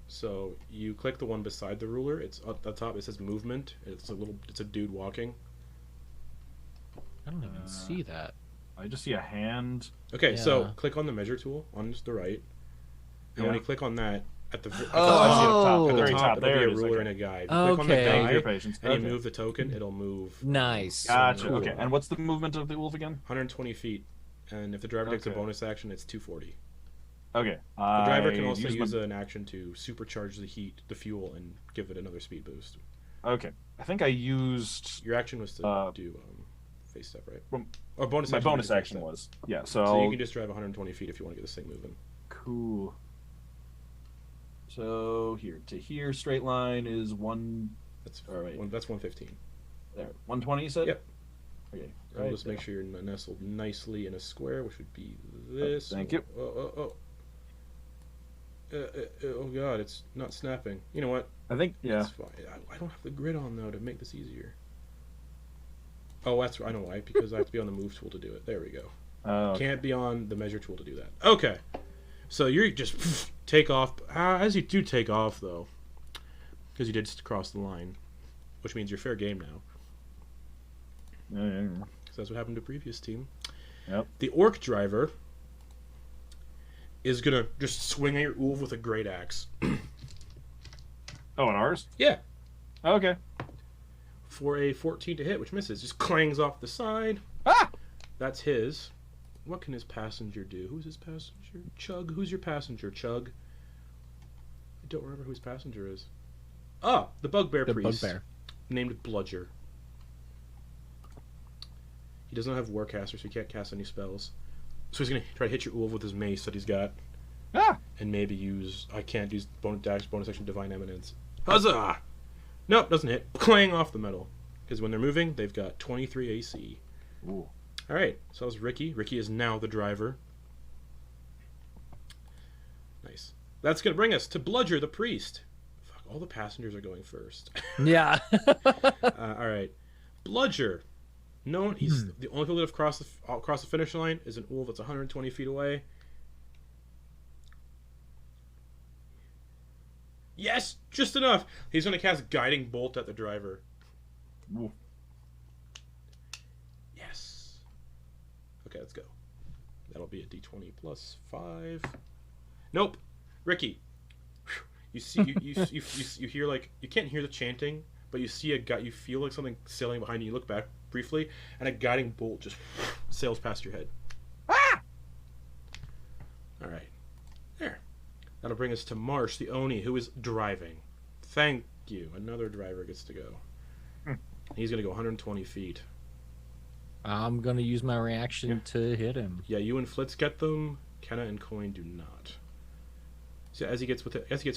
So you click the one beside the ruler. It's at the top. It says movement. It's a dude walking. I don't even see that. I just see a hand. Okay, so Yeah. click on the measure tool on the right, and when Yeah. you click on that, at the Oh, I see it up Oh. top. at the Very top, top. it'll There be it a is. ruler Okay. and a guide. You click on the Okay. Thank you for your guide, patience. and Okay. you move the token. It'll move Nice. Gotcha. Cool. Okay. And what's the movement of the wolf again? 120 feet, and if the driver takes a Okay. bonus action, it's 240. Okay. The driver can also use an action to supercharge the fuel, and give it another speed boost. Okay. I think I used Your action was to do face step, right? Or bonus. my action bonus was face action step. was. Yeah. So you can just drive 120 feet if you want to get the same movement. Cool. So here to here, straight line is That's All right. That's 115. there. 120. You said. Yep. Okay. I'll just make sure you're nestled nicely in a square, which would be this. Thank you. Oh god, it's not snapping. You know what? I think. Yeah. It's fine. I don't have the grid on though to make this easier. Oh, I know why. Because I have to be on the move tool to do it. There we go. Okay. Can't be on the measure tool to do that. Okay. So you just take off. As you do take off though, because you did cross the line, which means you're fair game now. Yeah. Because that's what happened to the previous team. Yep. The orc driver is gonna just swing at your Ulv with a great axe. Oh, and ours? Yeah. Okay. For a 14 to hit, which misses. Just clangs off the side. Ah! That's his. What can his passenger do? Who's his passenger? Chug. Who's your passenger? Chug. I don't remember who his passenger is. Ah, the bugbear The priest. bugbear. Named Bludger. He does not have Warcaster, so he can't cast any spells. So he's going to try to hit your Ulv with his mace that he's got. Ah! And maybe use... I can't use bonus action Divine Eminence. Huzzah! Nope, doesn't hit. Clang off the metal. Because when they're moving, they've got 23 AC. Ooh. Alright, so that was Ricky. Ricky is now the driver. Nice. That's going to bring us to Bludger the priest. Fuck, all the passengers are going first. Yeah. Alright. Bludger. Known, he's the only people that have crossed the finish line is an Ulv that's 120 feet away. Yes, just enough. He's going to cast Guiding Bolt at the driver. Ooh. Yes. Okay, let's go. That'll be a d20 plus 5. Nope. Ricky. You see, you hear like, you can't hear the chanting, but you see you feel like something sailing behind you. You look back briefly, and a guiding bolt just sails past your head. Ah! All right. There. That'll bring us to Marsh, the Oni, who is driving. Thank you. Another driver gets to go. He's going to go 120 feet. I'm gonna use my reaction to hit him. Yeah, you and Flitz get them. Kenna and Quoin do not. So as he gets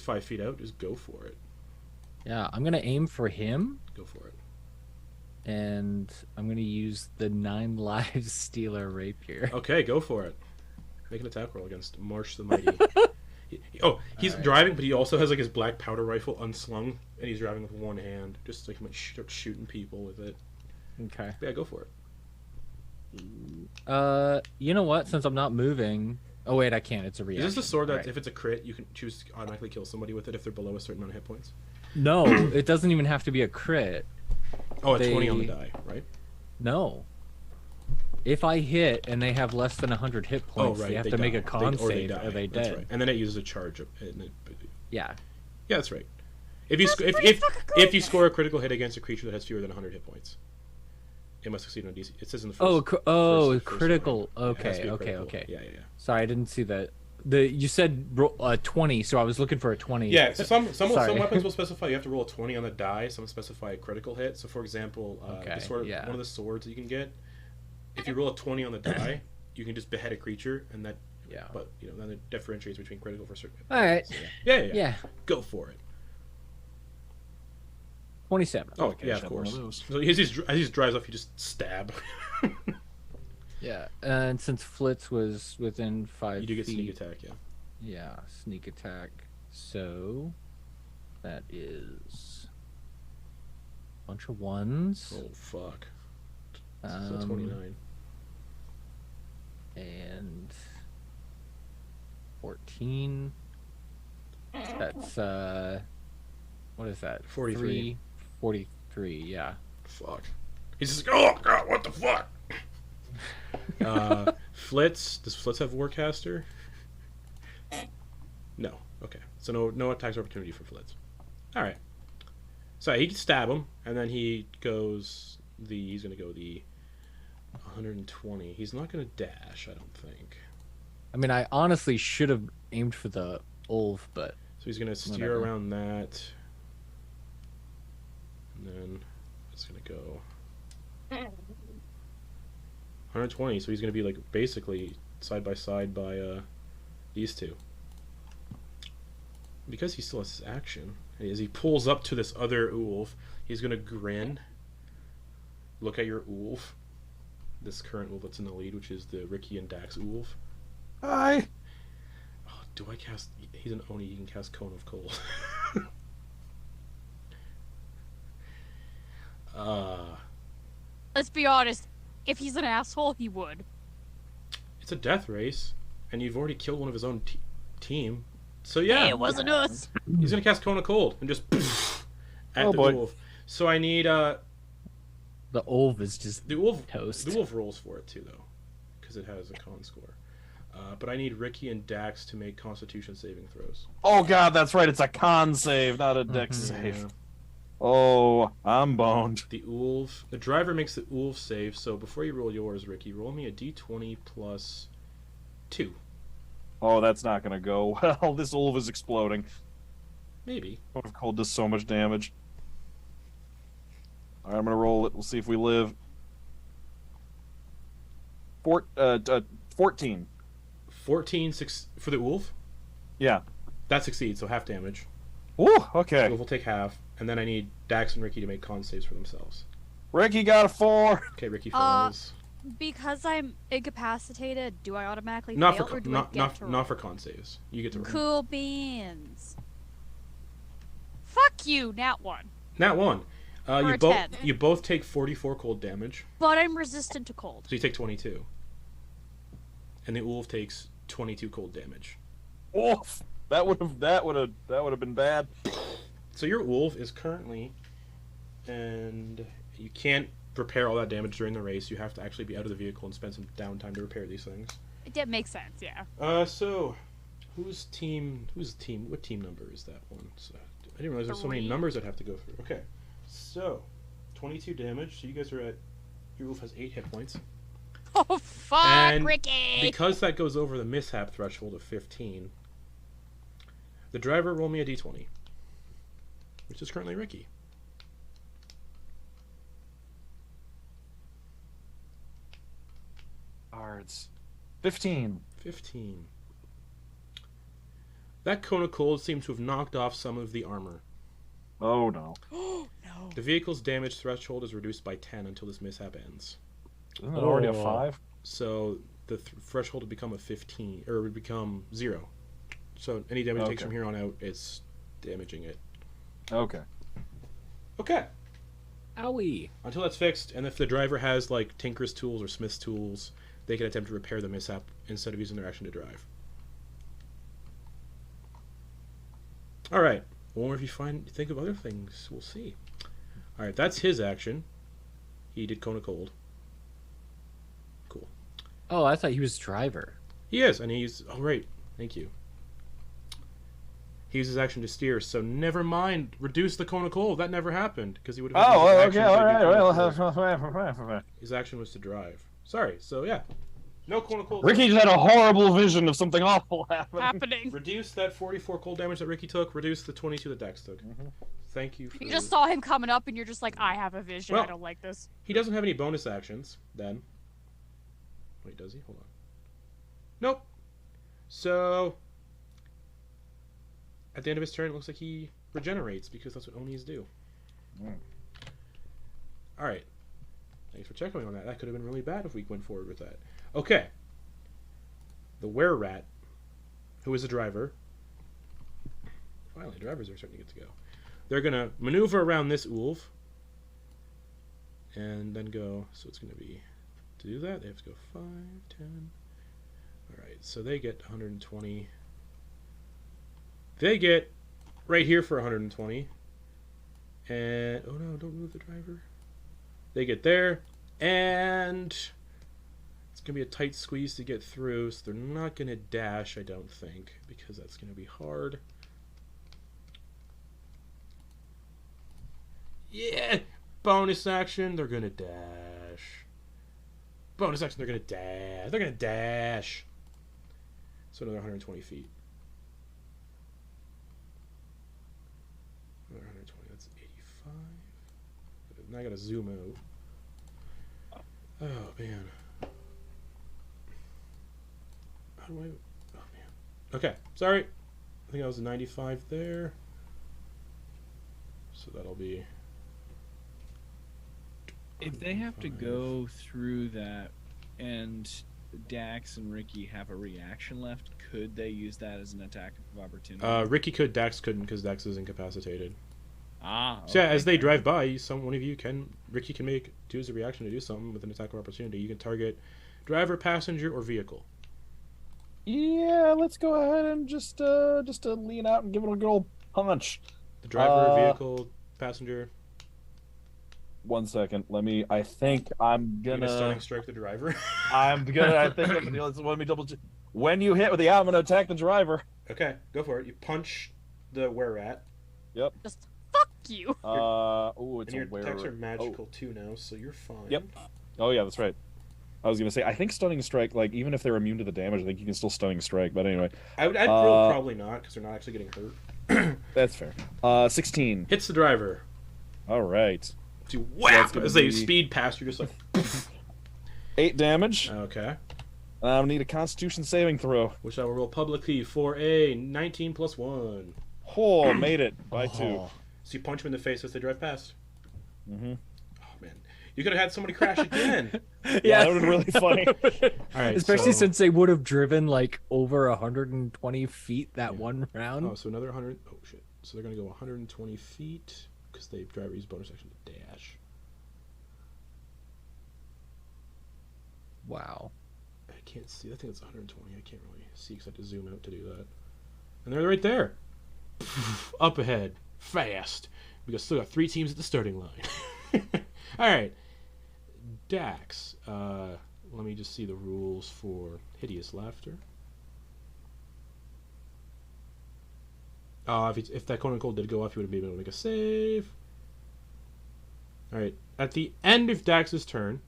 5 feet out, just go for it. Yeah, I'm gonna aim for him, Go for it. and I'm gonna use the 9 lives stealer rapier. Okay, go for it. Make an attack roll against Marsh the Mighty. He's Alright. driving, but he also has like his black powder rifle unslung, and he's driving with one hand, just like shooting people with it. Okay. Yeah, go for it. You know what? Since I'm not moving. Oh wait, I can't. It's a reaction. Is this the sword that, Alright. if it's a crit, you can choose to automatically kill somebody with it if they're below a certain amount of hit points? No, it doesn't even have to be a crit. Oh, a 20 on the They- die, right? No. If I hit and they have less than 100 hit points, they have to make a con save or they That's dead. right. And then it uses a charge. Yeah. Yeah, that's right. If you if you score a critical hit against a creature that has fewer than 100 hit points, it must succeed on DC. It says in the first. first critical. line. It has to Okay, be a okay, critical. okay. Yeah. Sorry, I didn't see that. You said 20, so I was looking for a 20. Yeah, so some Sorry. weapons will specify you have to roll a 20 on the die. Some specify a critical hit. So, for example, Okay, yeah. one of the swords that you can get, if you roll a 20 on the die, you can just behead a creature, and that. Yeah. But then it differentiates between critical for certain. All right. So, yeah. Yeah. Go for it. 27. Oh Okay, yeah, I of should have one course. of those. So as he drives off, you just stab. Yeah. And since Flitz was within 5 You do get feet, sneak attack, yeah. Yeah, sneak attack. So that is a bunch of ones. Oh fuck. So Um, 29. And 14. That's what is that? 43. 43, yeah. Fuck. He's just oh god, what the fuck? Flitz. Does Flitz have Warcaster? No. Okay. So no attacks of opportunity for Flitz. Alright. So he can stab him, and then he's gonna go the 120. He's not gonna dash, I don't think. I mean, I honestly should have aimed for the Ulv, but So he's gonna steer Whatever. around that. And then it's gonna go 120, so he's gonna be like basically side by side by these two. Because he still has his action, as he pulls up to this other Ulv, he's gonna grin. Look at your Ulv. This current Ulv that's in the lead, which is the Ricky and Dax Ulv. Hi. Oh, do I cast? He's an Oni. He can cast Cone of Cold. Let's be honest. If he's an asshole, he would. It's a death race, and you've already killed one of his own team. So yeah, Hey, it wasn't us. he's gonna cast Cone of Cold and just at Oh, the boy. Ulv. So I need the Ulv is just the Ulv. toast. The Ulv rolls for it too, though, because it has a con score. But I need Ricky and Dax to make Constitution saving throws. Oh god, that's right. It's a con save, not a dex save. Yeah. Oh, I'm boned. The driver makes the Ulv save. So before you roll yours, Ricky, roll me a d20 plus 2. Oh, that's not gonna go well. This Ulv is exploding. Maybe. Cone of Cold does so much damage. Alright, I'm gonna roll it. We'll see if we live. 14. 14 for the Ulv. Yeah. That succeeds, so half damage. Ooh, okay. Ulv will take half, and then I need Dax and Ricky to make con saves for themselves. Ricky got a 4. Okay, Ricky Uh, fails. Because I'm incapacitated, do I automatically Not fail, for or do not I get not to roll? not for con saves. You get to roll. Cool beans. Fuck you, Nat 1. Nat 1. For You a both 10. you both take 44 cold damage, But I'm resistant to cold. so you take 22. And the Ulv takes 22 cold damage. Oof. That would have been bad. So your Ulv is currently, and you can't repair all that damage during the race. You have to actually be out of the vehicle and spend some downtime to repair these things. That makes sense, yeah. So, what team number is that one? So, I didn't realize there's so many 3. numbers I'd have to go through. Okay, so 22 damage. So you guys are at. Your Ulv has 8 hit points. Oh, fuck, And Ricky! Because that goes over the mishap threshold of 15, the driver roll me a d20, which is currently Ricky. Cards. 15. 15. That cone of cold seems to have knocked off some of the armor. Oh no. No. The vehicle's damage threshold is reduced by 10 until this mishap ends. Isn't it already a Oh. 5? So the threshold would become a 15, or it would become 0. So any damage it takes Okay. from here on out, it's damaging it. Okay. Okay. Owie. Until that's fixed, and if the driver has like Tinker's tools or Smith's tools, they can attempt to repair the mishap instead of using their action to drive. Alright. Or if you think of other things, we'll see. Alright, that's his action. He did Cone of Cold. Cool. Oh, I thought he was driver. He is, and he's... Oh, right. Thank you. He used his action to steer, so never mind. Reduce the Cone of Cold. That never happened, because he would have... Oh, used his well, action okay, to do alright. Cone of Cold. Well, His action was to drive. Sorry, so yeah. No Cone of Cold. Ricky just had a horrible vision of something awful happening. Happening. Reduce that 44 cold damage that Ricky took. Reduce the 22 that Dex took. Thank you for... You just saw him coming up, and you're just like, I have a vision. Well- I don't like this. He doesn't have any bonus actions, then. Wait, does he? Hold on. Nope. So... At the end of his turn, it looks like he regenerates, because that's what Onis do. Alright. Thanks for checking on that. That could have been really bad if we went forward with that. Okay. The Were-Rat, who is a driver. Finally, drivers are starting to get to go. They're going to maneuver around this Ulv. And then go... So it's going to be... To do that, they have to go 5, 10... Alright, so they get 120. They get right here for 120. And... Oh no, don't move the driver. They get there. And... It's going to be a tight squeeze to get through, so they're not going to dash, I don't think, because that's going to be hard. Yeah! Bonus action, they're going to dash. Bonus action, they're going to dash. They're going to dash. So another 120 feet. Another 120, that's 85. Now I got to zoom out. Oh, man. How do I... Oh, man. Okay, sorry. I think I was 95 there. So that'll be... If they have to go through that and Dax and Ricky have a reaction left, could they use that as an attack of opportunity? Ricky could, Dax couldn't, because Dax is incapacitated. Okay. So yeah, as they drive by, one of you can... Ricky can choose a reaction to do something with an attack of opportunity. You can target driver, passenger, or vehicle. Yeah, let's go ahead and just lean out and give it a good old punch. The driver, vehicle, passenger. 1 second. I think I'm You're gonna stunning gonna. strike the driver. I think. Let me double check. When you hit with the, I'm gonna attack the driver. Okay, go for it. You punch the Were-Rat. Just fuck you. It's And your a were. attacks are magical too now, so you're fine. Yep. Oh yeah, that's right. I was gonna say, I think stunning strike, like even if they're immune to the damage, I think you can still stunning strike. But anyway, I'd roll probably not, because they're not actually getting hurt. that's fair. 16. Hits the driver. All right. To whap gonna as they be- speed past you, just like... 8 damage. Okay. I need a Constitution saving throw. Which I will roll publicly for a 19 plus 1. Oh, made it by 2. Oh. So you punch them in the face as they drive past. Mm-hmm. Oh, man. You could have had somebody crash again. Yeah, that would have been really funny. All right, Especially so... since they would have driven like over 120 feet that one round. Oh, so another 100... Oh, shit. So they're going to go 120 feet, because they driver use bonus action to dash. Wow. I can't see. I think it's 120. I can't really see because I have to zoom out to do that. And they're right there. Up ahead. Fast. We still got 3 teams at the starting line. Alright. Dax. Let me just see the rules for Hideous Laughter. If that Cone of Cold did go off, you would have been able to make a save. Alright. At the end of Dax's turn,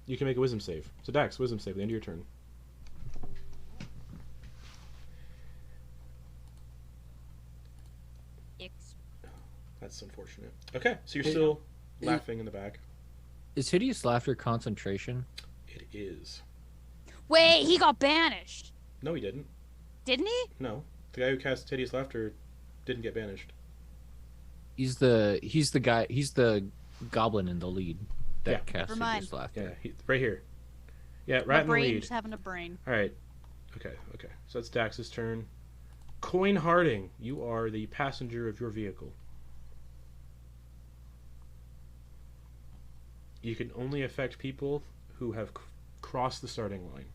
you can make a wisdom save. So Dax, wisdom save at the end of your turn. That's unfortunate. Okay, so you're still laughing in the back. Is hideous laughter concentration? It is. Wait, he got banished. No, he didn't. Didn't he? No. The guy who cast Hideous Laughter didn't get banished. He's the guy. He's the goblin in the lead that Yeah. casts Never mind. Hideous Laughter. Yeah, right here. Yeah, My right in the brain lead. just having a brain. All right. Okay. So that's Dax's turn. Quoin Harding, you are the passenger of your vehicle. You can only affect people who have crossed the starting line.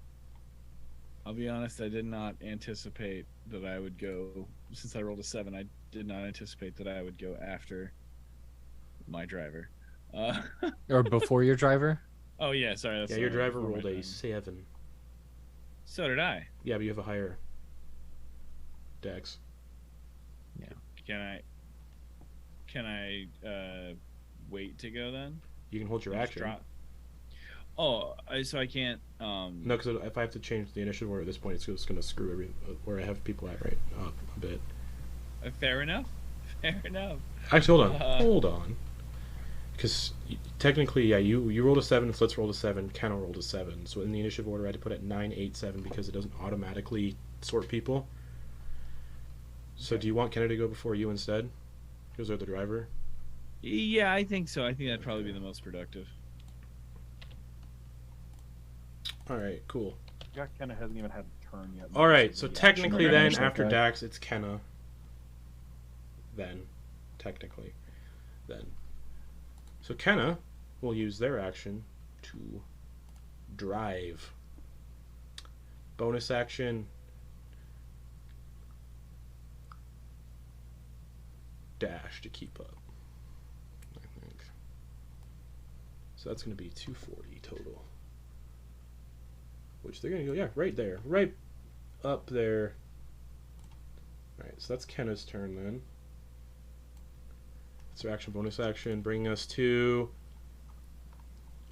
I'll be honest, I did not anticipate that I would go, since I rolled a 7, I did not anticipate that I would go after my driver. Or before your driver. Oh yeah, sorry. That's Yeah, your sorry, driver before my rolled a time. 7. So did I. Yeah, but you have a higher Dex. Can I wait to go then? You can hold your Just action. drop- Oh, so I can't. No, because if I have to change the initiative order at this point, it's just going to screw where I have people at right up a bit. Fair enough. Fair enough. Actually, hold on. Because technically, yeah, you rolled a 7, Flitz rolled a 7, Kenna rolled a 7. So in the initiative order, I had to put it 9, 8, 7 because it doesn't automatically sort people. So do you want Kenna to go before you instead? Because they're the driver? Yeah, I think so. I think that'd probably be the most productive. Alright, cool. Jack Kenna hasn't even had a turn yet. Alright, so The technically action then, range, after okay. Dax, it's Kenna. Then. Technically. Then. So Kenna will use their action to drive. Bonus action. Dash to keep up. I think. So that's going to be 240 total. Which they're going to go, yeah, right there. Right up there. Alright, so that's Kenna's turn then. That's their action, bonus action, bringing us to...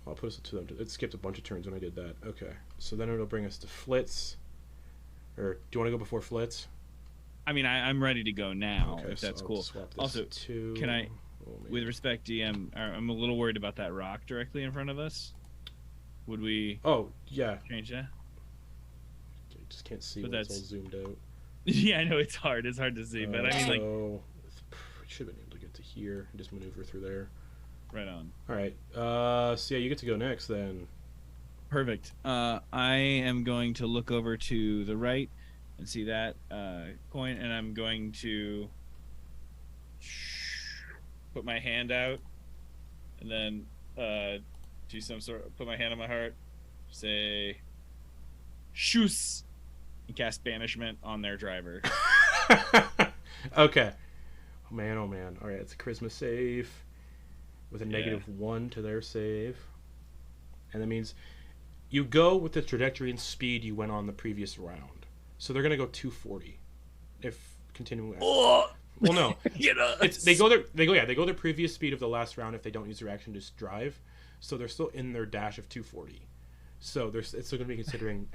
I'll put us to them. It skipped a bunch of turns when I did that. Okay, so then it'll bring us to Flitz. Or, do you want to go before Flitz? I mean, I'm ready to go now, Okay, if so that's I'll cool. swap this Also, to... can I- Oh, man. With respect, DM, I'm a little worried about that rock directly in front of us. Would we Oh, yeah. change that? I just can't see But when it's all that's- zoomed out. Yeah, I know it's hard. It's hard to see, but I mean, like, So, we should have been able to get to here and just maneuver through there. right on. Alright, so yeah, you get to go next then. Perfect. I am going to look over to the right and see that coin, and I'm going to put my hand out, and then do some sort. Put my hand on my heart, say, "Shoos," and cast banishment on their driver. Okay. Oh man, oh man. Alright, it's a charisma save with a Yeah. -1 to their save. And that means you go with the trajectory and speed you went on the previous round. So they're gonna go 240. If continuing. Oh, Well, no. you know, They go their previous speed of the last round if they don't use their action to just drive. So they're still in their dash of 240. So it's still going to be considering,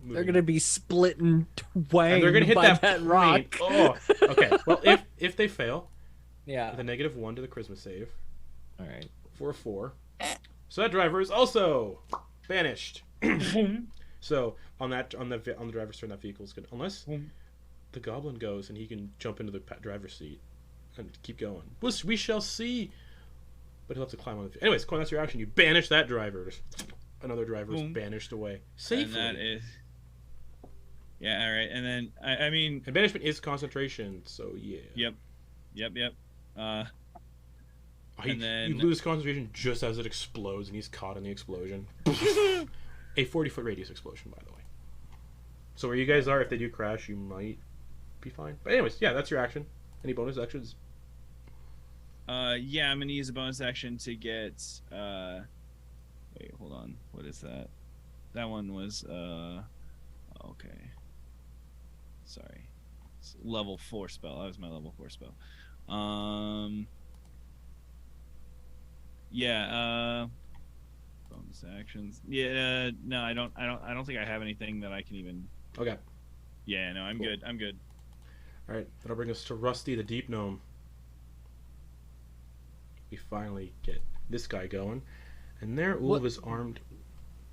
moving. they're gonna be splitting twain. And they're going to hit by that rock. point. Oh, okay. Well, if they fail, Yeah. with a -1 to the charisma save All right. for a 4, so that driver is also banished. So on the driver's turn, that vehicle is good unless the goblin goes and he can jump into the driver's seat and keep going. We shall see. But he'll have to climb on the... Anyways, Quoin, that's your action. You banish that driver. Another driver is Boom. banished away. Safely. And that is. Yeah. All right. And then I mean. And banishment is concentration, so yeah. Yep. You And then- lose concentration just as it explodes, and he's caught in the explosion. A 40-foot radius explosion, by the way. So where you guys are, if they do crash, you might be fine. But anyways, yeah, that's your action. Any bonus actions? Yeah, I'm gonna use a bonus action to get. Wait, hold on. What is that? That one was. Okay. Sorry. It's level 4 spell. That was my level 4 spell. Yeah. Bonus actions. Yeah. No, I don't think I have anything that I can even. Okay. Yeah. No, I'm Cool. good. I'm good. Alright, that'll bring us to Rusty the Deep Gnome. We finally get this guy going. And there, What? Ulv is armed.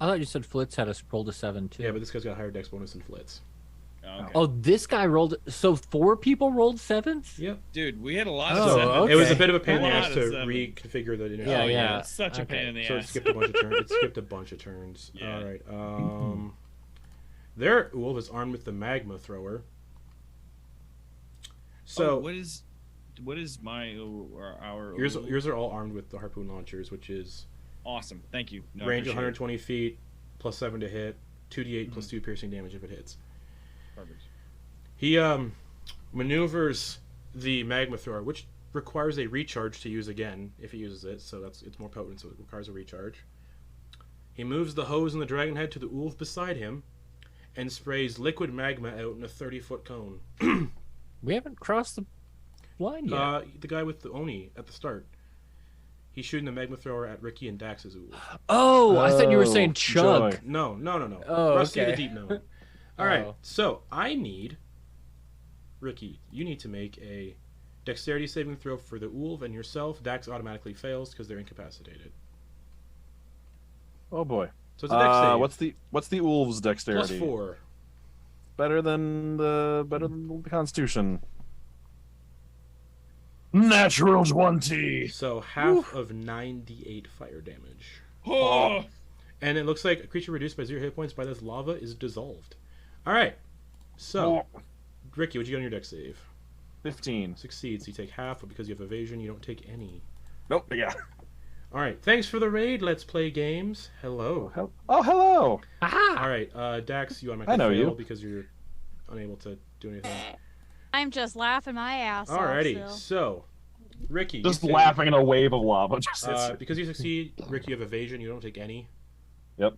I thought you said Flitz had a roll to 7 too. Yeah, but this guy's got a higher dex bonus than Flitz. Oh, Okay. Oh, this guy rolled. So 4 people rolled 7s? Yep. Dude, we had a lot Oh, of sevens. okay. It was a bit of a pain in the A lot ass of to sevens. reconfigure the. Yeah, Oh, yeah. It's such a Okay. pain in the So it ass. skipped a bunch of turns. It skipped a bunch of turns. Yeah. All right. Their Ulv is armed with the magma thrower. So what is my or our yours are all armed with the harpoon launchers, which is awesome. Thank you. No, I range appreciate 120 feet, plus 7 to hit, 2d8 plus 2 piercing damage if it hits. it. Perfect. He maneuvers the magma thrower, which requires a recharge to use again if he uses it. So it's more potent, so it requires a recharge. He moves the hose and the dragon head to the Ulv beside him, and sprays liquid magma out in a 30-foot cone. We haven't crossed the line yet. The guy with the Oni at the start. He's shooting the magma thrower at Ricky and Dax's Ulv. Oh, I thought you were Oh, saying Chug. joy. No. Oh, Rusty okay. the Deep Gnome. All right, Oh. so I need Ricky. You need to make a dexterity saving throw for the Ulv and yourself. Dax automatically fails because they're incapacitated. Oh boy. So it's a dex save. What's the Ulv's dexterity? +4. Better than the Constitution. Natural 20. So half of 9d8 fire damage. Oh, And it looks like a creature reduced by 0 hit points by this lava is dissolved. All right. So, Ricky, what'd you get on your dex save? 15. Succeeds. You take half, but because you have evasion, you don't take any. Nope. Yeah. All right. Thanks for the raid. Let's play games. Hello. Oh, hello. All right. Dax, you automatically I know fail you. because you're unable to do anything. I'm just laughing my ass Alrighty. off. So, Ricky. Just you say- laughing in a wave of lava. Just because you succeed, Ricky, you have evasion. You don't take any. Yep.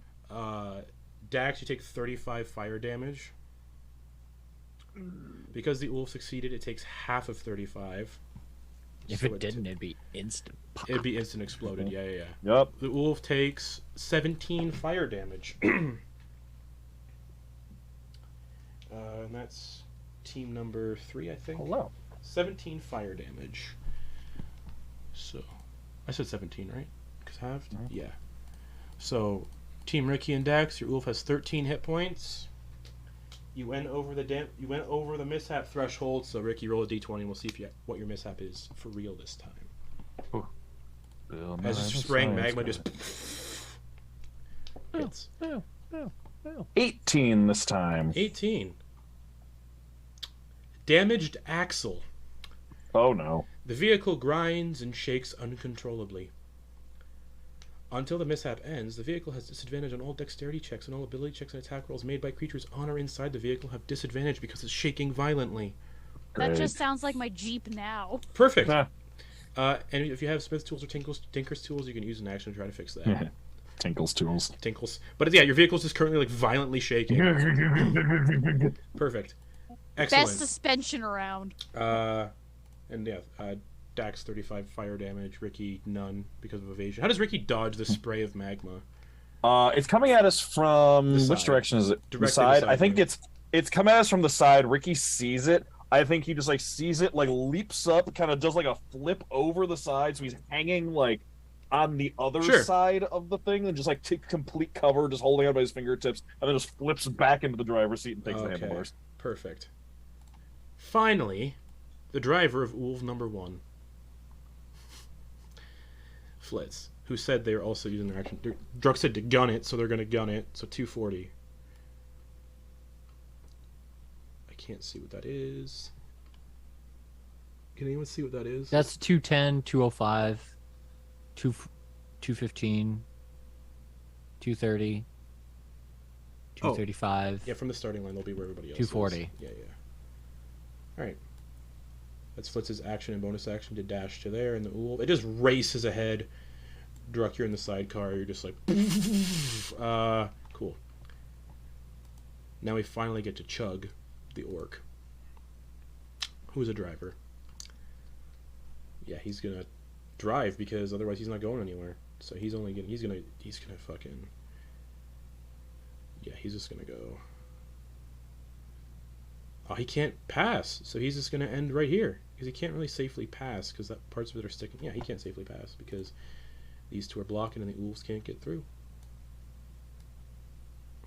Dax, you take 35 fire damage. Because the Ulf succeeded, it takes half of 35. If So it didn't, it'd be instant pop. it'd be instant exploded. Yeah. Yep. The Ulf takes 17 fire damage. And that's team number 3, I think. Hello. 17 fire damage. So, I said 17, right? Because halved? Mhm. Yeah. So, Team Ricky and Dax, your Ulf has 13 hit points. You went over the mishap threshold. So Ricky, roll a d20, and we'll see what your mishap is for real this time. As it's spraying magma, just hits. 18 this time. 18. Damaged axle. Oh no. The vehicle grinds and shakes uncontrollably. Until the mishap ends, the vehicle has disadvantage on all dexterity checks, and all ability checks and attack rolls made by creatures on or inside the vehicle have disadvantage because it's shaking violently. That Great. just sounds like my Jeep now. Perfect. Ah. And if you have Smith's tools or Tinker's tools, you can use an action to try to fix that. Tinkle's tools. Tinkles. But yeah, your vehicle's just currently like violently shaking. Perfect. Excellent. Best suspension around. Dax 35 fire damage, Ricky none because of evasion. How does Ricky dodge the spray of magma? It's coming at us from The which side. direction is it? Directly The side. beside I think you. it's coming at us from the side. Ricky sees it. I think he just like sees it, like leaps up, kind of does like a flip over the side, so he's hanging like on the other Sure. side of the thing, and just like take complete cover, just holding out by his fingertips, and then just flips back into the driver's seat and takes the Okay. handlebars. Perfect. Finally, the driver of Ulv number 1. Flitz, who said they are also using their action. Druk said to gun it, so they're going to gun it. So 240. I can't see what that is. Can anyone see what that is? That's 210, 205, 215, 230, 235. Yeah, from the starting line, they'll be where everybody else 240. is. Yeah. All right. That's Flitz's action and bonus action to dash to there, and the Ulv. It just races ahead. Druk, you're in the sidecar. You're just like, cool. Now we finally get to Chug, the orc, who's a driver. Yeah, he's gonna drive because otherwise he's not going anywhere. So he's gonna fucking. Yeah, he's just gonna go. Oh, he can't pass, so he's just gonna end right here because he can't really safely pass because that parts of it are sticking. Yeah, he can't safely pass because these two are blocking and the Ulvs can't get through.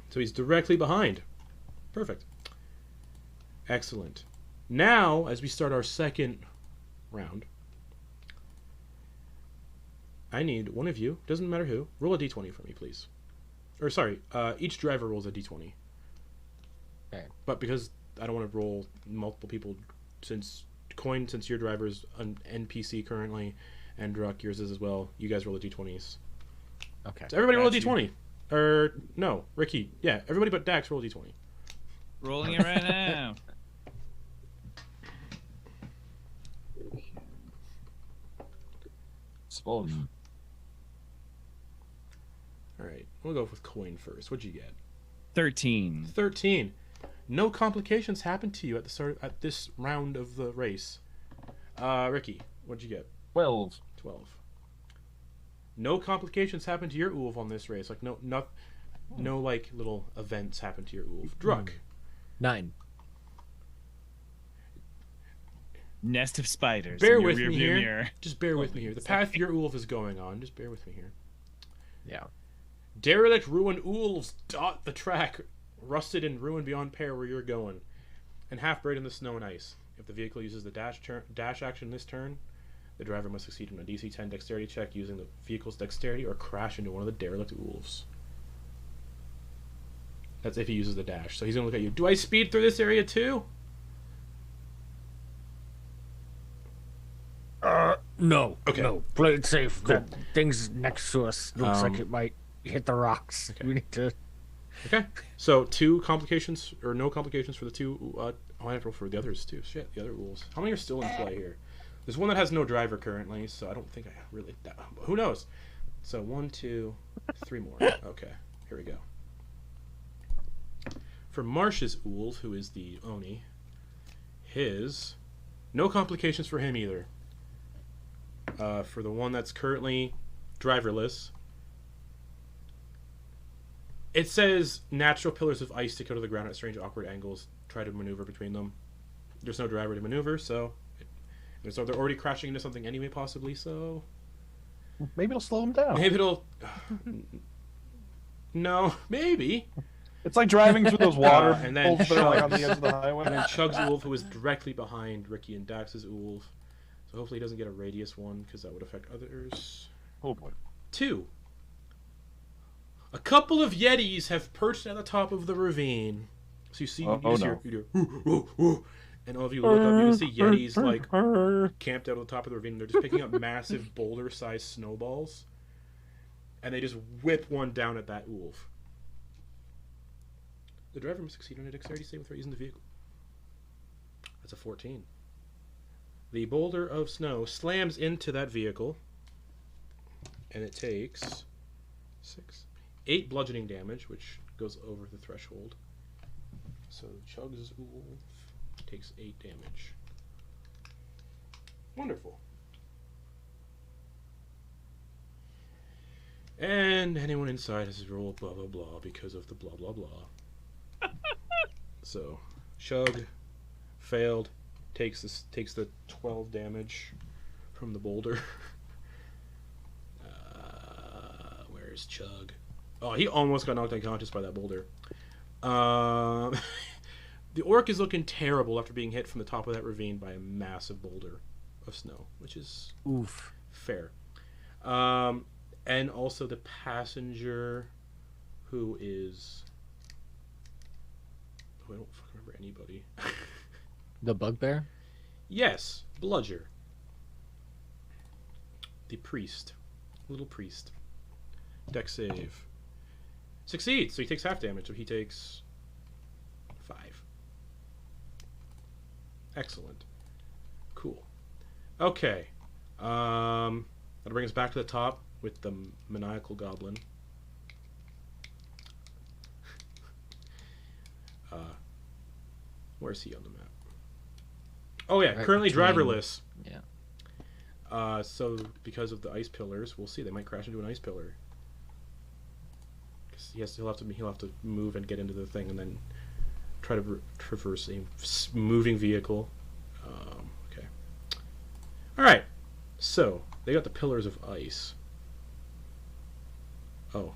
So he's directly behind. Perfect. Excellent. Now, as we start our second round, I need one of you, doesn't matter who, roll a d20 for me, please. Or, sorry, each driver rolls a d20. Okay. But because I don't want to roll multiple people, since Quoin, since your driver's an NPC currently, and Druck, yours is as well, you guys roll the d20s. Okay. So everybody roll a Got d20. Or, no, Ricky. Yeah, everybody but Dax roll a d20. Rolling it right now. Suppose. Alright, we'll go with Quoin first. What'd you get? 13. 13. No complications happened to you at the start at this round of the race. Ricky, what'd you get? 12. 12. No complications happened to your Ulv on this race. Like no like little events happened to your Ulv. Druck. 9. Nest of spiders. Bear in your with me rearview here. mirror. Just bear with me here. The path your Ulv is going on. Just bear with me here. Yeah. Derelict ruined Ulvs dot the track, rusted and ruined beyond repair where you're going, and half buried in the snow and ice. If the vehicle uses the dash action this turn, the driver must succeed in a DC 10 dexterity check using the vehicle's dexterity or crash into one of the derelict Ulvs. That's if he uses the dash. So he's going to look at you. Do I speed through this area too? No. Okay. No. Play it safe. Cool. That thing's next to us. Looks like it might hit the rocks. Okay. We need to. Okay. So 2 complications, or no complications for the 2. I have to roll for the others too. Shit, the other Ulvs. How many are still in play here? There's one that has no driver currently, so I don't think I really... who knows? So 1, 2, 3 more. Okay, here we go. For Marsh's Ulv, who is the Oni, his... No complications for him either. For the one that's currently driverless, it says natural pillars of ice stick out of the ground at strange awkward angles. Try to maneuver between them. There's no driver to maneuver, so... So they're already crashing into something anyway, possibly, so... Maybe it'll slow them down. Maybe it'll... No, maybe. It's like driving through those water And then holes that are like on the edge of the highway. And then Chug's Ulv, who is directly behind Ricky and Dax's Ulv. So hopefully he doesn't get a radius one, because that would affect others. Oh boy. 2. A couple of Yetis have perched at the top of the ravine. So you see, you just hear, "Ooh, ooh, ooh." And all of you look up, you can see Yetis like camped out on the top of the ravine. They're just picking up massive boulder-sized snowballs, and they just whip one down at that Ulv. The driver must succeed on a dexterity save without using the vehicle. That's a 14. The boulder of snow slams into that vehicle, and it takes 8 bludgeoning damage, which goes over the threshold. So Chug's Ulv takes 8 damage. Wonderful. And anyone inside has to roll blah blah blah because of the blah blah blah. So Chug failed, takes the 12 damage from the boulder. Where's Chug? Oh, he almost got knocked unconscious by that boulder. The orc is looking terrible after being hit from the top of that ravine by a massive boulder of snow, which is Oof. fair. And also the passenger, who is... Oh, I don't fucking remember anybody. The bugbear? Yes, Bludger. The priest. Little priest. Dex save. Succeeds, so he takes half damage, so he takes 5. Excellent. Cool. Okay. That'll bring us back to the top with the maniacal goblin. Where's he on the map? Oh yeah, Right currently between- driverless. Yeah. So because of the ice pillars, we'll see. They might crash into an ice pillar. 'Cause he'll have to move and get into the thing, and then try to traverse a moving vehicle. Okay. All right. So they got the pillars of ice. Oh.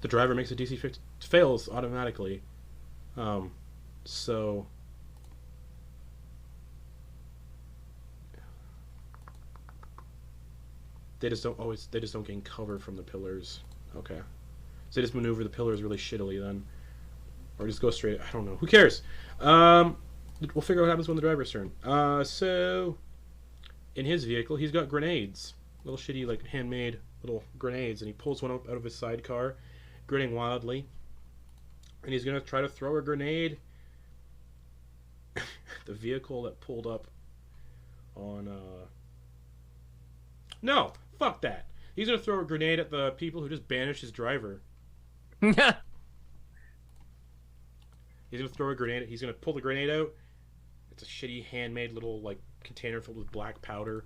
The driver makes a DC 15, fails automatically. So They just don't gain cover from the pillars. Okay. So they just maneuver the pillars really shittily then. Or just go straight. I don't know. Who cares? We'll figure out what happens when the driver's turn. So in his vehicle, he's got grenades. Little shitty, like, handmade little grenades. And he pulls one out of his sidecar, grinning wildly. And he's going to try to throw a grenade at the vehicle that pulled up on, No! Fuck that! He's going to throw a grenade at the people who just banished his driver. He's gonna throw a grenade. He's gonna pull the grenade out. It's a shitty handmade little like container filled with black powder,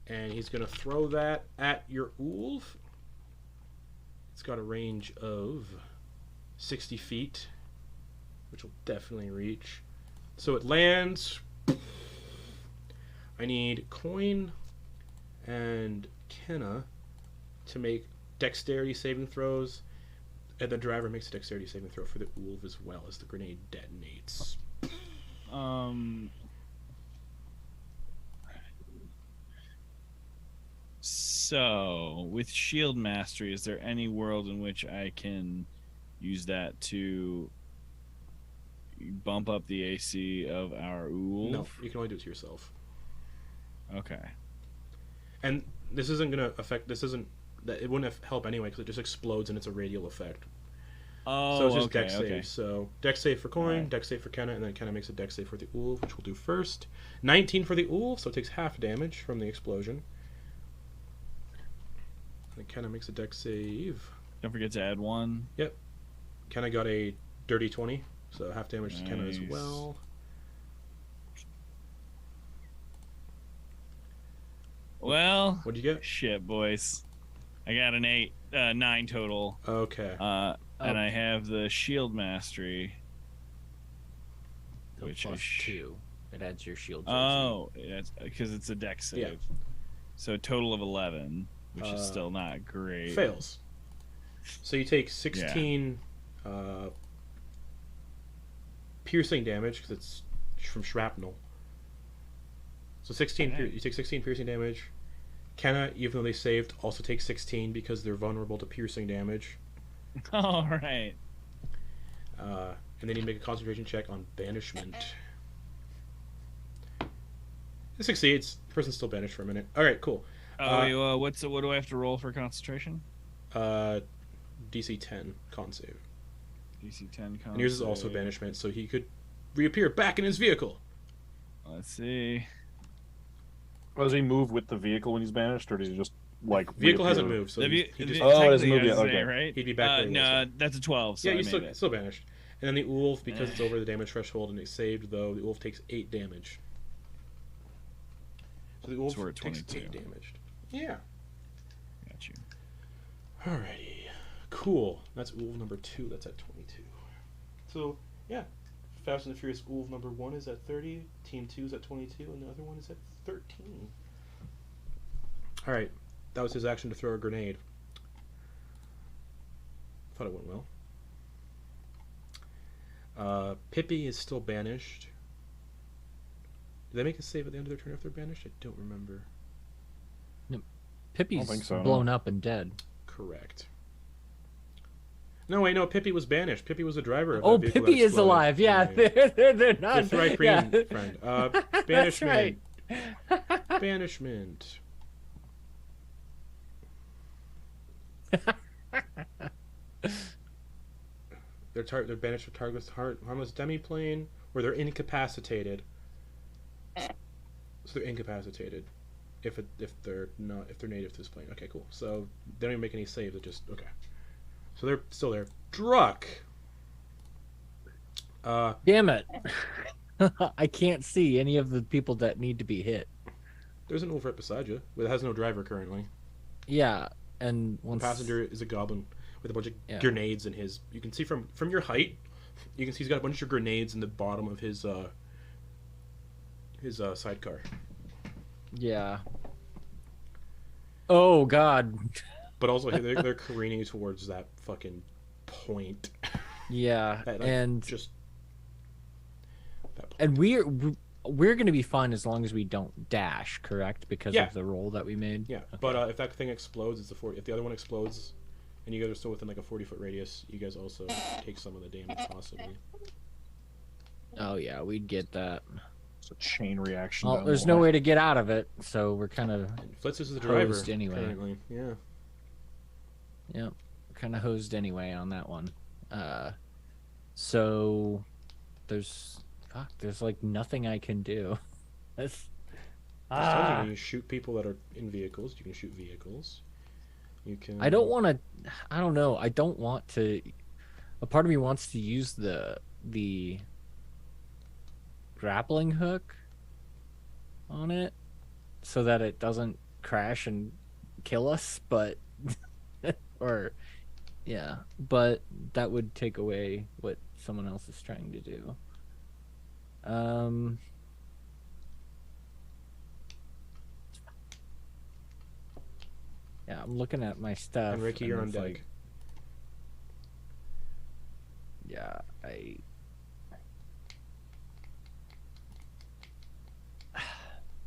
and he's gonna throw that at your Ulv. It's got a range of 60 feet, which will definitely reach. So it lands. I need Quoin and Kenna to make dexterity saving throws. And the driver makes a dexterity saving throw for the Ulv as well as the grenade detonates. So, with Shield Mastery, is there any world in which I can use that to bump up the AC of our Ulv? No, you can only do it to yourself. Okay. And this isn't going to affect... It wouldn't help anyway because it just explodes and it's a radial effect. Oh, so it's just okay, dex save. okay. So dex save for Quoin, Right. dex save for Kenna, and then Kenna makes a dex save for the Ulv, which we'll do first. 19 for the Ulv, so it takes half damage from the explosion. And Kenna makes a dex save. Don't forget to add 1. Yep. Kenna got a dirty 20, so half damage to Kenna as Nice. well. Well, What'd you get? shit, boys. I got an 9 total. Okay. And I have the Shield Mastery. So Which plus is 2. It adds your shield. Oh, that's because it's a dex save. Yeah. So a total of 11, which is Uh, still not great. Fails. So you take 16 piercing damage because it's from shrapnel. So 16. Okay. You take 16 piercing damage. Kenna, even though they saved, also takes 16 because they're vulnerable to piercing damage. All right. And then you make a concentration check on banishment. It succeeds. The person's still banished for a minute. All right, cool. What do I have to roll for concentration? DC 10 con save. DC 10 con. And yours is also save. banishment, so he could reappear back in his vehicle. Let's see. Does he move with the vehicle when he's banished, or does he just like Vehicle hasn't reappear? moved, so The he ve- just the- Oh, it hasn't technically, moved I yet, was saying, okay. right? he'd be back where he was. No, that's a 12. So Yeah, I he's made still it. banished. And then the Ulv, because it's over the damage threshold and it saved, though, the Ulv takes 8 damage. So the Ulv So we're at takes 22. 8 damage. Yeah. Got you. Alrighty. Cool. That's Ulv number 2. That's at 22. So, yeah. Fast and the Furious Ulv number 1 is at 30. Team 2 is at 22. And the other one is at 13. Alright. That was his action to throw a grenade. Thought it went well. Pippi is still banished. Did they make a save at the end of their turn if they're banished? I don't remember. Pippi's think so, no. blown up and dead. Correct. No, wait, no. Pippi was banished. Pippi was the driver. Of Oh, that vehicle Pippi that is exploded. alive. Yeah, they're not. The Thrice yeah. friend. That's Banishment. right. Banishment. They're banished with targets harmless demiplane, where they're incapacitated. So they're incapacitated if they're native to this plane. Okay, cool. So they don't even make any saves. It just okay. So they're still there. Druck. Damn it! I can't see any of the people that need to be hit. There's an Ulf right beside you, but it has no driver currently. Yeah, and The once passenger is a goblin with a bunch of Yeah. grenades in his. You can see from your height. You can see he's got a bunch of grenades in the bottom of his sidecar. Yeah. Oh God. But also they're careening towards that fucking point. Yeah, That, and just that point. and we're gonna be fine as long as we don't dash, correct? Because Yeah. of the roll that we made. Yeah, but if that thing explodes, it's a 40. If the other one explodes, and you guys are still within like a 40-foot radius, you guys also take some of the damage possibly. Oh yeah, we'd get that. It's a chain reaction. Well, down there's the no line. way to get out of it, so we're kind of And Flitz is the driver Hosed anyway. currently. Yeah. hosed anyway on that one. So there's like nothing I can do. That's Sometimes you can shoot people that are in vehicles. You can shoot vehicles. You can. I don't want to. I don't know. I don't want to. A part of me wants to use the grappling hook on it so that it doesn't crash and kill us, but or yeah, but that would take away what someone else is trying to do. Yeah, I'm looking at my stuff. And Ricky, you're on it's deck. like, yeah,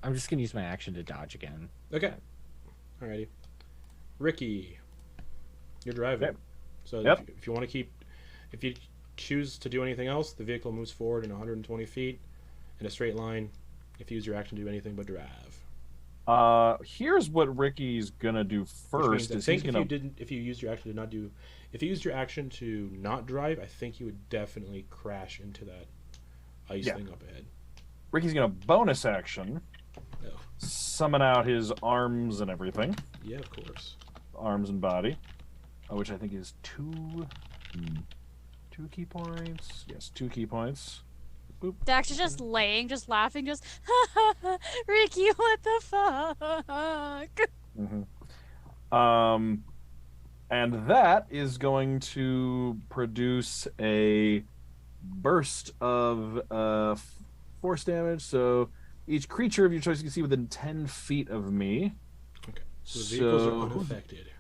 I'm just gonna use my action to dodge again. Okay. Alrighty. Ricky, you're driving. Okay. So Yep. if you want to keep, if you choose to do anything else, the vehicle moves forward in 120 feet in a straight line. If you use your action to do anything but drive. Here's what Ricky's gonna do Which first. means I Is think he's gonna if you used your action to not do, if you used your action to not drive, I think you would definitely crash into that ice Yeah. thing up ahead. Ricky's gonna bonus action, Oh. summon out his arms and everything, Yeah, of course. arms and body, which I think is two key points. Yes, 2 key points. Dax is just laying, just laughing, just Ricky, what the fuck? And that is going to produce a burst of force damage. So each creature of your choice you can see within 10 feet of me. Okay. So the vehicles So- are unaffected.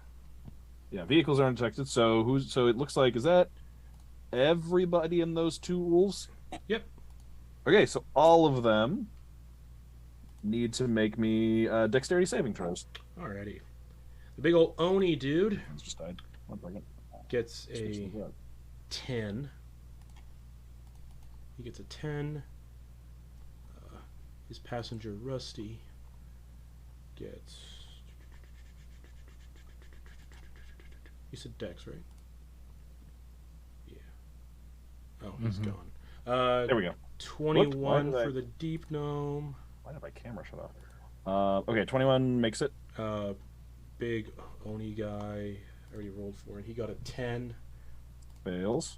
Yeah, vehicles are undetected. So so it looks like, is that everybody in those 2 wolves? Yep. Okay, so all of them need to make me dexterity saving throws. Alrighty. The big old Oni dude It's just died. 1 second. gets a 10. He gets a 10. His passenger Rusty gets. You said Dex, right? Yeah. Oh, he's gone. There we go. 21 Why did I- for the deep gnome. Why did my camera shut off? Okay, 21 makes it. Big Oni guy. I already rolled for it. He got a 10. Fails.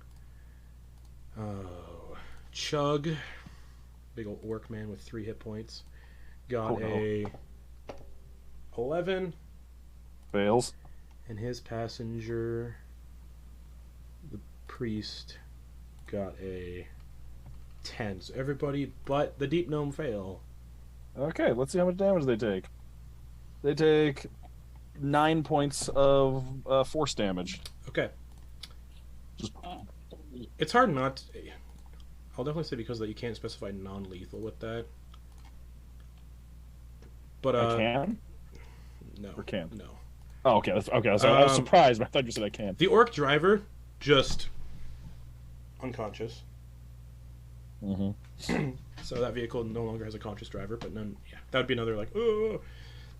Chug. Big old orc man with 3 hit points. Got Oh, no. a 11. Fails. And his passenger, the priest, got a 10. So everybody but the deep gnome fail. Okay, let's see how much damage they take. They take 9 points of force damage. Okay. Just- It's hard not to, I'll definitely say because that you can't specify non-lethal with that. But I can? no. Or can? No. Oh, okay. Okay. So I was Um, surprised, but I thought you said I can. The orc driver just unconscious. Mm-hmm. So that vehicle no longer has a conscious driver, but none. Yeah, that would be another like to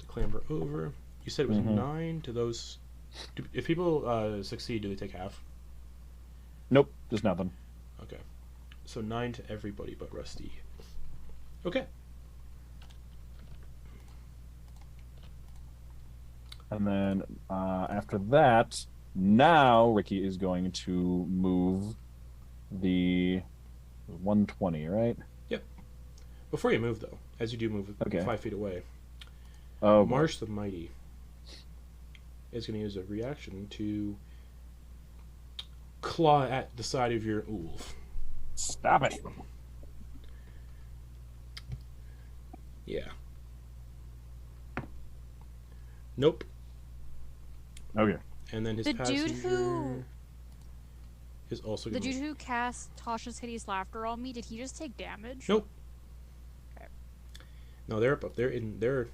clamber over. You said it was 9 to those. If people succeed, do they take half? Nope, there's nothing. Okay, so 9 to everybody but Rusty. Okay. And then after that, now Ricky is going to move the 120, right? Before you move, though, as you do move Okay. 5 feet away, Oh, Marsh the Mighty is going to use a reaction to claw at the side of your Ulv. stop it. Yeah. Nope. Okay. And then his The dude passenger who- is also The going dude who cast Tasha's hideous laughter on me, did he just take damage? Nope. No, they're up. They're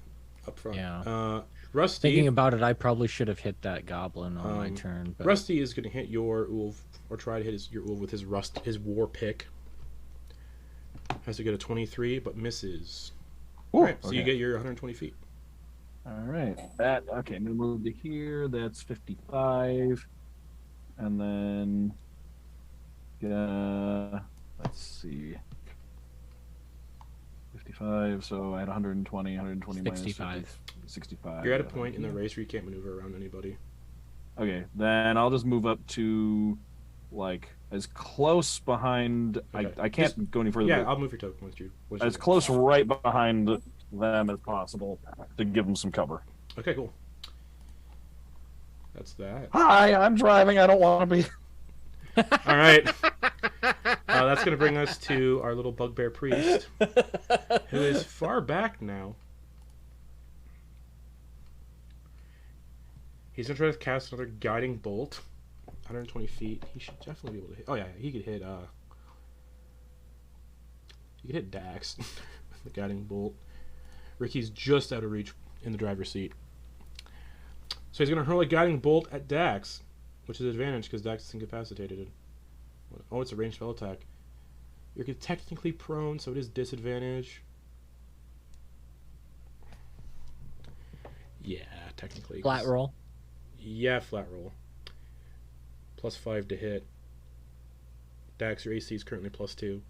up front. Yeah. Rusty. Thinking about it, I probably should have hit that goblin on my turn. But... Rusty is going to hit your Ulv, or try to hit your Ulv with his war pick. Has to get a 23, but misses. Ooh, All right, so okay. you get your 120 feet. All right. Okay, I'm gonna move to here. That's 55, and then let's see, 55. So I had 120 minus 65. 65. You're at a point in the race where you can't maneuver around anybody. Okay, then I'll just move up to like as close behind. Okay. I can't go any further. Yeah, I'll move your token with you. As close right behind them as possible to give them some cover. Okay, cool. That's that. Hi, I'm driving. I don't want to be. All right. That's going to bring us to our little bugbear priest, who is far back now. He's going to try to cast another guiding bolt. 120 feet. He should definitely be able to hit. Oh, yeah, he could hit, Dax with the guiding bolt. Ricky's just out of reach in the driver's seat. So he's going to hurl a guiding bolt at Dax, which is advantage because Dax is incapacitated. Oh, it's a ranged spell attack. You're technically prone, so it is disadvantage. Yeah, technically. Flat roll. Yeah, flat roll. +5 to hit. Dax, your AC is currently +2.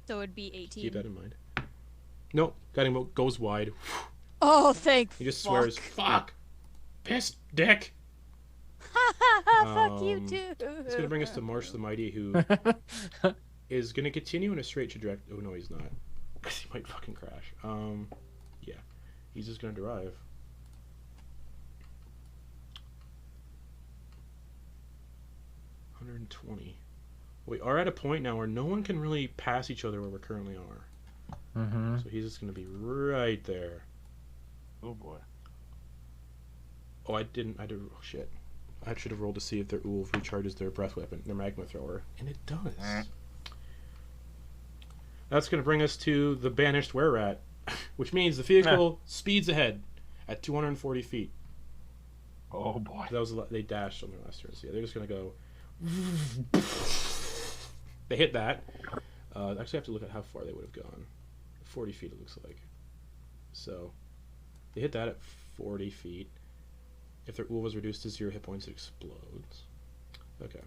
So it'd be 18. Keep that in mind. Nope, guiding bolt goes wide. Oh, thank He just fuck. swears, "Fuck, piss, dick." Fuck you too. It's gonna bring us to Marsh the Mighty, who is gonna continue in a straight trajectory. Oh no, he's not. He might fucking crash. Yeah, he's just gonna derive. $120. We are at a point now where no one can really pass each other where we currently are. Mm-hmm. So he's just gonna be right there. Oh boy. Oh, I did. Oh shit. I should have rolled to see if their Ulv recharges their breath weapon, their magma thrower, and it does. That's going to bring us to the banished were-rat, which means the vehicle speeds ahead at 240 feet. Oh boy. That was they dashed on their last turn, so yeah, they're just going to go. They hit that. Actually, I have to look at how far they would have gone. 40 feet, it looks like. So they hit that at 40 feet. If their Ulv was reduced to 0 hit points, it explodes. Okay.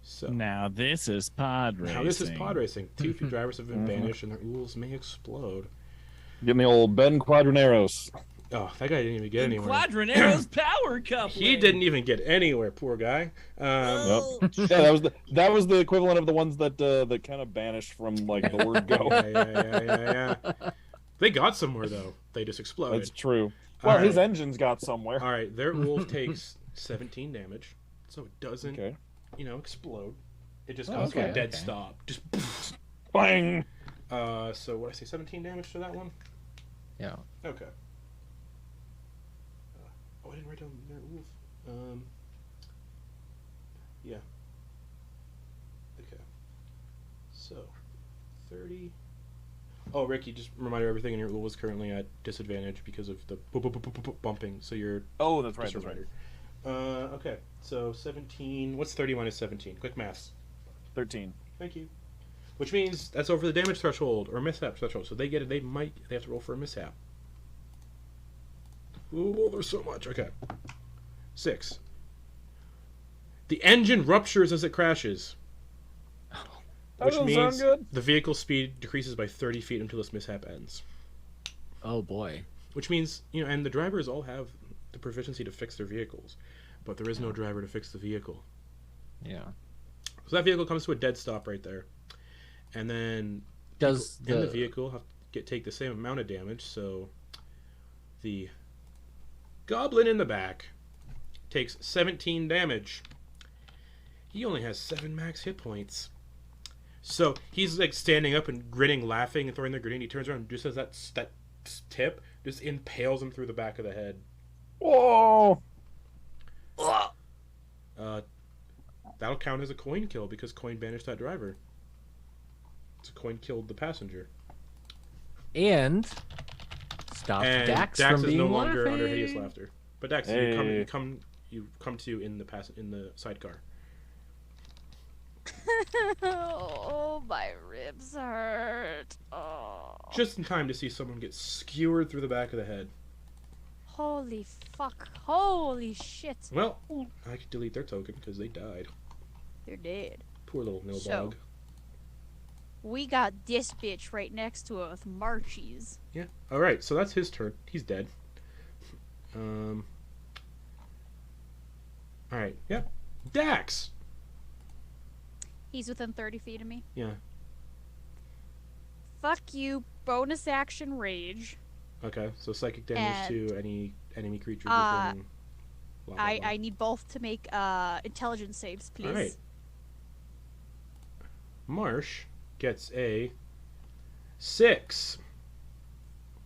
So Now this is pod racing. now this is pod racing. 2 drivers have been banished, and their Ulvs may explode. Give me old Ben Quadraneros. Oh, that guy didn't even get anywhere. Quadranero's power couple. He didn't even get anywhere, poor guy. Yep. Yeah, that was the equivalent of the ones that that kind of banished from like the word go. Yeah. They got somewhere though. They just exploded. That's true. Well, All his right. engines got somewhere. All right, their Ulv takes 17 damage, so it doesn't, Okay. explode. It just comes to a dead stop. Just Bang. so what I say, 17 damage to that one? Yeah. Okay. Oh, I didn't write down their Ulv. Yeah. Okay. So, 30. Oh, Ricky, just reminder everything in your Ulv is currently at disadvantage because of the bumping. So you're. Oh, that's right. just a That's right. reminder. Okay. So 17. What's 30 minus 17? Quick maths. 13. Thank you. Which means that's over the damage threshold or mishap threshold. So they get it. They have to roll for a mishap. Ooh, there's so much. Okay. 6. The engine ruptures as it crashes. That Which doesn't means sound good. the vehicle speed decreases by 30 feet until this mishap ends. Oh boy. Which means, and the drivers all have the proficiency to fix their vehicles, but there is no driver to fix the vehicle. Yeah. So that vehicle comes to a dead stop right there. And then Does in the vehicle have to take the same amount of damage, so the goblin in the back takes 17 damage. He only has 7 max hit points. So he's like standing up and grinning, laughing, and throwing the grenade. He turns around and just as that tip just impales him through the back of the head. Whoa! That'll count as a Quoin kill because Quoin banished that driver. So Quoin killed the passenger. And stopped And Dax, Dax from is being no longer laughing. under hideous laughter. But Dax, Hey. you come to in the sidecar. Oh, my ribs hurt. Oh. Just in time to see someone get skewered through the back of the head. Holy fuck. Holy shit. Well, I could delete their token because they died. They're dead. Poor little nilbog. So- We got this bitch right next to us, Marchies. Yeah. All right. So that's his turn. He's dead. All right. Yeah. Dax. He's within 30 feet of me. Yeah. Fuck you. Bonus action rage. Okay. So psychic damage And, to any enemy creatures uh, within. Blah, blah, blah. I need both to make intelligence saves, please. All right. Marsh gets a 6.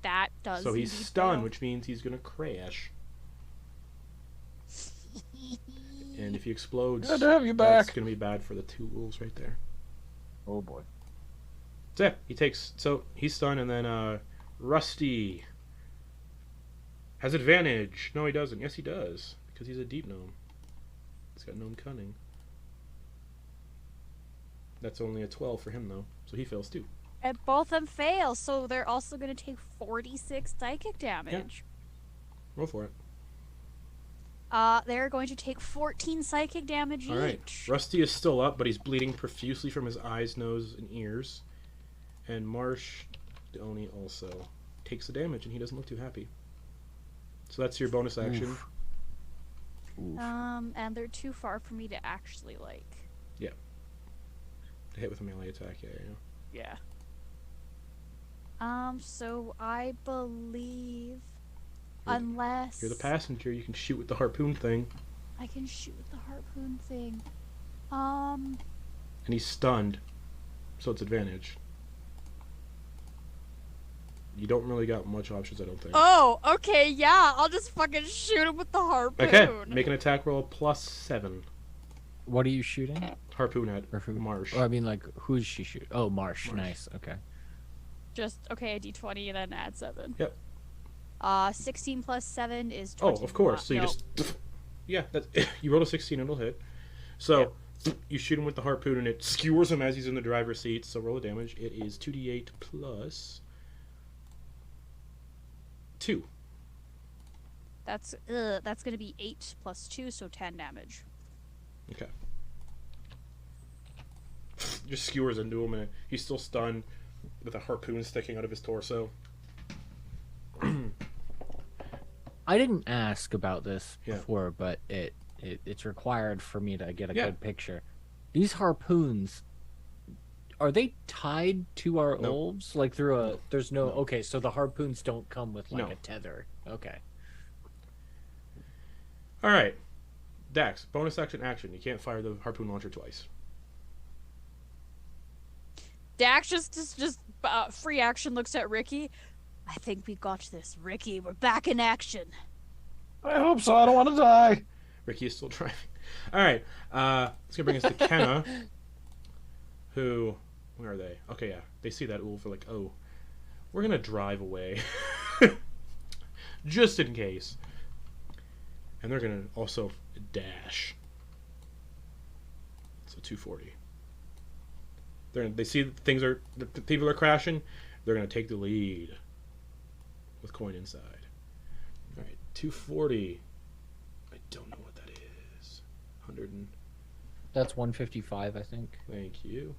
That does. So he's indeed stunned, fail. which means he's gonna crash. And if he explodes, Good to have you that's back. gonna be bad for the 2 wolves right there. Oh boy. So yeah, he takes. So he's stunned, and then Rusty has advantage. No, he doesn't. Yes, he does, because he's a deep gnome. He's got gnome cunning. That's only a 12 for him though, so he fails too. And both of them fail, so they're also going to take 46 psychic damage. Roll for it. They're going to take 14 psychic damage All right. each. Rusty is still up, but he's bleeding profusely from his eyes, nose, and ears. And Marsh, the Oni, also takes the damage, and he doesn't look too happy. So that's your bonus action. Oof. Oof. And they're too far for me to actually, like... To hit with a melee attack, yeah. So I believe... You're- Unless... You're the passenger, you can shoot with the harpoon thing. I can shoot with the harpoon thing. And he's stunned, so it's advantage. You don't really got much options, I don't think. Oh, okay, yeah. I'll just fucking shoot him with the harpoon. Okay, make an attack roll +7. What are you shooting? Harpoon at Or who- Marsh. Oh, I mean, like, who's she shoot? Oh, Marsh. Marsh. Nice. Okay. Just, okay, a d20 and then add 7. Yep. 16 plus 7 is Oh, 20. of course. So you No. just... Yeah, that's, you roll a 16, it'll hit. So, you shoot him with the harpoon, and it skewers him as he's in the driver's seat. So roll the damage. It is 2d8 plus 2. That's gonna be 8 plus 2, so 10 damage. Okay. Just skewers into him, and he's still stunned with a harpoon sticking out of his torso. I didn't ask about this Yeah. before, but it's required for me to get a Yeah. good picture. These harpoons, are they tied to our No. Ulvs? Like through a... No. There's no... No. Okay, so the harpoons don't come with, like, No. a tether. Okay. All right. Dax, bonus action. You can't fire the harpoon launcher twice. Dax just free action looks at Ricky. I think we got this, Ricky. We're back in action. I hope so. I don't want to die. Ricky is still driving. All right. It's gonna bring us to Kenna, who, where are they? Okay, yeah, they see that Ulv. They're like, oh, we're gonna drive away, just in case. And they're gonna also dash. So 240. They see the people are crashing. They're gonna take the lead with Quoin inside. All right, 240. I don't know what that is. 100 and That's 155, I think. thank you.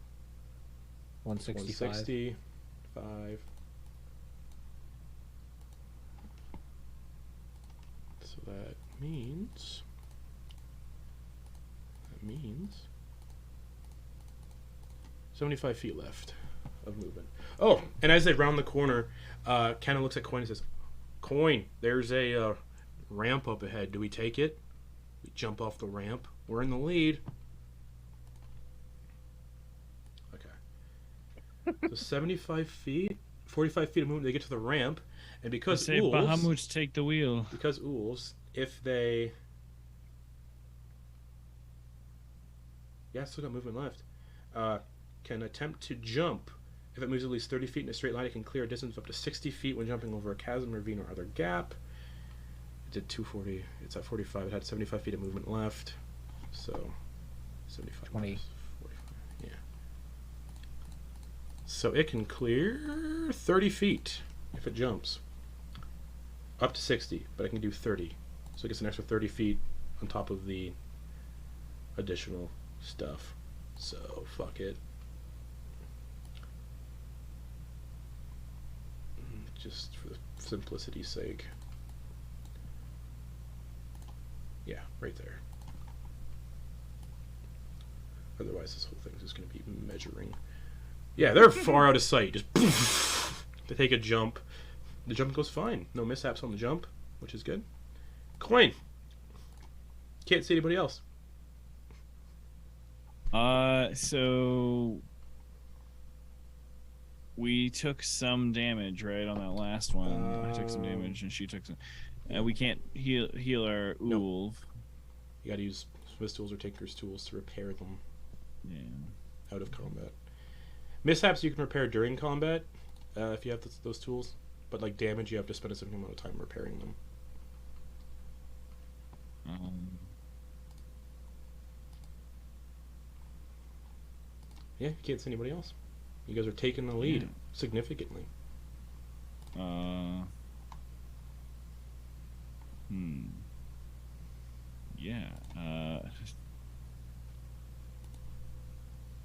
165. 165. So that means 75 feet left of movement. Oh, and as they round the corner, Kenna looks at Quoin and says, Quoin, there's a ramp up ahead. Do we take it? We jump off the ramp. We're in the lead. Okay. So 75 feet, 45 feet of movement, they get to the ramp. And I because say Ulvs, Bahamut take the wheel. because Ulvs, if they... Yeah, still got movement left. Can attempt to jump If it moves at least 30 feet in a straight line, it can clear a distance of up to 60 feet when jumping over a chasm, ravine, or other gap. It did 240. It's at 45. It had 75 feet of movement left. So, 75 20. minus 45. Yeah. So it can clear 30 feet if it jumps. Up to 60, but it can do 30. So it gets an extra 30 feet on top of the additional stuff. So, fuck it. Just for simplicity's sake. Yeah, right there. Otherwise, this whole thing's just going to be measuring. Yeah, they're far out of sight. Just they take a jump. The jump goes fine. No mishaps on the jump, which is good. Quoin. Can't see anybody else. So we took some damage, right, on that last one. I took some damage, and she took some. We can't heal our Ulv. You gotta use Swiss tools or Tinker's tools to repair them. Yeah. Out of combat. Mishaps you can repair during combat if you have those tools, but like damage you have to spend a certain amount of time repairing them. Yeah, you can't see anybody else. You guys are taking the lead significantly. Yeah. I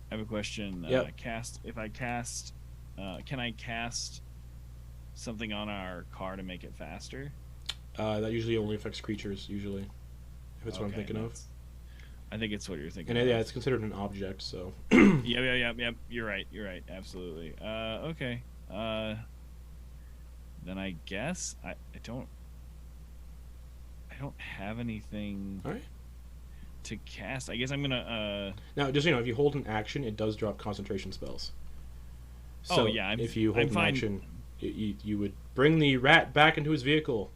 have a question. Yep. If I cast, can I cast something on our car to make it faster? That usually only affects creatures, usually. If it's what I'm thinking of. I think it's what you're thinking. And yeah, it's considered an object, so. Yeah. You're right. Absolutely. Okay. Then I guess I don't have anything. All right. To cast. I guess I'm gonna. Now, just if you hold an action, it does drop concentration spells. So if you hold an action, you would bring the rat back into his vehicle.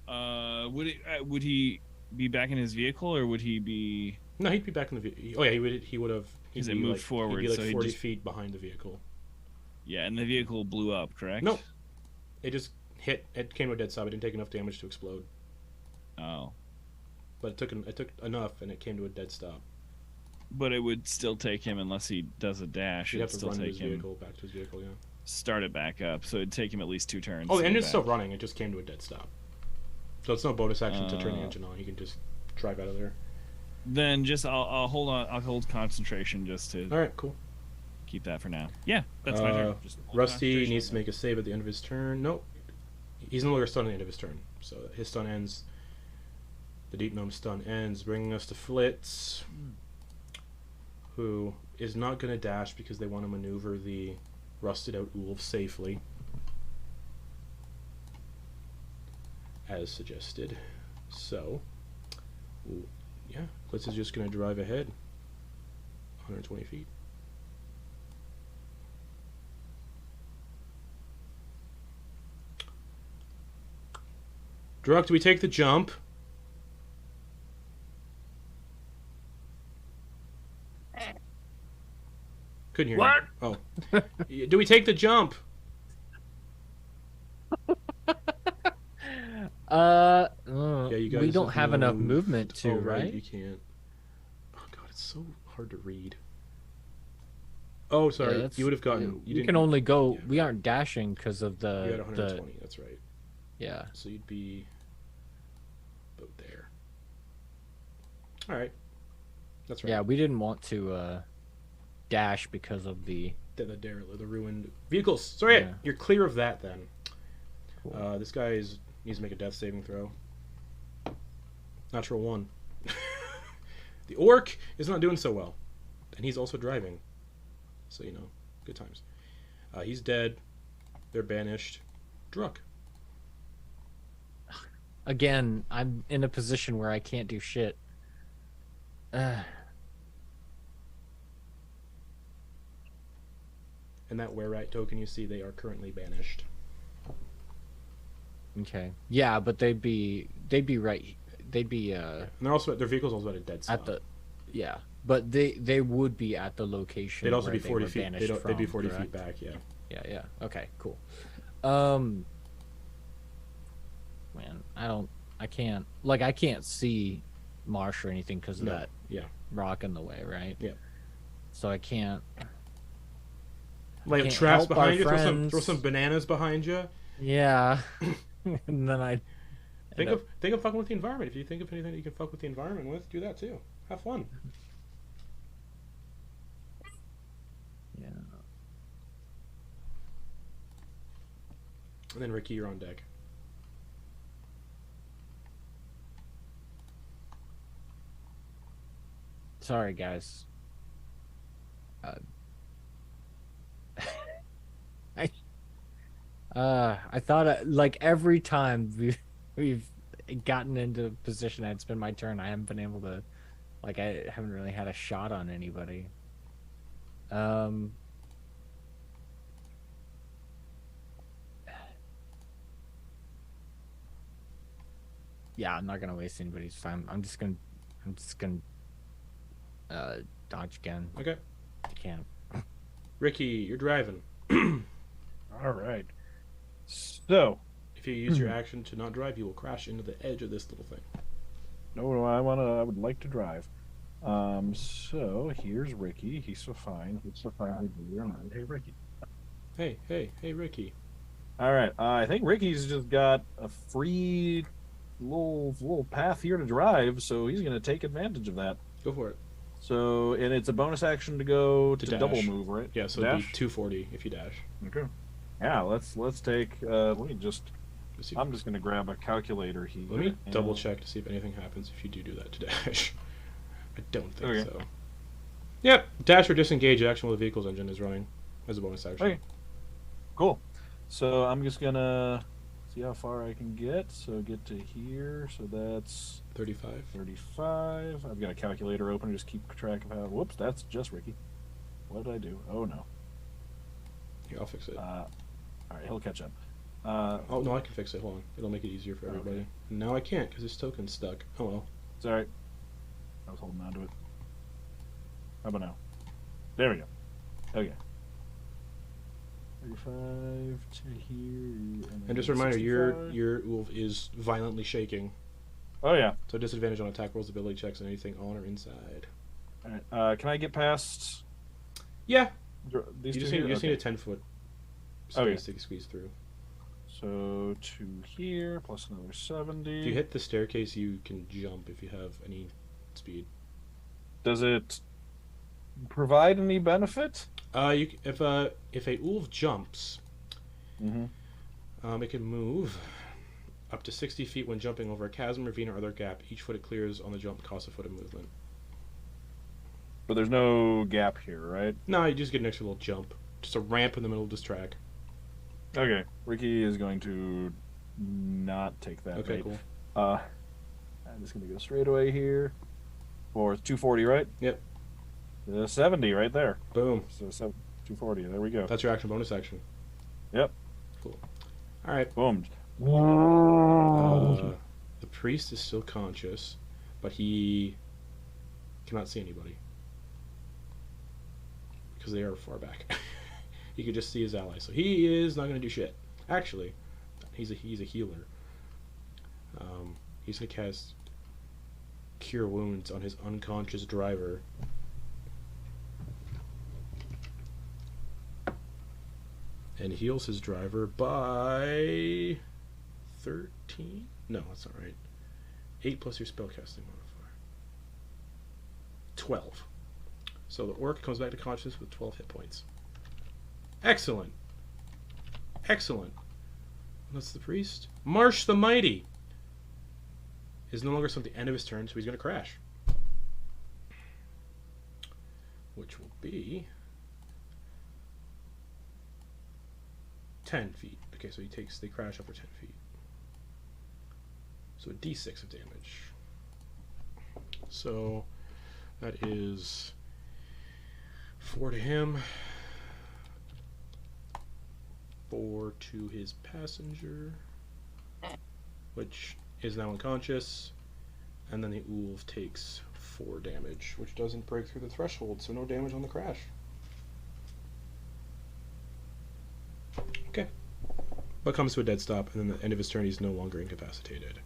Would he be back in his vehicle, or would he be? No, he'd be back in the vehicle. Oh yeah, he would have. Because it moved forward, he'd be like so 40 feet behind the vehicle. Yeah, and the vehicle blew up, correct? No, it just hit. It came to a dead stop. It didn't take enough damage to explode. Oh. But it took enough, and it came to a dead stop. But it would still take him unless he does a dash. He'd have to still run take his him. vehicle back to his vehicle. Yeah. Start it back up, so it'd take him at least 2 turns. Oh, the engine's still running. It just came to a dead stop. So it's no bonus action to turn the engine on. He can just drive out of there. Then I'll hold on. I'll hold concentration just to. All right, cool. Keep that for now. Yeah, that's my turn. Just Rusty needs to make a save at the end of his turn. Nope. He's no longer stunned at the end of his turn. So his stun ends. The Deep Gnome stun ends, bringing us to Flitz, who is not going to dash because they want to maneuver the rusted out Ulv safely, as suggested. So, yeah, Flitz is just going to drive ahead 120 feet. Druk, do we take the jump? Couldn't hear What? you. Oh. Do we take the jump? Yeah, you guys we don't have enough moved. movement to, Oh, right? You can't. Oh god, it's so hard to read. Oh, sorry. Yeah, You would have gotten. You didn't- can only go. yeah. We aren't dashing because of You had the 120. That's right. yeah. So you'd be about there. All right. That's right. Yeah, we didn't want to dash because of the The ruined vehicles. Sorry, Yeah. you're clear of that then. Cool. This guy needs to make a death saving throw. Natural 1. The orc is not doing so well, and he's also driving. So good times. He's dead. They're banished. Druk. Again, I'm in a position where I can't do shit. And that were-rat token you see, they are currently banished. Okay. Yeah, but they'd be right. They'd be And they're also their vehicle's also at a dead stop. at the Yeah, but they would be at the location. They'd also where be they 40 were feet. banished They'd be from, 40 correct? feet back. Yeah. Yeah. Okay. Cool. Man, I can't see Marsh or anything because of No. that Yeah. rock in the way, right? Yeah. So I can't. Like Can't traps help our behind you. Throw friends. some bananas behind you. Yeah. And then I Think of fucking with the environment. If you think of anything that you can fuck with the environment with, do that too. Have fun. Yeah. And then Ricky, you're on deck. Sorry, guys. I thought like every time we've gotten into a position that it's been my turn, I haven't been able to, like, I haven't really had a shot on anybody. Yeah, I'm not gonna waste anybody's time. I'm just gonna dodge again. Okay. I can't. Ricky, you're driving. All right. So, If you use your action to not drive, you will crash into the edge of this little thing. no, I would like to drive. So here's Ricky. He's so fine. He's so fine. Hey, Ricky. Hey, Ricky. All right. I think Ricky's just got a free little path here to drive, so he's gonna take advantage of that. Go for it. So, and it's a bonus action to go to dash. double move, right? Yeah, so it'd be Dash? 240 if you dash. Okay. Yeah, let's take. Let me just. Let's see. I'm just gonna grab a calculator here. Let me and- double check to see if anything happens if you do that to dash. I don't think Okay. so. Yep, dash or disengage action while the vehicle's engine is running as a bonus action. Okay. Cool. So I'm just gonna see how far I can get. So get to here. So that's 35. 35. I've got a calculator open to just keep track of how. Whoops, that's just Ricky. What did I do? Oh no. Here, I'll fix it. All right, he'll catch up. Oh, no, I can fix it. Hold on. It'll make it easier for everybody. Okay. No, I can't because this token's stuck. Oh, well. It's all right. I was holding on to it. How about now? There we go. Okay. 35 to here. And just a reminder, your 65. Ulv is violently shaking. Oh yeah. So disadvantage on attack rolls, ability checks, and anything on or inside. All right. Can I get past Yeah. these You two just here? need a Okay. 10-foot Okay. space to squeeze through. So 2 here plus another 70. If you hit the staircase, you can jump if you have any speed. Does it provide any benefit? If a Ulv jumps, Mm-hmm. it can move up to 60 feet when jumping over a chasm, ravine, or other gap. Each foot it clears on the jump costs a foot of movement. But there's no gap here, right? No, you just get an extra little jump. Just a ramp in the middle of this track. Okay. Ricky is going to not take that. Okay, bait. cool. I'm just going to go straight away here. For 240, right? Yep. 70 right there. Boom. So 240. There we go. That's your action bonus action. Yep. Cool. All right. Boom. The priest is still conscious, but he cannot see anybody because they are far back. He could just see his ally, so he is not going to do shit. Actually, he's a healer. He's going to cast Cure Wounds on his unconscious driver. And heals his driver by 13? No, that's not right. 8 plus your spellcasting modifier. 12. So the orc comes back to consciousness with 12 hit points. Excellent. Excellent. That's the priest. Marsh the Mighty is no longer at the end of his turn, so he's going to crash. Which will be 10 feet. Okay, so they crash over 10 feet. So a d6 of damage. So that is 4 to him, 4 to his passenger, which is now unconscious, and then the Ulv takes 4 damage, which doesn't break through the threshold, so no damage on the crash. Okay. But comes to a dead stop, and then at the end of his turn, he's no longer incapacitated.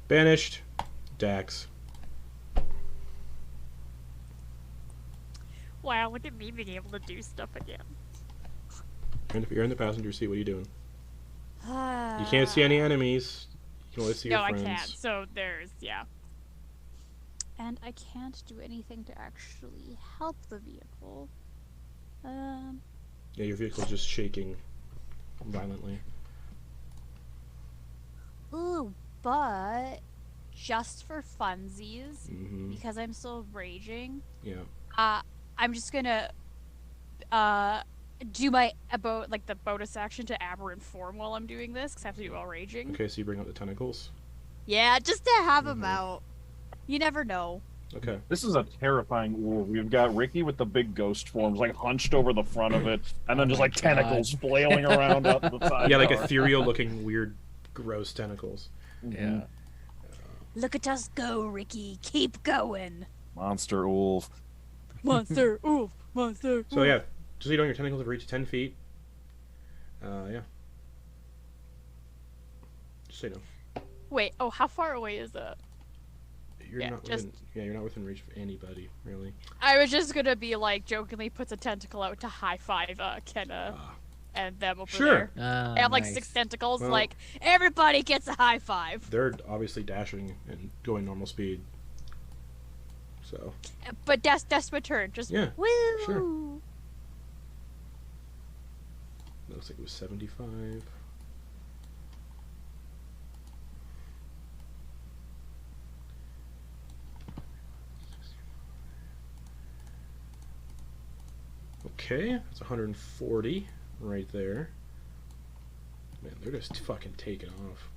Banished. Dax. Wow, look at me being able to do stuff again. You're in the passenger seat. What are you doing? You can't see any enemies. You can only see your friends. No, I can't. So there's, yeah. And I can't do anything to actually help the vehicle. Yeah, your vehicle's just shaking violently. Ooh, but just for funsies, Mm-hmm. because I'm still raging, Yeah. I'm just gonna do my the bonus action to aberrant form while I'm doing this, because I have to do while raging. Okay, so you bring out the tentacles. Yeah, just to have them Mhm. out. You never know. Okay. This is a terrifying wolf. We've got Ricky with the big ghost forms, like hunched over the front of it, and then just like tentacles flailing around up the side. Yeah, like ethereal-looking, weird, gross tentacles. Yeah. Look at us go, Ricky. Keep going. Monster wolf. Monster, oof, monster. So yeah, just so you know, your tentacles have reached 10 feet. Yeah. Just so you know. Wait, oh, how far away is that? You're Yeah, not just- within, you're not within reach of anybody, really. I was just gonna be like, jokingly puts a tentacle out to high five Kenna Ah. and them over Sure. there. I have like Nice. 6 tentacles, Well- like, everybody gets a high five. They're obviously dashing and going normal speed. So, But that's my turn. Just yeah. woo. Sure. That looks like it was 75. Okay, that's 140 right there. Man, they're just fucking taking off.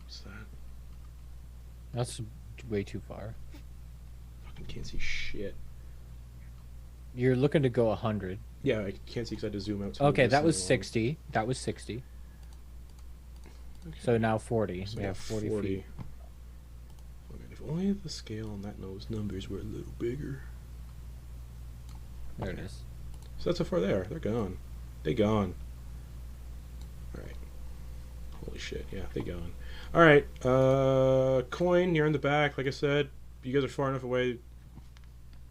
What's that? That's way too far. Fucking can't see shit. You're looking to go 100. Yeah, I can't see because I had to zoom out. to move Okay, this that thing was along. 60. That was 60. Okay. So now 40. So We yeah, have 40 feet. Oh, man, if only the scale on those numbers were a little bigger. There it is. So that's how far they are. They're gone. They gone. Alright. Holy shit, yeah, they gone. Alright, Quoin, you're in the back, like I said. You guys are far enough away,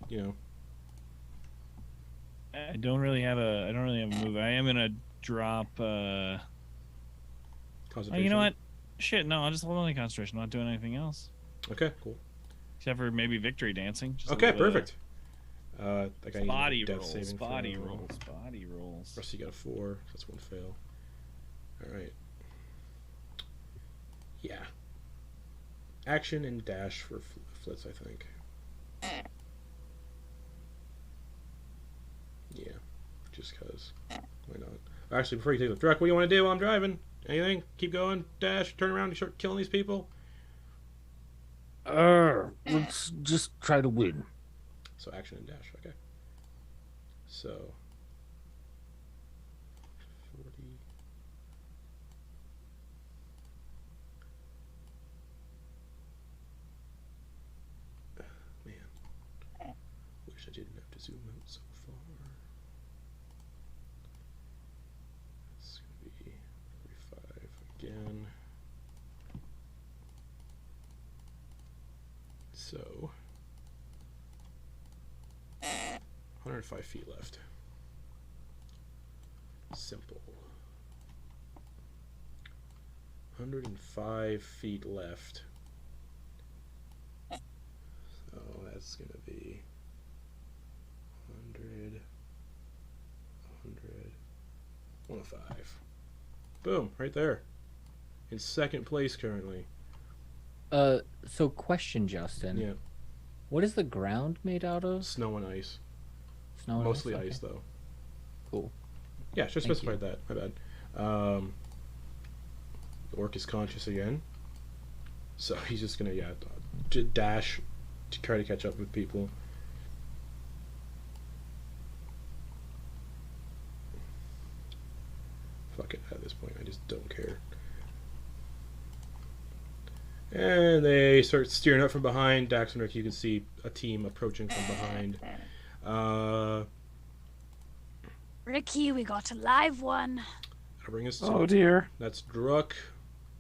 you know. I don't really have a move. I am gonna drop. Oh, Concentration. you know what? Shit, no. I'll just hold on to concentration. I'm not doing anything else Okay, cool. except for maybe victory dancing. Just a Okay, little bit of perfect. Like I need Body a death rolls. saving Body throw. rolls. Body rolls. Rusty got a 4, so that's one fail. Alright. Yeah. Action and dash for Flitz, I think. Yeah, just cause. Why not? Actually, before you take the truck, what do you want to do while I'm driving? Anything? Keep going? Dash? Turn around and start killing these people? Let's just try to win. So action and dash, okay. So 40. Man. Wish I didn't have to zoom out so far. It's gonna be 45 again. So 105 feet left. Simple. 105 feet left. So that's going to be 100, 100, 105. Boom, right there. In second place currently. So question, Justin. Yeah, What is the ground made out of? snow and ice. Snow and Mostly Okay. ice, though. Cool. Yeah, should Thank specified that. My bad. The orc is conscious again. So he's just gonna, dash to try to catch up with people. Fuck it, at this point, I just don't care. And they start steering up from behind. Dax and Rick, you can see a team approaching from behind. Ricky, we got a live one. That'll bring us to... Oh dear. That's Druck.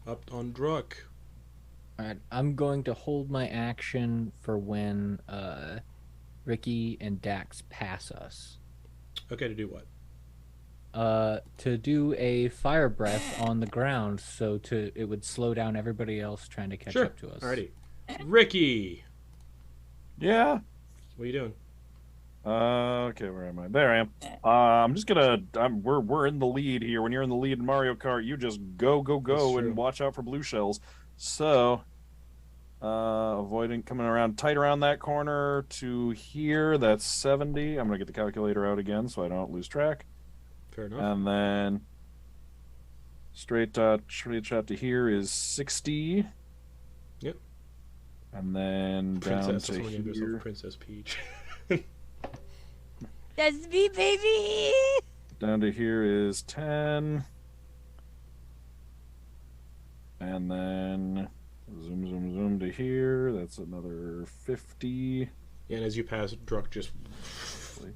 Up on Druck. Alright, I'm going to hold my action for when Ricky and Dax pass us. Okay, to do what? To do a fire breath on the ground, so it would slow down everybody else trying to catch Sure. up to us. Alrighty. Ricky! Yeah. What are you doing? Okay, where am I? There I am. I'm just gonna. We're in the lead here. When you're in the lead in Mario Kart, you just go, That's and true. watch out for blue shells. So, avoiding coming around tight around that corner to here. That's 70. I'm gonna get the calculator out again so I don't lose track. Fair enough. And then straight shot to here is 60. Yep. And then down Princess. to Someone named herself here. Princess Peach. That's me, baby! Down to here is 10. And then zoom to here. That's another 50. And as you pass, Druck just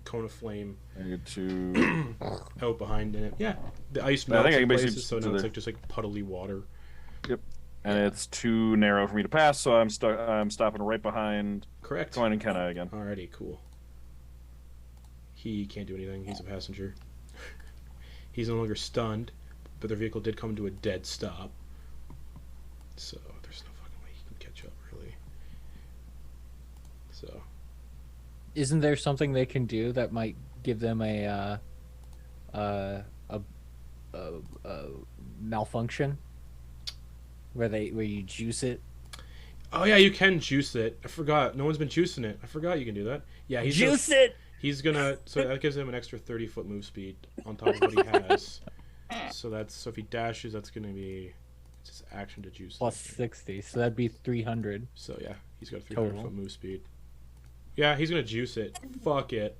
cone of flame I get to. out behind in it. Yeah, the ice Yeah, I melts think I in can basically places, so just now do it's the- like just like puddly water. And it's too narrow for me to pass, so I'm stuck. I'm stopping right behind Correct. Quoin and Kenna again. Alrighty, cool. He can't do anything. He's a passenger. He's no longer stunned, but their vehicle did come to a dead stop. So there's no fucking way he can catch up, really. So Isn't there something they can do that might give them a malfunction? Where you juice it? oh yeah, you can juice it. I forgot. No one's been juicing it. I forgot you can do that. Yeah, he's Juice it! He's gonna. So that gives him an extra 30-foot move speed on top of what he has. So if he dashes, that's gonna be it's his action to juice. Plus that. 60, so that'd be 300. So yeah, he's got a Total. 300-foot move speed. Yeah, he's gonna juice it. Fuck it.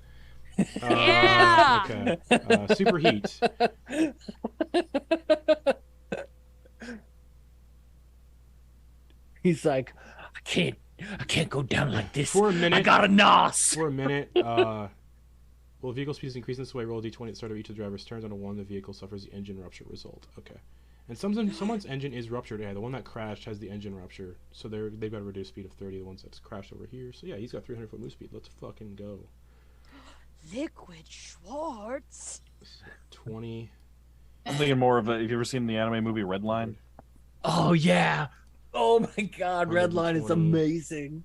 Yeah! Okay. Superheat. He's like, I can't go down like this. For a minute. I got a nos. For a minute. Well, vehicle speed is increased this way. Roll a d20 at the start of each of the driver's turns. On a 1, the vehicle suffers the engine rupture result. Okay. And someone's engine is ruptured. Yeah, the one that crashed has the engine rupture, so they've got a reduced speed of 30. The ones that's crashed over here. So yeah, he's got 300-foot move speed. Let's fucking go. Liquid Schwartz. 20. I'm thinking more of a. Have you ever seen the anime movie Redline? Oh yeah. Oh my God, Redline is 120. amazing.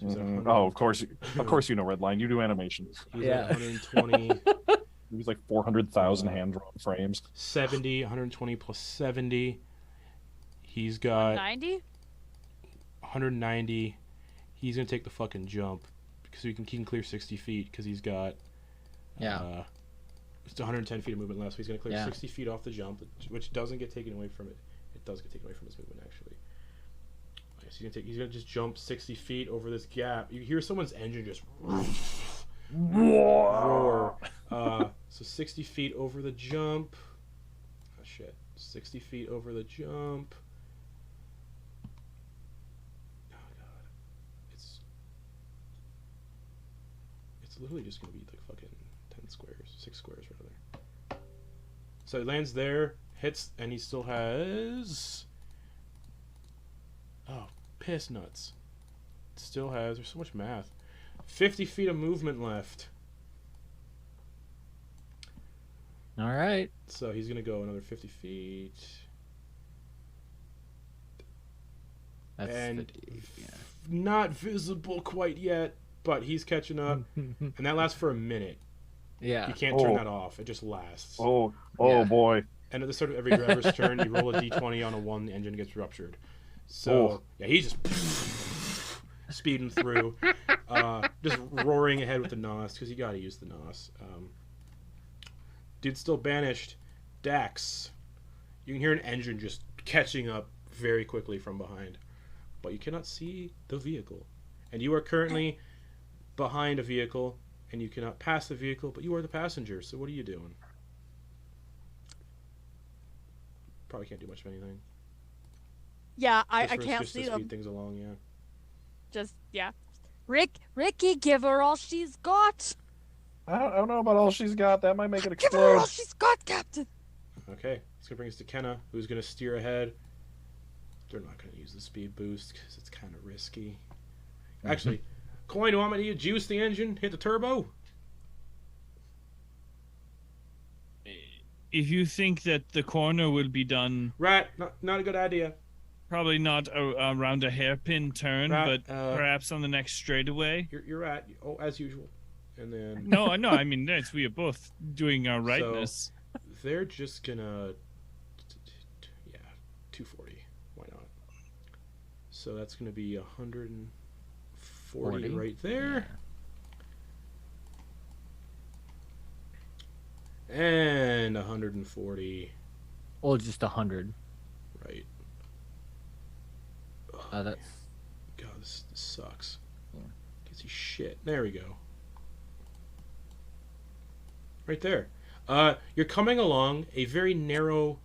So he's at Oh, of course you know Redline. You do animations. He's Yeah. at 120, It was like 400,000 hand drawn frames. 70, 120 plus 70. He's got 90? 190. He's gonna take the fucking jump because he can clear 60 feet because he's got it's 110 feet of movement left. So he's gonna clear 60 feet off the jump, which doesn't get taken away from it. It does get taken away from his movement actually. So he's gonna just jump 60 feet over this gap. You hear someone's engine just roar. So 60 feet over the jump. Oh shit. 60 feet over the jump. Oh god. It's literally just gonna be like fucking 10 squares. 6 squares rather. So he lands there, hits, and he still has... Oh, piss nuts. Still has... There's so much math. 50 feet of movement left. All right. So he's gonna go another 50 feet. That's And 50, yeah. not visible quite yet, but he's catching up. And that lasts for a minute. Yeah. You can't turn Oh. that off. It just lasts. Oh Yeah. boy. And at the start of every driver's turn, you roll a d20 on a 1, the engine gets ruptured. So, yeah, he's just speeding through. Just roaring ahead with the NOS, because you gotta use the NOS. Dude's still banished. Dax. You can hear an engine just catching up very quickly from behind. But you cannot see the vehicle. And you are currently behind a vehicle, and you cannot pass the vehicle, but you are the passenger, so what are you doing? Probably can't do much of anything. Yeah, I Just can't just see to them. speed things along, yeah. Just, yeah. Ricky, give her all she's got. I don't know about all she's got. That might make it Give her all explode. she's got, Captain. Okay, it's gonna bring us to Kenna, who's gonna steer ahead. They're not gonna use the speed boost because it's kind of risky. Actually, Quoin, you want me to juice the engine, hit the turbo? If you think that the corner will be done, Right, not a good idea. probably not around a hairpin turn, Right, but perhaps on the next straightaway. You're right. Oh, as usual. And then No, I mean, we are both doing our rightness. they're just gonna, 240. Why not? So that's gonna be 140 right there. And 140 Or just 100. right. That's God, this sucks. Gives you shit. There we go. Right there. You're coming along a very narrow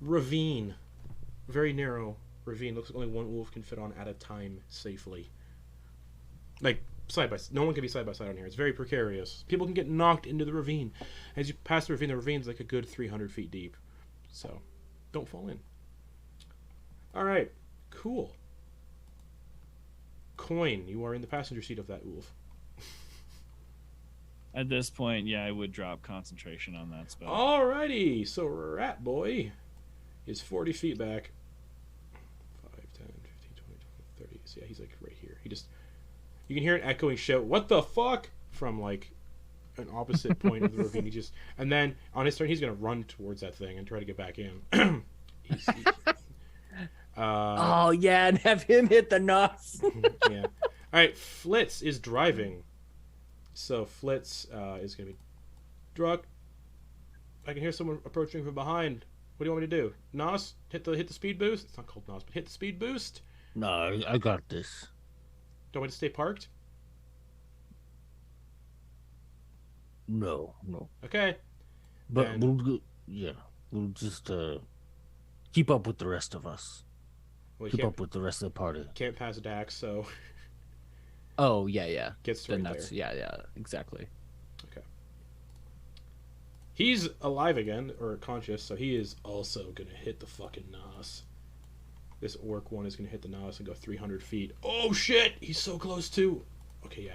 ravine. Very narrow ravine. Looks like only one wolf can fit on at a time safely. Like, side by side. No one can be side by side on here. It's very precarious. People can get knocked into the ravine. As you pass the ravine's like a good 300 feet deep. So, don't fall in. Alright. Cool. Quoin, you are in the passenger seat of that wolf. At this point, yeah, I would drop concentration on that spell. Alrighty, so Rat Boy is 40 feet back. 5, 10, 15, 20, 30. So yeah, he's like right here. You can hear an echoing shout, "What the fuck?" from like an opposite point of the ravine. And then on his turn, he's gonna run towards that thing and try to get back in. oh yeah, and have him hit the nuts. Yeah. Alright, Flitz is driving. So Flitz is going to be drunk. I can hear someone approaching from behind. What do you want me to do? Nos? Hit the speed boost? It's not called Nos, but hit the speed boost? No, I got this. Don't want to stay parked? No. Okay. But And- we'll just keep up with the rest of us. Well, Keep up with the rest of the party. can't pass Dax, so Oh yeah. gets The right nuts. there. Yeah, exactly. Okay. He's alive again, or conscious, so he is also going to hit the fucking Nos. This orc one is going to hit the Nos and go 300 feet. Oh shit! He's so close too! Okay, yeah.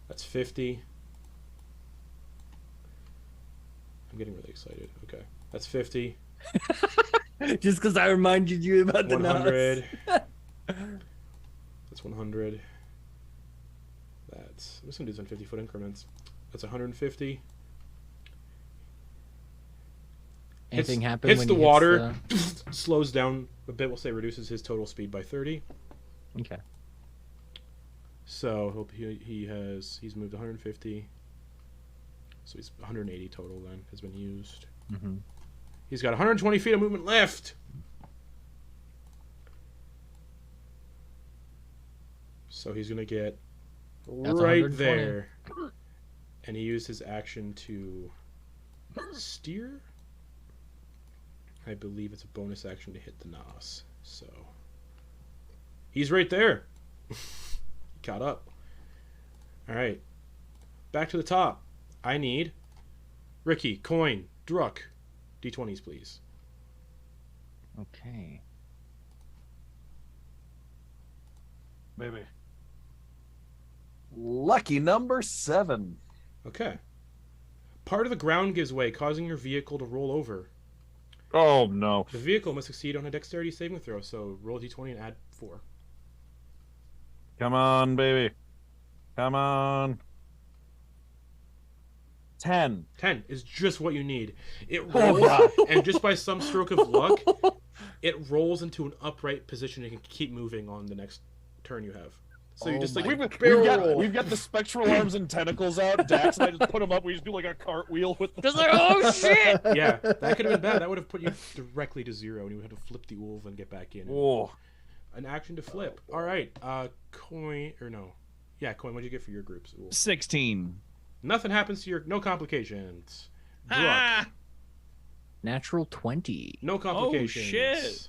That's 50. I'm getting really excited. Okay. That's 50. Just because I reminded you about the 100. nuts. That's 100. I'm just going to do this in 50-foot increments. That's 150. Anything happen hits when the he water, slows down a bit. We'll say reduces his total speed by 30. Okay. So he's moved 150. So he's 180 total then has been used. Mm-hmm. He's got 120 feet of movement left. So he's gonna get That's right 120. there, and he used his action to steer. I believe it's a bonus action to hit the Nos. So he's right there. Caught up. All right, back to the top. I need Ricky, Quoin, Druck, D20s, please. Okay. Maybe. Lucky number 7. Okay. Part of the ground gives way, causing your vehicle to roll over. Oh no. The vehicle must succeed on a dexterity saving throw, so roll a d20 and add 4. Come on, baby. Come on. 10. 10 is just what you need. It Oh, rolls, God. and just by some stroke of luck, it rolls into an upright position and can keep moving on the next turn you have. So you Oh just like my barrel. We've got the spectral arms and tentacles out. Dax and I just put them up. We just do like a cartwheel with them. Just like, oh shit! Yeah, that could have been bad. That would have put you directly to 0, and you would have to flip the wolf and get back in. Oh. An action to flip. All right, Quoin or no? Yeah, Quoin. What'd you get for your groups? Wolf? 16. Nothing happens to your. No complications. Druck. Ah! Natural 20. No complications. shit.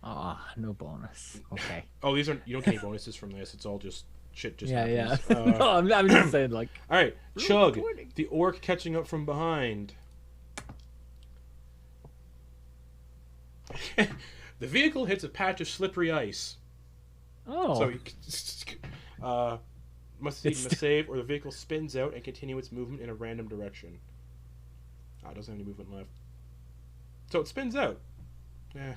Ah, no bonus. Okay. Oh, these aren't. You don't get any bonuses from this. It's all just shit. Just Yeah, yeah. happens. No, I'm just saying, like. All right, Chug, 20. the orc catching up from behind. The vehicle hits a patch of slippery ice. Oh. So must succeed in a save, or the vehicle spins out and continue its movement in a random direction. Ah, it doesn't have any movement left. So it spins out. Yeah.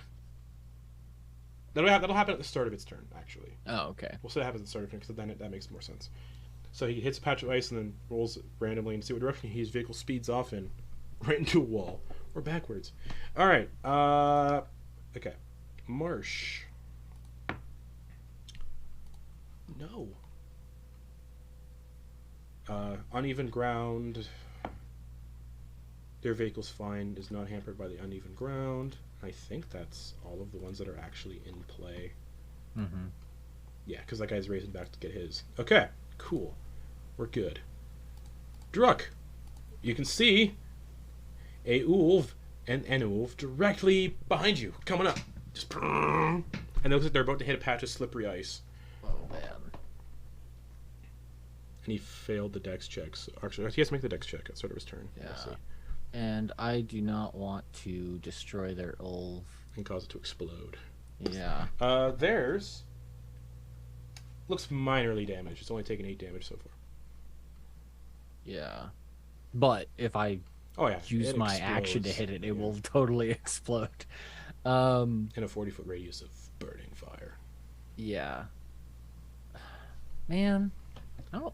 That'll happen at the start of its turn, actually. Oh, okay. We'll say it happens at the start of it, because then that makes more sense. So he hits a patch of ice and then rolls randomly and see what direction his vehicle speeds off in. Right into a wall. Or backwards. Alright, okay. Marsh. No. Uneven ground. Their vehicle's fine, is not hampered by the uneven ground. I think that's all of the ones that are actually in play. Mm-hmm. Yeah, because that guy's racing back to get his. Okay, cool. We're good. Druck, you can see a Ulv and an Ulv directly behind you, coming up. Just and it looks like they're about to hit a patch of slippery ice. Oh, man. And he failed the dex checks. Actually, he has to make the dex check at the start of his turn. Yeah. Let's see. And I do not want to destroy their Ulv. And cause it to explode. Yeah. Theirs looks minorly damaged. It's only taken 8 damage so far. Yeah. But if I use it my action to explodes. hit it, it will totally explode. In a 40-foot radius of burning fire. Yeah. Man, I don't.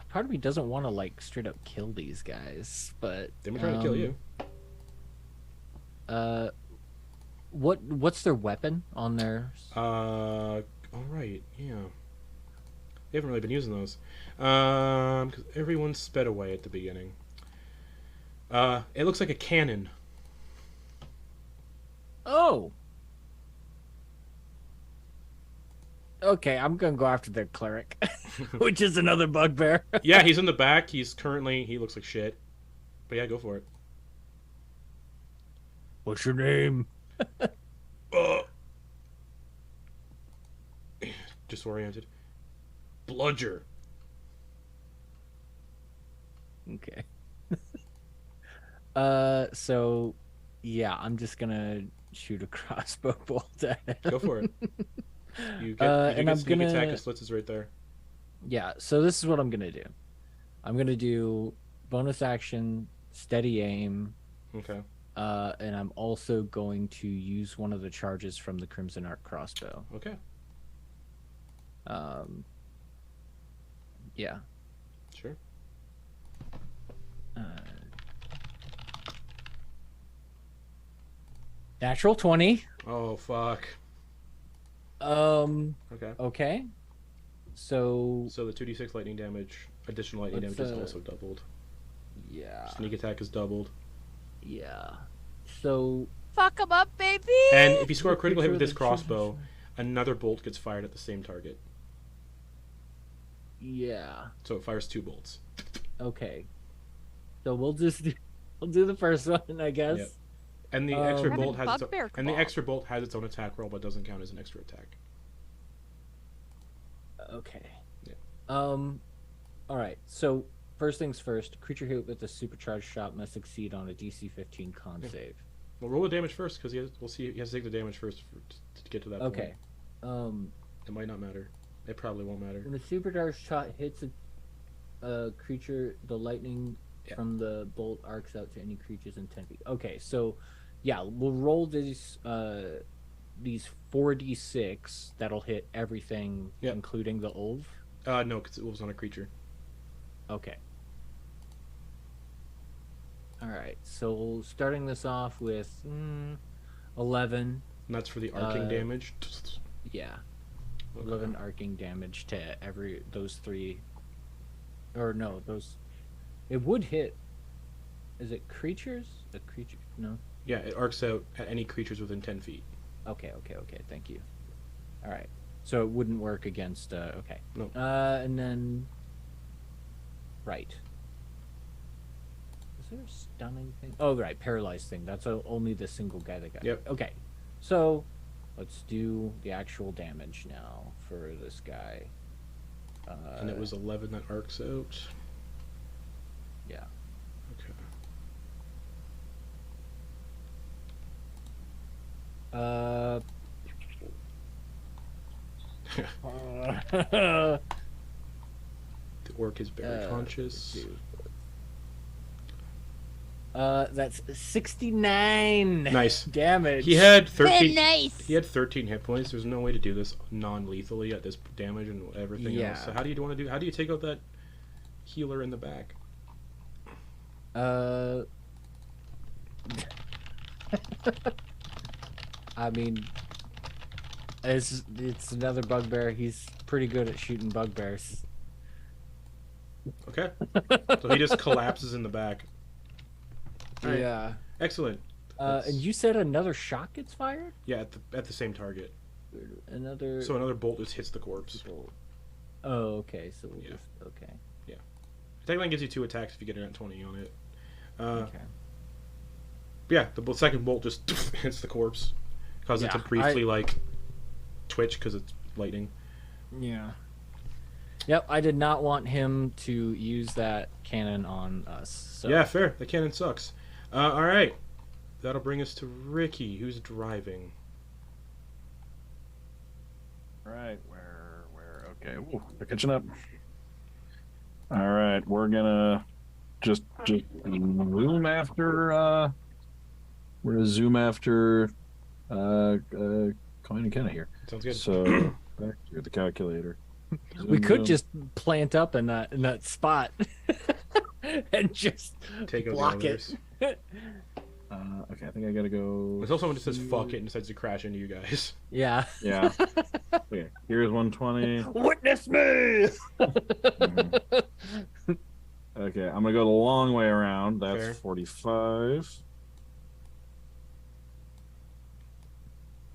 Part of me doesn't want to like straight up kill these guys, but They've been trying to kill you. What's their weapon on their? All right, yeah. They haven't really been using those, because everyone sped away at the beginning. It looks like a cannon. Oh. Okay, I'm gonna go after their cleric, which is another bugbear. Yeah, he's in the back. He looks like shit. But yeah, go for it. What's your name? Disoriented. Bludger. Okay. So, yeah, I'm just gonna shoot a crossbow bolt at it. Go for it. You get and I'm sneak gonna attack. His Flitz is right there. Yeah, so this is what I'm gonna do. I'm gonna do bonus action, steady aim, Okay. and I'm also going to use one of the charges from the Crimson Arc crossbow. Okay. Yeah. Sure. Natural 20. Oh fuck. Okay. Okay. So So the 2d6 lightning damage, additional lightning Let's, damage is also doubled. yeah. Sneak attack is doubled. Yeah. So Fuck him up, baby! And if you score a critical hit with this Creature that crossbow, another bolt gets fired at the same target. yeah. So it fires 2 bolts. Okay. So we'll do the first one, I guess. Yep. And the extra Having bolt has its bugbear and the claw. extra bolt has its own attack roll, but doesn't count as an extra attack. Okay. Yeah. All right. So first things first, creature hit with a supercharged shot must succeed on a DC 15 con Yeah. save. Well, roll the damage first, because we'll see. He has to take the damage first to get to that point. Okay. It might not matter. It probably won't matter. When a supercharged shot hits a creature, the lightning Yeah. from the bolt arcs out to any creatures in 10 feet. Okay, so yeah, we'll roll these 4d6 that'll hit everything, Yeah. including the Ulv. No, because it was on a creature. Okay. All right, so starting this off with 11. And that's for the arcing damage. Yeah, Okay. 11 arcing damage to those 3. Or no, those. It would hit. Is it creatures? A creature? No. Yeah, it arcs out at any creatures within 10 feet. Okay. Thank you. All right. So it wouldn't work against. Okay. No. And then. Right. Is there a stunning thing? Oh, right, paralyzed thing. That's only the single guy that got. Yep. Okay, so let's do the actual damage now for this guy. And it was 11 that arcs out. Yeah. The orc is very conscious. That's 69. Nice damage. He had 13. Nice. He had 13 hit points. There's no way to do this non-lethally at this damage and everything Yeah. else. So how do you want to do? How do you take out that healer in the back? I mean, it's another bugbear. He's pretty good at shooting bugbears. Okay. So he just collapses in the back. Alright. Yeah. Excellent. And you said another shot gets fired? Yeah, at the same target. Another. So another bolt just hits the corpse. Oh, okay. So we'll Yeah. just okay. Technically gives you 2 attacks if you get an at 20 on it. Okay. Yeah, the second bolt just hits the corpse, causes it to Yeah, briefly like twitch because it's lightning. Yeah. Yep, I did not want him to use that cannon on us. So. Yeah, fair. The cannon sucks. All right, that'll bring us to Ricky, who's driving. Right, okay. Ooh, they're catching up. All right, we're gonna just zoom after we're gonna zoom after Quoin and Kenna here. Sounds good. So back to the calculator. We could Zoom. just plant up in that spot and just Take out block the it. others. Okay, I think I gotta go. There's also someone that says "fuck it" and decides to crash into you guys. Yeah. Yeah. Okay, here's 120. Witness me. Okay, I'm gonna go the long way around. That's Fair. 45.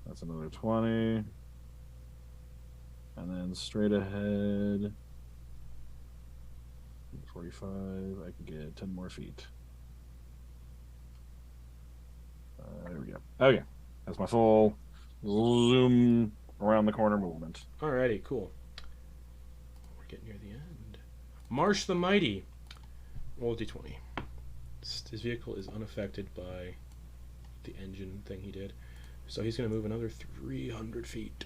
That's another 20. And then straight ahead. 45. I can get 10 more feet. There we go. Okay, that's my full zoom around the corner movement. Alrighty, cool. We're getting near the end. Marsh the Mighty. Roll d20. His vehicle is unaffected by the engine thing he did, so he's going to move another 300 feet.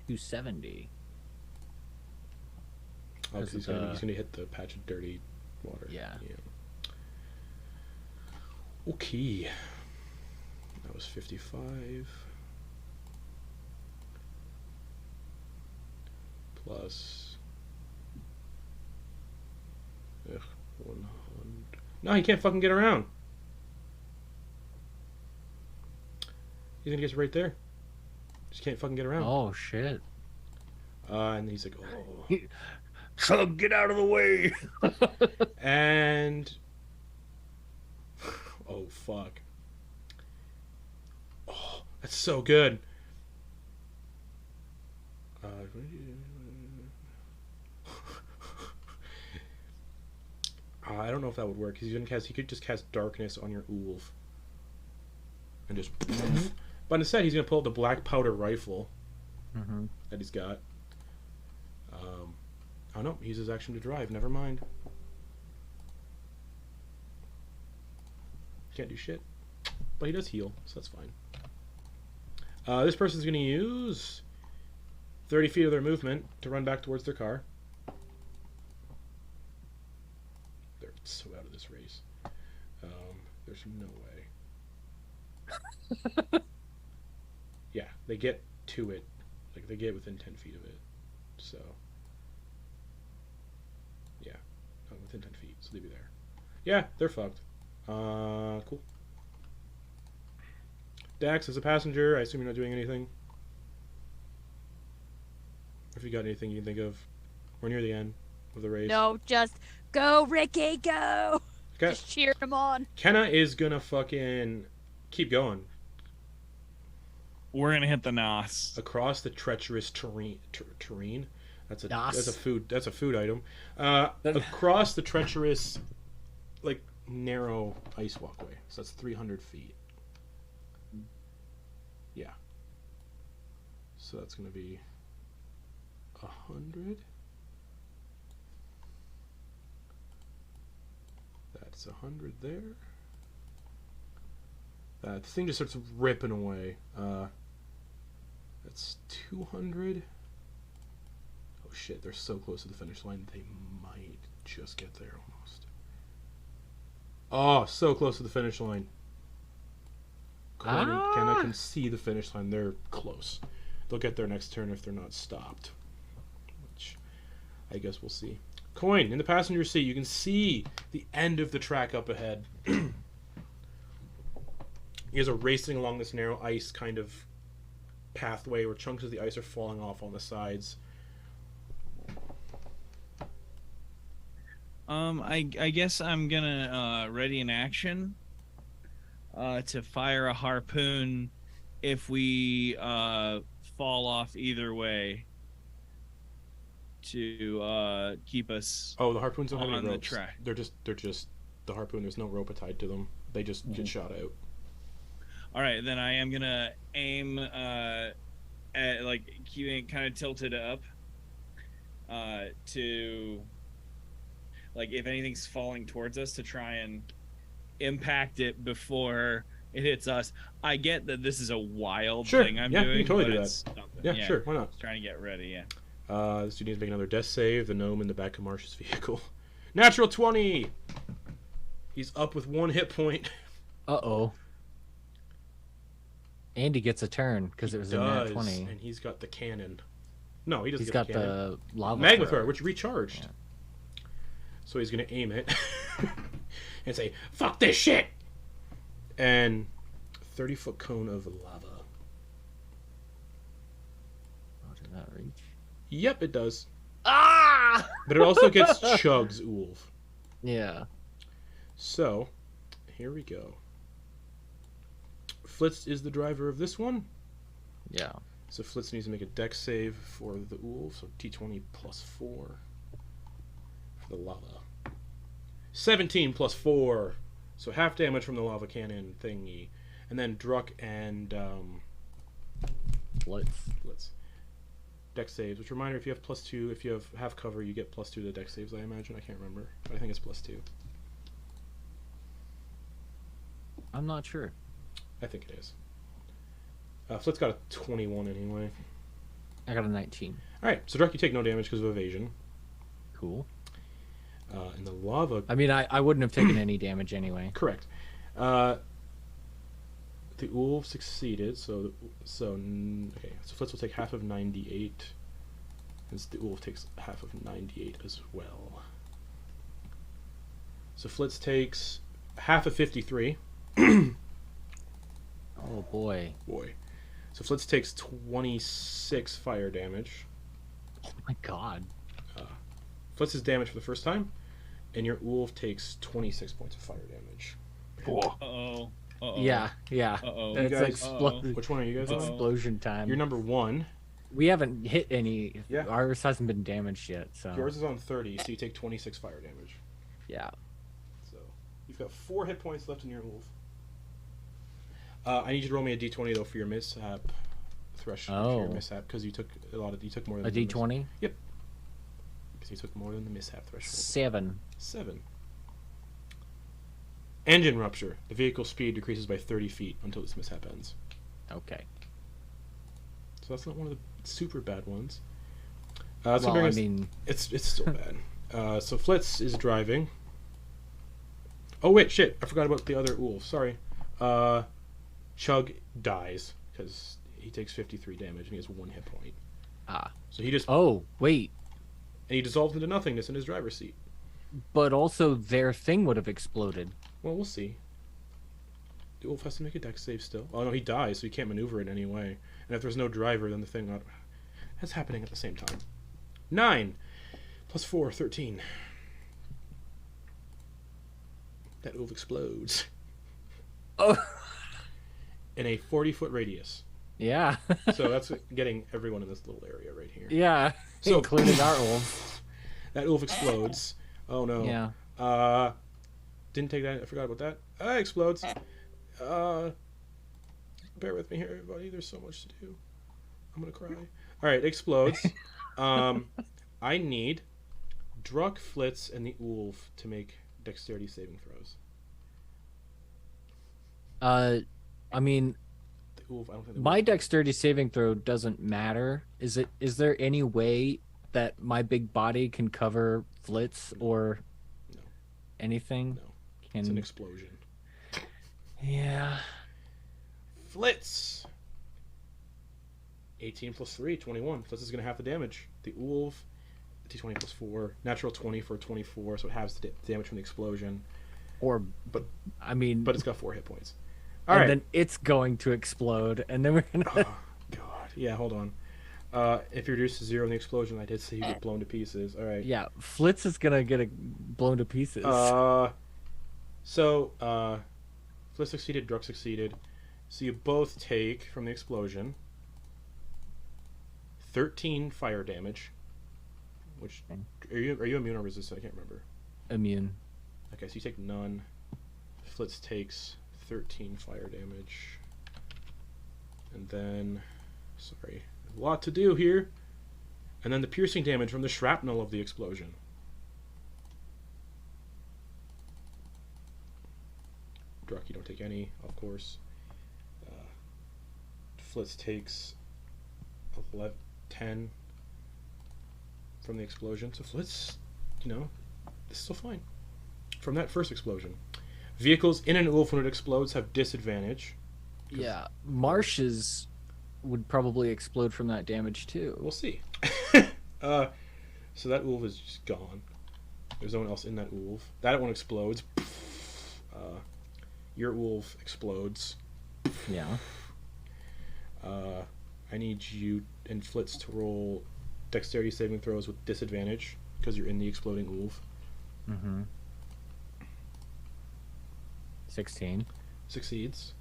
270. Oh, 'cause he's Because going to hit the patch of dirty water. Yeah. Okay. That was 55. Plus. 100. No, he can't fucking get around. He's gonna get right there. Just can't fucking get around. Oh shit. And he's like, oh. Chug, get out of the way. And oh fuck. Oh, that's so good. I don't know if that would work. He's gonna cast. He could just cast darkness on your Ulv, and just. But instead, he's gonna pull out the black powder rifle that he's got. Oh no, he uses action to drive. Never mind. Can't do shit, but he does heal, so that's fine. This person's gonna use 30 feet of their movement to run back towards their car. They're so out of this race. There's no way. Yeah, they get to it. Like, they get within 10 feet of it. So, yeah. No, within 10 feet, so they'd be there. Yeah, they're fucked. Cool. Dax, as a passenger, I assume you're not doing anything. If you got anything you can think of, we're near the end of the race. No, just go, Ricky, go! Okay. Just cheer him on. Kenna is gonna fucking keep going We're gonna hit the nos. across the treacherous terrain. That's a Das. that's a food item. Across the treacherous, like narrow ice walkway. So that's 300 feet. Yeah. So that's gonna be 100. That's 100 there. That thing just starts ripping away. That's 200. Oh shit, they're so close to the finish line. They might just get there almost. Oh, so close to the finish line. I can see the finish line. They're close. They'll get there next turn if they're not stopped. Which I guess we'll see. Quoin, in the passenger seat, you can see the end of the track up ahead. You guys are racing along this narrow ice kind of pathway where chunks of the ice are falling off on the sides. I guess I'm gonna ready an action to fire a harpoon if we fall off either way to keep us Oh, the harpoons don't have on any the ropes. track. They're just the harpoon. There's no rope tied to them. They just get shot out. All right, then I am gonna aim at like keeping it kind of tilted up to like if anything's falling towards us to try and impact it before it hits us. I get that this is a wild Sure, thing I'm yeah, you doing. can totally but do it's that. something. Yeah, sure, why not? Just trying to get ready. Yeah. This dude needs to make another death save. The gnome in the back of Marsh's vehicle. Natural 20! He's up with 1 hit point. Uh-oh. Andy gets a turn because it was a nat 20. And he's got the cannon. No, he doesn't He's get got the cannon. the lava Magma thrower. thrower, which recharged. Yeah. So he's going to aim it and say, fuck this shit! And 30-foot cone of lava. Oh, did that reach? Yep, it does. Ah! But it also gets chugs Ulv. Yeah. So, here we go. Flitz is the driver of this one. Yeah. So Flitz needs to make a dex save for the Ulv. So D20 plus 4 for the lava. 17 plus 4. So half damage from the lava cannon thingy. And then Druck and Flitz. Dex saves, which reminder, if you have +2, if you have half cover, you get +2 to dex saves, I imagine. I can't remember. But I think it's +2. I'm not sure. I think it is. Flitz got a 21 anyway. I got a 19. Alright, so Druck, you take no damage because of evasion. Cool. And the lava... I mean, I wouldn't have taken any damage anyway. Correct. The Ulv succeeded, so Flitz will take half of 98. And the Ulv takes half of 98 as well. So Flitz takes half of 53. Oh boy. Boy. So Flitz takes 26 fire damage. Oh my god. Flitz's damage for the first time, and your Ulv takes 26 points of fire damage. Uh-oh. Uh-oh. Yeah. Uh-oh. It's guys- explo- Which one are you guys on? explosion time. You're number 1. We haven't hit any. Yeah. Ours hasn't been damaged yet, so. Yours is on 30, so you take 26 fire damage. Yeah. So you've got 4 hit points left in your Ulv. I need you to roll me a d20 though for your mishap threshold. For your Oh. mishap, because you took you took more than A the d20? Because you took more than the mishap threshold. 7. 7. Engine rupture. The vehicle speed decreases by 30 feet until this mishap ends. Okay. So that's not one of the super bad ones. So Well, bring I us- mean, it's still bad. So Flitz is driving. Oh wait, shit! I forgot about the other Ulf. Sorry. Chug dies because he takes 53 damage and he has 1 hit point. So he just oh, wait. and he dissolves into nothingness in his driver's seat. But also their thing would have exploded. Well, we'll see. The Ulf has to make a dex save still. Oh no, he dies, so he can't maneuver it anyway. And if there's no driver, then the thing that's happening at the same time. 9 plus 4, 13. That Ulf explodes. Oh. In a 40-foot radius. Yeah. So that's getting everyone in this little area right here. Yeah. So- Including our wolves. That wolf explodes. Oh no. Yeah. Didn't take that. I forgot about that. Explodes. Bear with me here, everybody. There's so much to do. I'm gonna cry. All right, explodes. I need Druck, Flitz, and the Ulv to make dexterity saving throws. I mean, The Ulv, I don't think. my dexterity saving throw doesn't matter. Is there any way that my big body can cover Flitz or No. anything? No. It's an explosion. Yeah. Flitz. 18 plus 3, 21. Flitz is gonna have the damage. The Ulv, d20 plus 4, natural 20 for 24, so it halves the damage from the explosion. Or, But- I mean, But it's got 4 hit points. and All right. then it's going to explode, and then we're gonna. Oh, God. Yeah, hold on. If you're reduced to 0 in the explosion, I did say you get blown to pieces. All right. Yeah, Flitz is gonna get blown to pieces. So, Flitz succeeded, Druck succeeded. So you both take from the explosion 13 fire damage. Which are you immune or resistant? I can't remember. Immune. Okay, so you take none. Flitz takes 13 fire damage. And then, sorry, a lot to do here. And then the piercing damage from the shrapnel of the explosion. Druck, you don't take any, of course. Flitz takes 10 from the explosion. So Flitz, this is still fine. From that first explosion. Vehicles in an Ulf when it explodes have disadvantage. Yeah, marshes would probably explode from that damage too. We'll see. So that Ulf is just gone. There's no one else in that Ulf. That one explodes. Your Ulf explodes. Yeah. I need you and Flitz to roll dexterity saving throws with disadvantage because you're in the exploding Ulf. Mm-hmm. 16. Succeeds.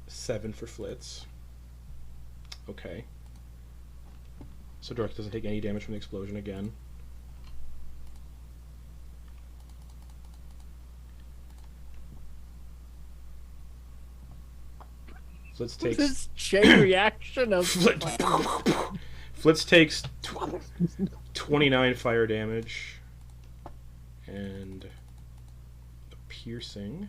7 for Flitz. Okay. So Druck doesn't take any damage from the explosion again. Flitz takes... This chain reaction of Flitz takes 29 fire damage. And... a piercing...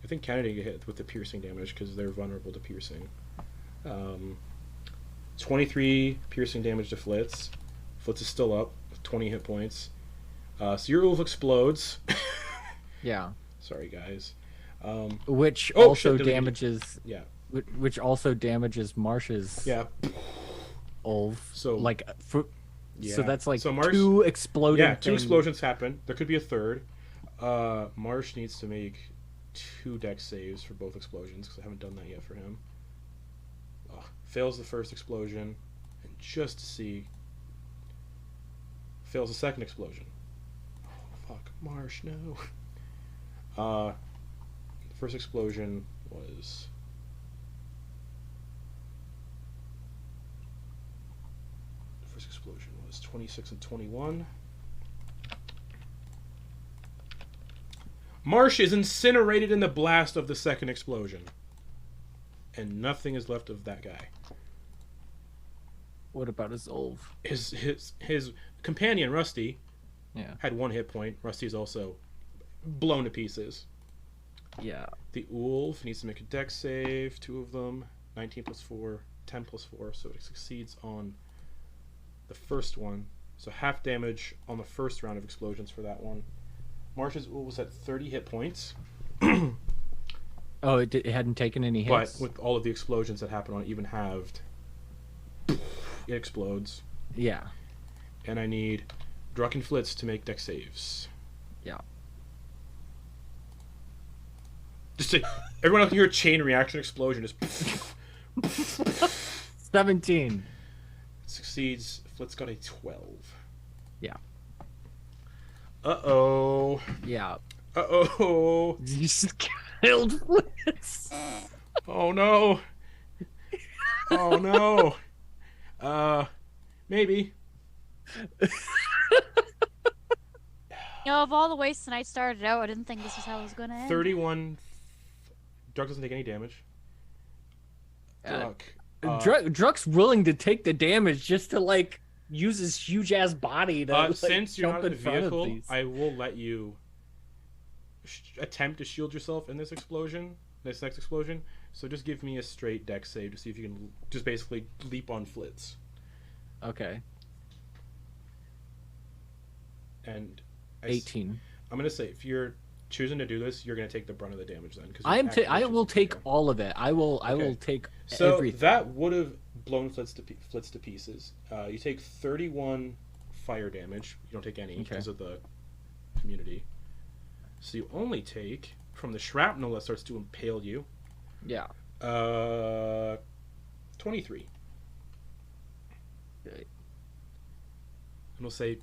I think Canada get hit with the piercing damage because they're vulnerable to piercing. 23 piercing damage to Flitz. Flitz is still up with 20 hit points. So your Ulf explodes. Yeah. Sorry, guys. Which Oh, also shit, deleted. damages. Yeah. Which also damages Marsh's Yeah. Ulf. So- like so Yeah. that's like So Marsh- two exploding. Yeah, 2 things. explosions happen. There could be a third. Marsh needs to make 2 dex saves for both explosions because I haven't done that yet for him. Fails the first explosion, and just to see, fails the second explosion. Oh, fuck. Marsh, no. The first explosion was... The first explosion was 26 and 21. Marsh is incinerated in the blast of the second explosion. And nothing is left of that guy. What about his Ulf? His companion, Rusty, Yeah. had 1 hit point. Rusty is also blown to pieces. Yeah. The Ulf needs to make a dex save, 2 of them. 19 plus 4, 10 plus 4, so it succeeds on the first one. So half damage on the first round of explosions for that one. Marsh's Ulf was at 30 hit points. Oh, it hadn't taken any hits. But with all of the explosions that happen on it, even halved, it explodes. Yeah. And I need Druck and Flitz to make dex saves. Yeah. Just to, everyone can hear a chain reaction explosion. Just 17. succeeds. Flitz got a 12. Yeah. Uh-oh. Yeah. Uh-oh. You just killed Flitz. Oh no. Oh no. Maybe. Of all the ways tonight started out, I didn't think this was how it was gonna end. 31. Druck doesn't take any damage. Druck. Druck's willing to take the damage just to like use his huge ass body to like, since you're jump not in in the front of vehicle, these. I will let you attempt to shield yourself in this explosion, this next explosion. So just give me a straight dex save to see if you can just basically leap on Flitz. Okay. And 18. I'm gonna say if you're choosing to do this, you're gonna take the brunt of the damage then. Because I will take all of it. I will take everything. That would have blown Flitz to pieces. You take 31 fire damage. You don't take any because of the immunity. So you only take from the shrapnel that starts to impale you. Yeah. 23. Okay. And we'll say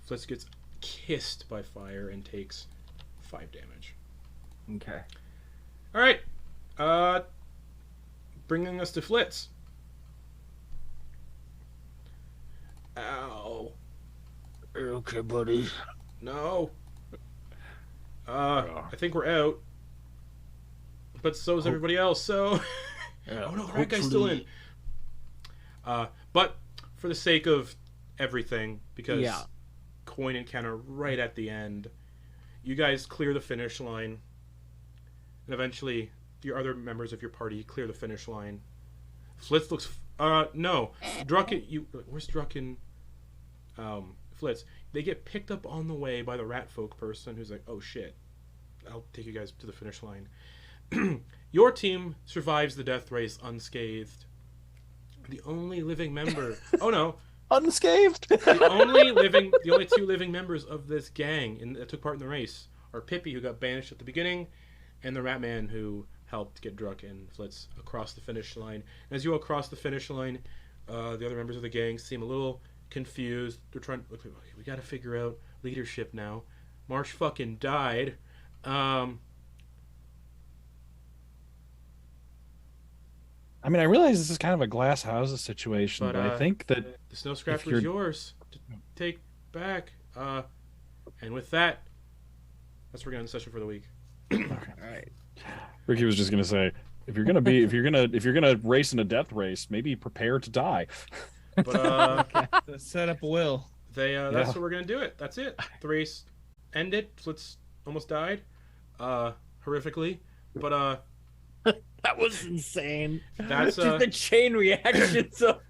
Flitz gets kissed by fire and takes 5 damage. Okay. All right. Bringing us to Flitz. Ow. Okay, buddy. No. I think we're out. But so is everybody else, so... oh no, the rat guy's still in. But for the sake of everything, because Quoin encounter right at the end, you guys clear the finish line. And eventually, your other members of your party clear the finish line. Flitz looks... no. Druck... Where's Druck and... Flitz? They get picked up on the way by the rat folk person who's like, oh shit, I'll take you guys to the finish line. Your team survives the death race unscathed. The only living member... Oh no. Unscathed? The only two living members of this gang that took part in the race are Pippi, who got banished at the beginning, and the rat man who helped get Druck and Flitz across the finish line. And as you go across the finish line, the other members of the gang seem a little confused. They're trying... Okay, we gotta figure out leadership now. Marsh fucking died. I mean, I realize this is kind of a glass houses situation, but I think that the snow scrapper is yours to take back. And with that, that's where we're going to end the session for the week. All right. Ricky was just gonna say, if you're gonna race in a death race, maybe prepare to die. But Set up a will. that's what we're gonna do. It. That's it. The race ended. Flitz almost died, horrifically. But That was insane. that's Just the chain reactions of